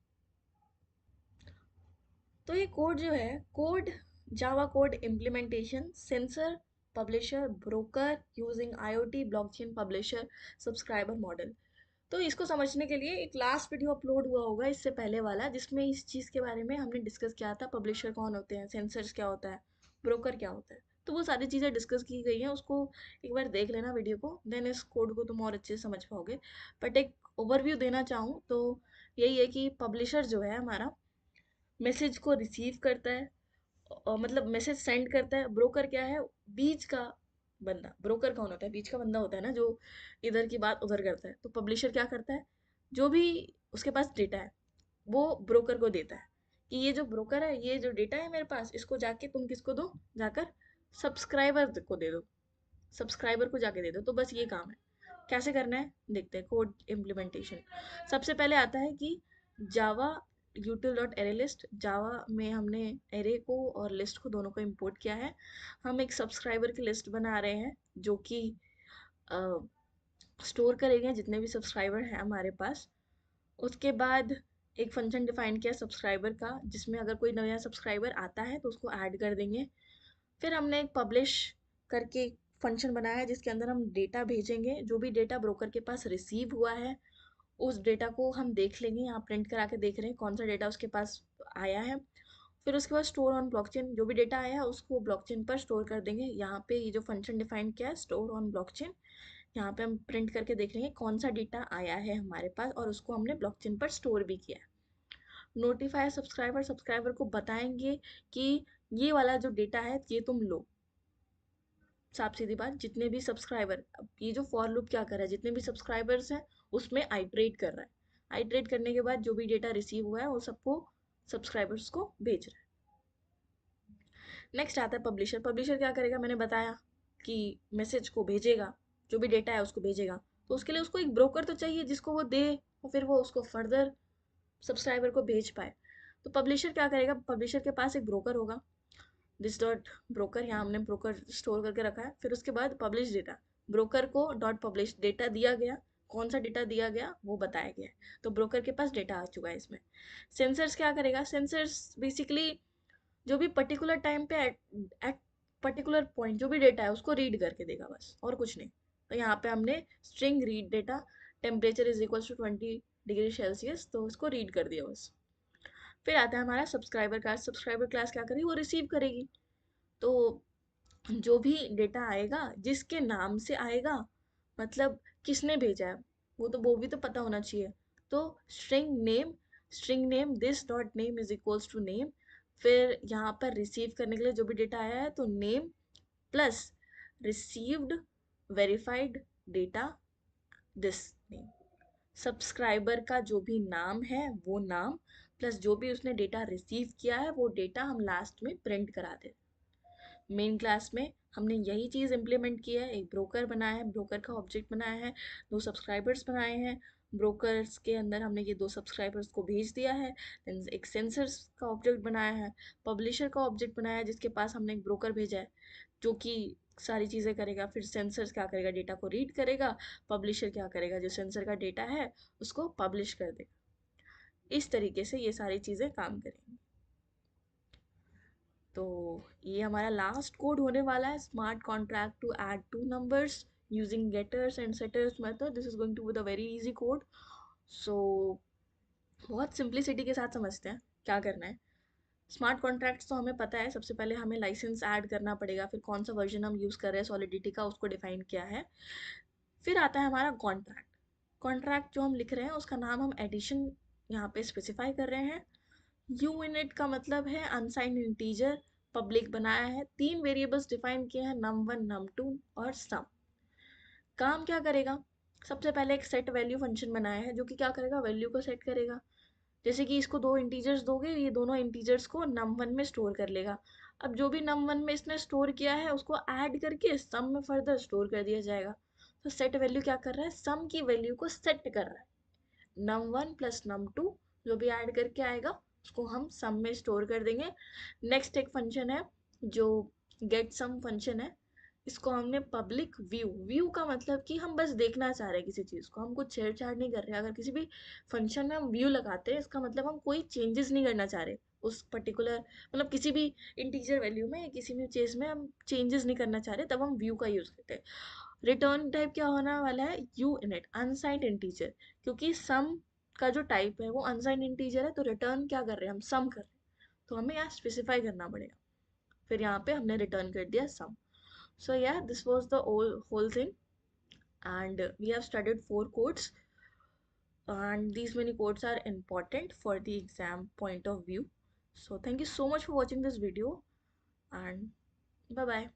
तो ये कोड जो है, code Java code implementation sensor publisher broker using IoT blockchain publisher subscriber model. तो इसको समझने के लिए एक लास्ट वीडियो अपलोड हुआ होगा इससे पहले वाला, जिसमें इस चीज़ के बारे में हमने डिस्कस किया था, पब्लिशर कौन होते हैं, सेंसर्स क्या होता है, ब्रोकर क्या होता है, तो वो सारी चीज़ें डिस्कस की गई हैं, उसको एक बार देख लेना वीडियो को, देन इस कोड को तुम और अच्छे से समझ पाओगे। बट एक ओवरव्यू देना चाहूँ तो यही है कि पब्लिशर जो है हमारा मैसेज को रिसीव करता है, और मतलब मैसेज सेंड करता है। ब्रोकर क्या है, बीच का बंदा। ब्रोकर कौन होता है, बीच का बंदा होता है ना, जो इधर की बात उधर करता है। तो पब्लिशर क्या करता है, जो भी उसके पास डेटा है वो ब्रोकर को देता है, कि ये जो ब्रोकर है, ये जो डेटा है मेरे पास, इसको जाके तुम किसको दो, जाकर सब्सक्राइबर को दे दो, सब्सक्राइबर को जाके दे दो। तो बस ये काम है। कैसे करना है देखते हैं, कोड इम्प्लीमेंटेशन। सबसे पहले आता है कि जावा util डॉट एरे लिस्ट, जावा में हमने एरे को और लिस्ट को दोनों को इंपोर्ट किया है। हम एक सब्सक्राइबर की लिस्ट बना रहे हैं जो कि स्टोर करेंगे जितने भी सब्सक्राइबर हैं हमारे पास। उसके बाद एक फंक्शन डिफाइन किया सब्सक्राइबर का, जिसमें अगर कोई नया सब्सक्राइबर आता है तो उसको ऐड कर देंगे। फिर हमने एक पब्लिश करके फंक्शन बनाया है जिसके अंदर हम डेटा भेजेंगे, जो भी डेटा ब्रोकर के पास रिसीव हुआ है उस डेटा को हम देख लेंगे, यहाँ प्रिंट करा के देख रहे हैं कौन सा डेटा उसके पास आया है। फिर उसके बाद स्टोर ऑन ब्लॉकचेन, जो भी डेटा आया है उसको ब्लॉकचेन पर स्टोर कर देंगे। यहाँ पे ये जो फंक्शन डिफाइन किया है स्टोर ऑन ब्लॉकचेन, यहाँ पे हम प्रिंट करके देख लेंगे कौन सा डेटा आया है हमारे पास और उसको हमने ब्लॉकचेन पर स्टोर भी किया है। नोटिफाई सब्सक्राइबर, सब्सक्राइबर को बताएंगे कि ये वाला जो डेटा है ये तुम लो। साफ सीधी बात, जितने भी सब्सक्राइबर, अब ये जो फॉर लूप क्या कर रहा है, जितने भी सब्सक्राइबर्स हैं उसमें आइट्रेट कर रहा है। आइट्रेट करने के बाद जो भी डेटा रिसीव हुआ है वो सबको सब्सक्राइबर्स को भेज रहा है। नेक्स्ट आता है पब्लिशर। पब्लिशर क्या करेगा, मैंने बताया कि मैसेज को भेजेगा, जो भी डेटा है उसको भेजेगा। तो उसके लिए उसको एक ब्रोकर तो चाहिए जिसको वो दे और फिर वो उसको फर्दर सब्सक्राइबर को भेज पाए। तो पब्लिशर क्या करेगा, पब्लिशर के पास एक ब्रोकर होगा, दिस डॉट ब्रोकर, यहाँ हमने ब्रोकर स्टोर करके रखा है। फिर उसके बाद publish data, broker co dot publish data दिया गया, कौन सा डेटा दिया गया वो बताया गया है, तो ब्रोकर के पास डेटा आ चुका है इसमें। सेंसर्स क्या करेगा, सेंसर्स बेसिकली जो भी पर्टिकुलर टाइम पे एट पर्टिकुलर पॉइंट जो भी डेटा है उसको रीड करके देगा, बस और कुछ नहीं। तो यहाँ पे हमने string read data, temperature is equal to 20 degree Celsius, तो उसको रीड कर दिया बस। फिर आता है हमारा सब्सक्राइबर क्लास। सब्सक्राइबर क्लास क्या करेगी, वो रिसीव करेगी। तो जो भी डेटा आएगा जिसके नाम से आएगा, मतलब किसने भेजा है वो भी तो पता होना चाहिए। तो string name this dot name is equals to name, फिर यहाँ पर रिसीव करने के लिए जो भी डेटा आया है तो name plus received verified data this name, subscriber का जो भी नाम है वो नाम प्लस जो भी उसने डेटा रिसीव किया है वो डेटा हम लास्ट में प्रिंट करा दें। मेन क्लास में हमने यही चीज़ इम्प्लीमेंट की है, एक ब्रोकर बनाया है, ब्रोकर का ऑब्जेक्ट बनाया है, 2 सब्सक्राइबर्स बनाए हैं, ब्रोकर्स के अंदर हमने ये 2 सब्सक्राइबर्स को भेज दिया है, देन एक सेंसर्स का ऑब्जेक्ट बनाया है, पब्लिशर का ऑब्जेक्ट बनाया है जिसके पास हमने एक ब्रोकर भेजा है जो कि सारी चीज़ें करेगा, फिर सेंसर्स क्या करेगा, डेटा को रीड करेगा, पब्लिशर क्या करेगा, जो सेंसर का डेटा है उसको पब्लिश कर देगा। इस तरीके से ये सारी चीज़ें काम करेंगी। तो ये हमारा लास्ट कोड होने वाला है, smart contract to add 2 numbers using getters and setters method. This is going to be the very easy code. So बहुत सिंप्लिसिटी के साथ समझते हैं क्या करना है। स्मार्ट कॉन्ट्रैक्ट्स तो हमें पता है, सबसे पहले हमें लाइसेंस ऐड करना पड़ेगा, फिर कौन सा वर्जन हम यूज़ कर रहे हैं सॉलिडिटी का उसको डिफाइन किया है, फिर आता है हमारा कॉन्ट्रैक्ट। कॉन्ट्रैक्ट जो हम लिख रहे हैं उसका नाम हम एडिशन यहाँ पे स्पेसिफाई कर रहे हैं। यू इनिट का मतलब है अनसाइंड इंटीजर, पब्लिक बनाया है, 3 वेरिएबल्स डिफाइन किए हैं, num1 num2 और सम। काम क्या करेगा, सबसे पहले एक सेट वैल्यू फंक्शन बनाया है जो कि क्या करेगा, वैल्यू को सेट करेगा। जैसे कि इसको 2 इंटीजर्स दोगे, ये दोनों इंटीजर्स को num1 में स्टोर कर लेगा। अब जो भी num1 में इसने स्टोर किया है उसको ऐड करके सम में फर्दर स्टोर कर दिया जाएगा। तो सेट वैल्यू क्या कर रहा है, सम की वैल्यू को सेट कर रहा है। num1 प्लस num2 जो भी ऐड करके आएगा उसको हम सम में स्टोर कर देंगे। नेक्स्ट एक फंक्शन है जो गेट सम फंक्शन है, इसको हमने पब्लिक व्यू, व्यू का मतलब कि हम बस देखना चाह रहे हैं किसी चीज़ को, हम कुछ छेड़छाड़ नहीं कर रहे। अगर किसी भी फंक्शन में हम व्यू लगाते हैं इसका मतलब हम कोई चेंजेस नहीं करना चाह रहे उस पर्टिकुलर, मतलब किसी भी इंटीजर वैल्यू में, किसी भी चीज़ में हम चेंजेस नहीं करना चाह रहे तब हम व्यू का यूज़ करते हैं। रिटर्न टाइप क्या होने वाला है, यू इनिट अनसाइंड इंटीजर, क्योंकि सम का जो टाइप है वो अनसाइंड इंटीजर है तो रिटर्न क्या कर रहे हैं, हम सम कर रहे हैं, तो हमें यहाँ स्पेसिफाई करना पड़ेगा। फिर यहाँ पे हमने रिटर्न कर दिया सम। So yeah, this was the whole thing, and we have studied 4 codes, and these many codes are important for the exam point of view. So thank you so much for watching this video, and bye bye.